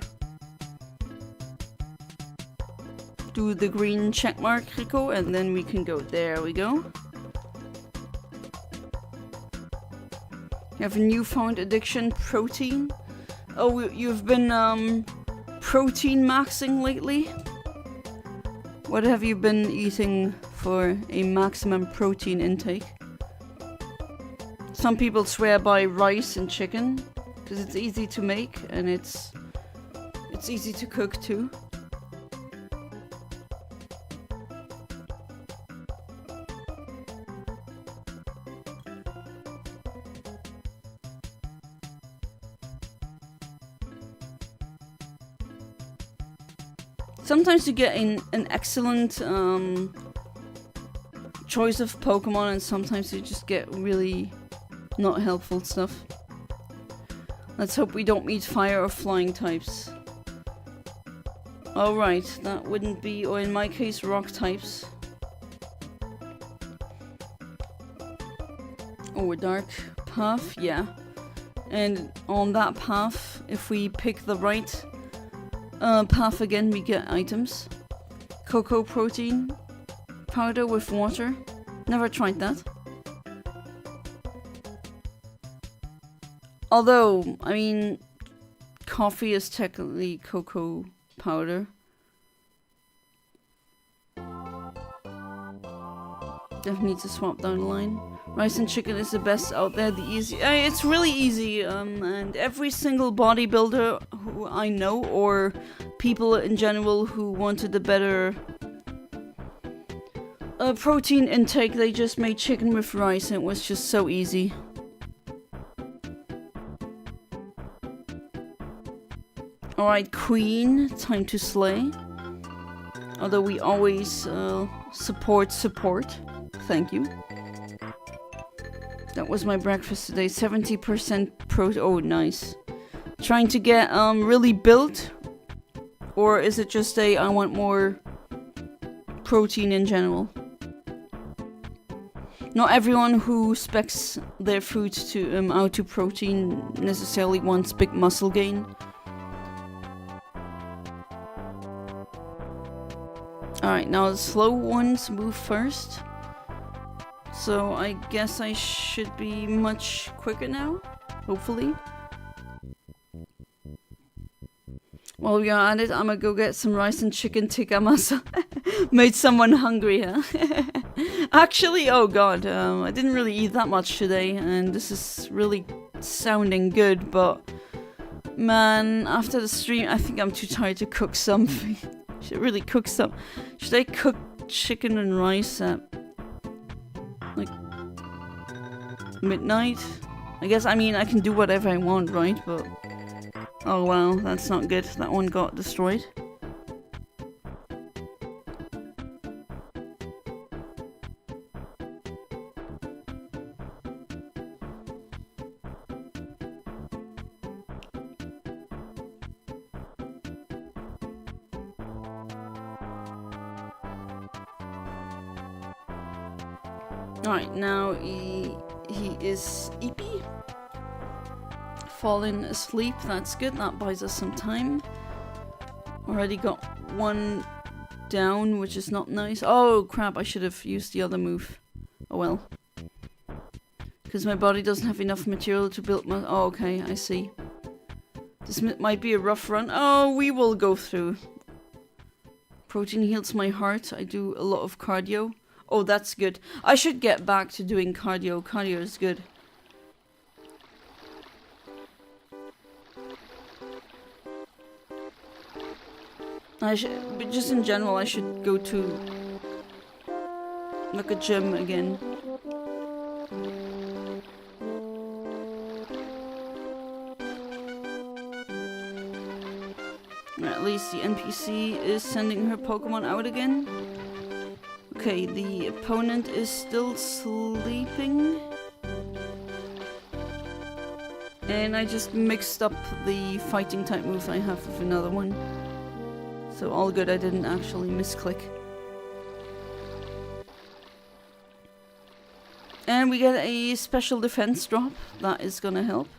Speaker 1: do the green checkmark, Rico, and then we can go. There we go. You have a newfound addiction, protein. Oh, you've been protein maxing lately? What have you been eating for a maximum protein intake? Some people swear by rice and chicken, because it's easy to make and it's easy to cook too. Sometimes you get an excellent choice of Pokemon, and sometimes you just get really not helpful stuff. Let's hope we don't meet fire or flying types. Alright, that wouldn't be, or in my case, rock types. Oh, a dark path, yeah. And on that path, if we pick the right path again, we get items. Cocoa protein powder with water. Never tried that. Although, I mean, coffee is technically cocoa powder. Definitely need to swap down the line. Rice and chicken is the best out there, the easy. It's really easy, and every single bodybuilder who I know, or people in general who wanted a better protein intake, they just made chicken with rice, and it was just so easy. Alright, Queen, time to slay. Although we always support. Thank you. That was my breakfast today. 70% oh, nice. Trying to get really built? Or is it just I want more protein in general? Not everyone who specs their food to out to protein necessarily wants big muscle gain. Alright, now the slow ones move first. So I guess I should be much quicker now, hopefully. While we are at it, I'm gonna go get some rice and chicken tikka masala. Made someone hungry, huh? Actually, oh god, I didn't really eat that much today, and this is really sounding good, but man, after the stream, I think I'm too tired to cook something. Should really cook some. Should I cook chicken and rice at like midnight? I guess, I mean, I can do whatever I want, right? But oh wow, that's not good. That one got destroyed. Alright, now he is eepy. Fallen asleep, that's good. That buys us some time. Already got one down, which is not nice. Oh crap, I should have used the other move. Oh well. Because my body doesn't have enough material to build my... Oh, okay, I see. This might be a rough run. Oh, we will go through. Protein heals my heart. I do a lot of cardio. Oh, that's good. I should get back to doing cardio. Cardio is good. But just in general, I should go to like a gym again. At least the NPC is sending her Pokemon out again. Okay, the opponent is still sleeping. And I just mixed up the fighting type move I have with another one. So all good, I didn't actually misclick. And we get a special defense drop. That is gonna help.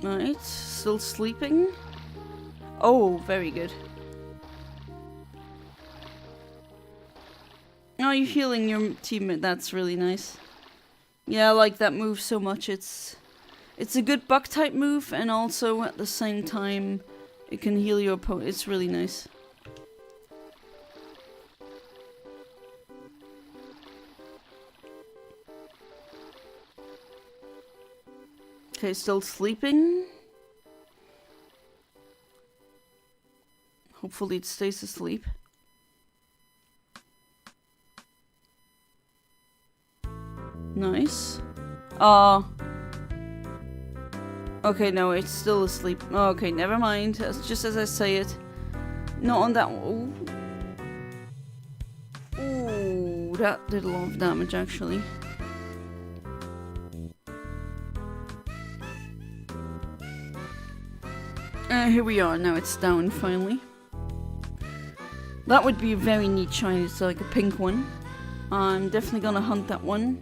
Speaker 1: Right, still sleeping. Oh, very good. Oh, you're healing your teammate. That's really nice. Yeah, I like that move so much. It's a good bug type move, and also at the same time, it can heal your opponent. It's really nice. Okay, still sleeping. Hopefully it stays asleep. Nice. Okay, no, it's still asleep. Okay, never mind. That's just as I say it. Not on that one. Ooh, that did a lot of damage, actually. Here we are. Now it's down, finally. That would be a very neat shiny. It's like a pink one. I'm definitely gonna hunt that one.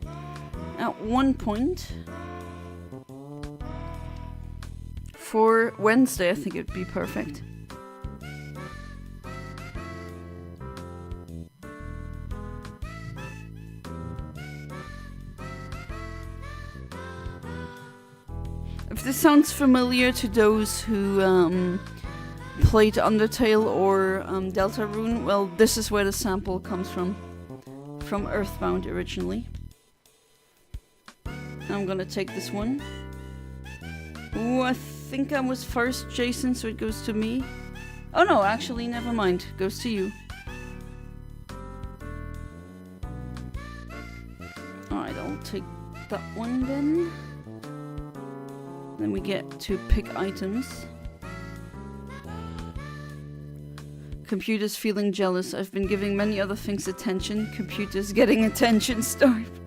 Speaker 1: At one point. For Wednesday, I think it'd be perfect. If this sounds familiar to those who played Undertale or Deltarune, well, this is where the sample comes from. From Earthbound originally. I'm gonna take this one. Ooh, I think I was first, Jason, so it goes to me. Oh no, actually, never mind. It goes to you. Alright, I'll take that one then. Then we get to pick items. Computer's feeling jealous. I've been giving many other things attention. Computer's getting attention starved.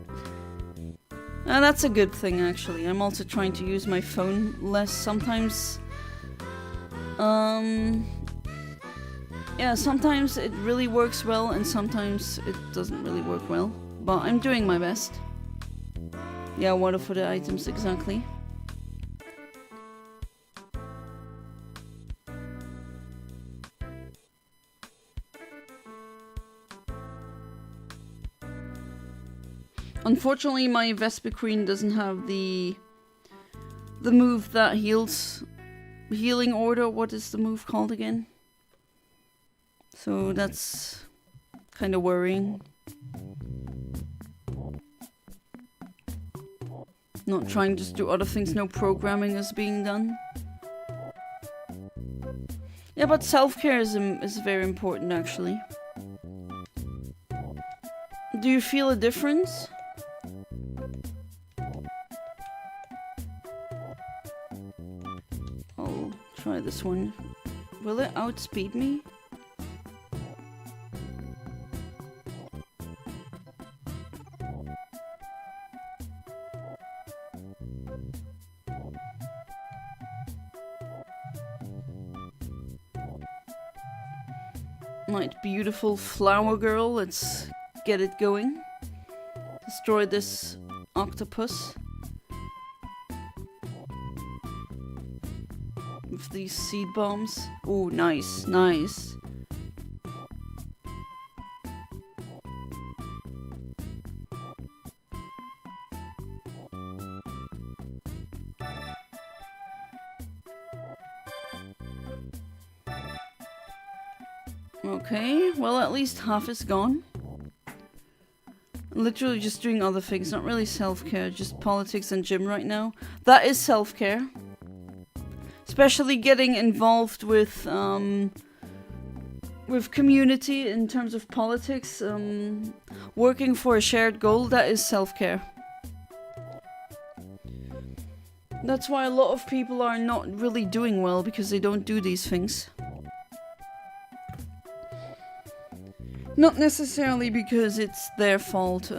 Speaker 1: That's a good thing, actually. I'm also trying to use my phone less sometimes. Yeah, sometimes it really works well and sometimes it doesn't really work well. But I'm doing my best. Yeah, water for the items, exactly. Unfortunately, my Vespiquen doesn't have the move that heals. Healing order, what is the move called again? So that's kind of worrying. Not trying to just do other things, no programming is being done. Yeah, but self-care is very important, actually. Do you feel a difference? I'll try this one. Will it outspeed me? Right, beautiful flower girl, let's get it going. Destroy this octopus. With these seed bombs. Oh, nice, nice. Okay, well at least half is gone. Literally just doing other things, not really self-care, just politics and gym right now. That is self-care. Especially getting involved with community in terms of politics, working for a shared goal, that is self-care. That's why a lot of people are not really doing well, because they don't do these things. Not necessarily because it's their fault.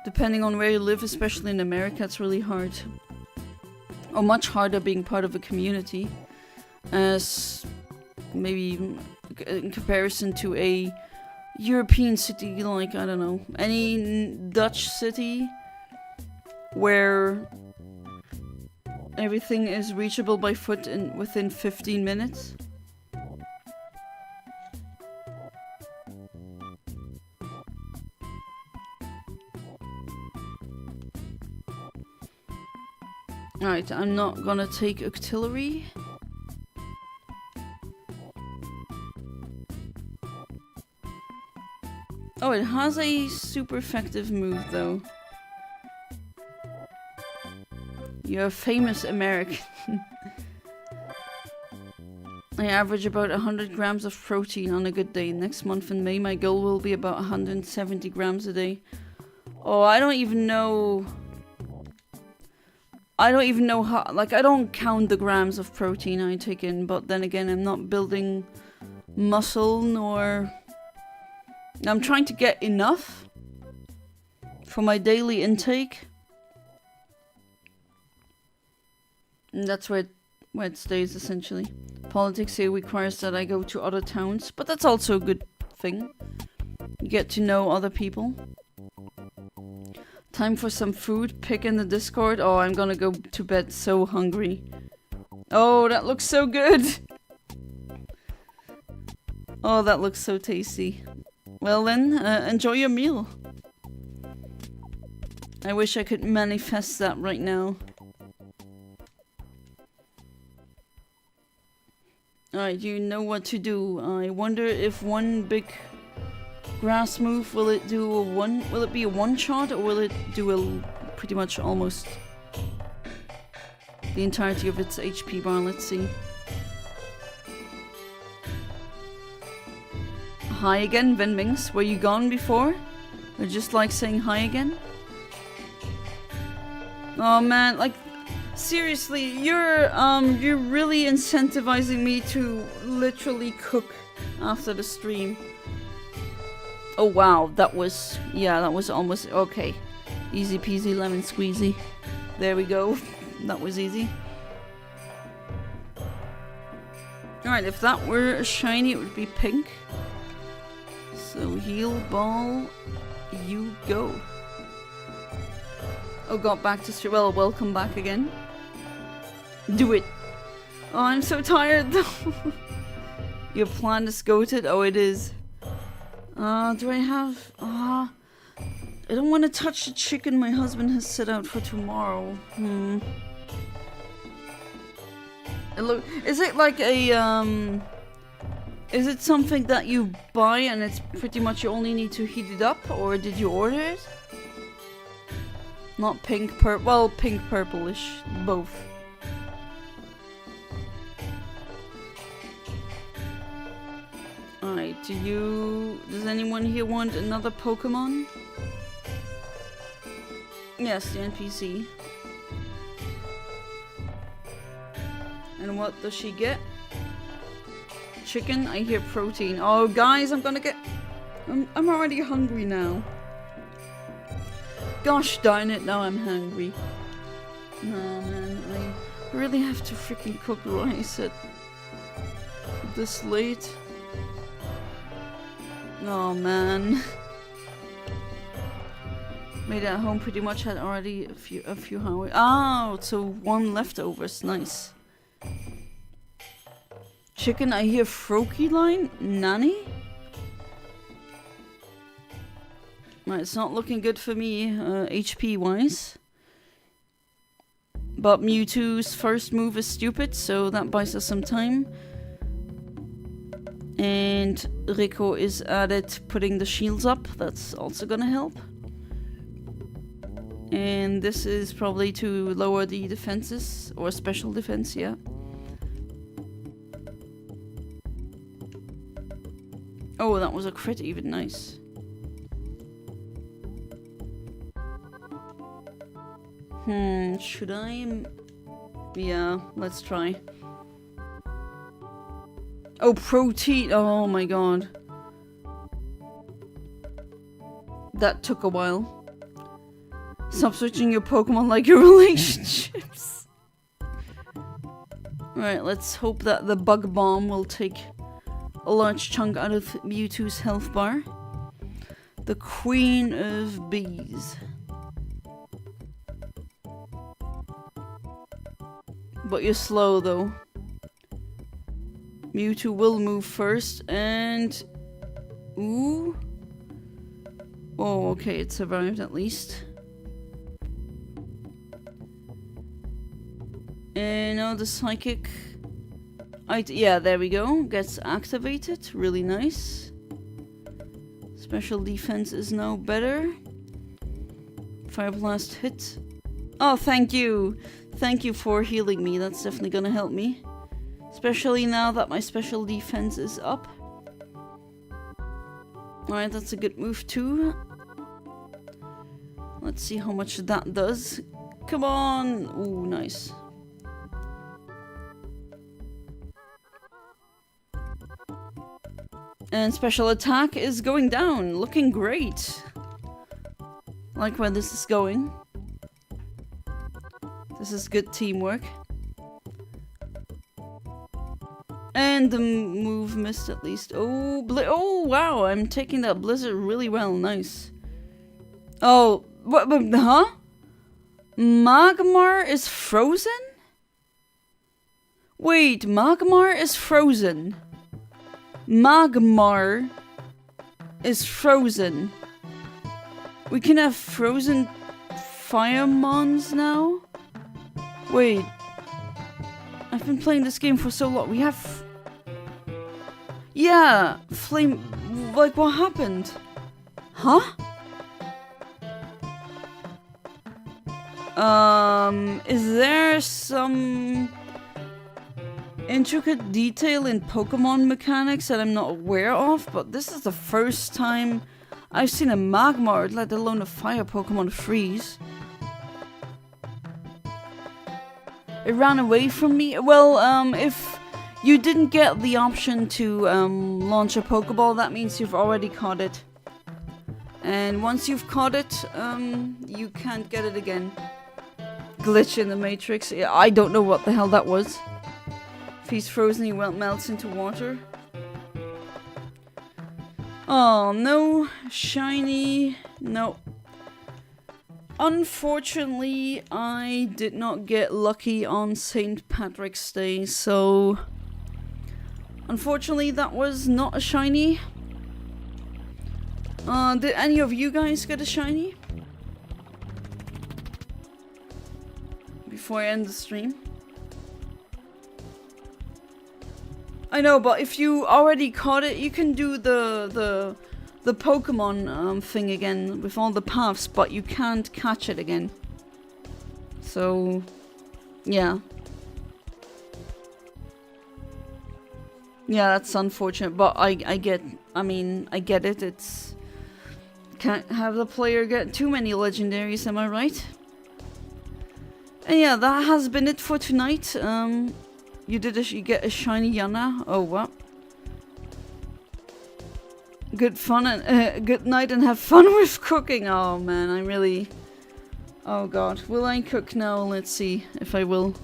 Speaker 1: Depending on where you live, especially in America, it's really hard. Or much harder being part of a community. As maybe in comparison to a European city like, I don't know, any Dutch city where everything is reachable by foot within 15 minutes. Alright, I'm not gonna take artillery. Oh, it has a super effective move though. You're a famous American. I average about 100 grams of protein on a good day. Next month in May, my goal will be about 170 grams a day. Oh, I don't even know how, like, I don't count the grams of protein I take in, but then again, I'm not building muscle, nor... I'm trying to get enough for my daily intake. And that's where it stays, essentially. Politics here requires that I go to other towns, but that's also a good thing. You get to know other people. Time for some food. Pick in the Discord. Oh, I'm gonna go to bed so hungry. Oh, that looks so good! Oh, that looks so tasty. Well then, enjoy your meal. I wish I could manifest that right now. Alright, you know what to do. I wonder if one big grass move, will it be a one shot, or will it do pretty much almost the entirety of its HP bar? Let's see. Hi again, Venmings. Were you gone before? Or just like saying hi again? Oh man, like, seriously, you're really incentivizing me to literally cook after the stream. Oh wow, that was almost, okay. Easy peasy lemon squeezy. There we go. That was easy. Alright, if that were a shiny, it would be pink. So heal ball, you go. Oh, got back to stream. Well, welcome back again. Do it. Oh, I'm so tired though. Your plan is goated? Oh, it is. Do I have... I don't want to touch the chicken my husband has set out for tomorrow. Is it like a, is it something that you buy and it's pretty much you only need to heat it up? Or did you order it? Not pink, purple... Well, pink, purplish. Both. Alright, does anyone here want another Pokemon? Yes, the NPC. And what does she get? Chicken? I hear protein. Oh, guys, I'm already hungry now. Gosh darn it, now I'm hungry. No, man, I really have to freaking cook rice at this late. Oh man. Made it at home, pretty much had already a few hours. Oh, so warm leftovers, nice. Chicken, I hear Froakie line? Nani? Right, it's not looking good for me, HP wise. But Mewtwo's first move is stupid, so that buys us some time. And Rico is at it putting the shields up. That's also gonna help. And this is probably to lower the defenses, or special defense, yeah. Oh, that was a crit even, nice. Should I... Yeah, let's try. Oh, protein! Oh my god. That took a while. Stop switching your Pokemon like your relationships. Alright, let's hope that the Bug Bomb will take a large chunk out of Mewtwo's health bar. The Queen of Bees. But you're slow though. Mewtwo will move first and... Ooh. Oh, okay, it survived at least. And now the Psychic... yeah, there we go. Gets activated. Really nice. Special defense is now better. Fire Blast hit. Oh, thank you! Thank you for healing me. That's definitely gonna help me. Especially now that my special defense is up. Alright, that's a good move too. Let's see how much that does. Come on! Ooh, nice. And special attack is going down. Looking great. Like where this is going. This is good teamwork. And the move missed at least. Oh, oh wow, I'm taking that Blizzard really well. Nice. Oh, what? Huh? Magmar is frozen? Wait, Magmar is frozen. Magmar is frozen. We can have frozen Firemons now? Wait. I've been playing this game for so long. We have... Yeah, flame... Like, what happened? Huh? Is there some intricate detail in Pokemon mechanics that I'm not aware of? But this is the first time I've seen a Magmar, let alone a fire Pokemon freeze. It ran away from me. Well, if you didn't get the option to launch a Pokeball, that means you've already caught it. And once you've caught it, you can't get it again. Glitch in the Matrix. Yeah, I don't know what the hell that was. If he's frozen, he melts into water. Oh, no. Shiny. No. Unfortunately, I did not get lucky on St. Patrick's Day, so... Unfortunately, that was not a shiny. Did any of you guys get a shiny? Before I end the stream. I know, but if you already caught it, you can do the Pokemon thing again with all the paths, but you can't catch it again. So, yeah. Yeah, that's unfortunate, but I get it. It's... Can't have the player get too many legendaries, am I right? And yeah, that has been it for tonight. You get a shiny Yana. Oh, what? Good fun and good night and have fun with cooking. Oh man, I really... Oh god, will I cook now? Let's see if I will.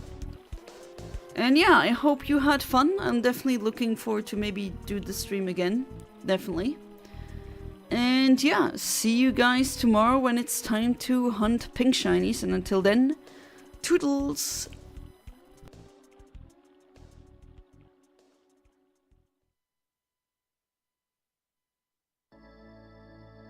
Speaker 1: And yeah, I hope you had fun. I'm definitely looking forward to maybe do the stream again. Definitely. And yeah, see you guys tomorrow when it's time to hunt pink shinies. And until then, toodles!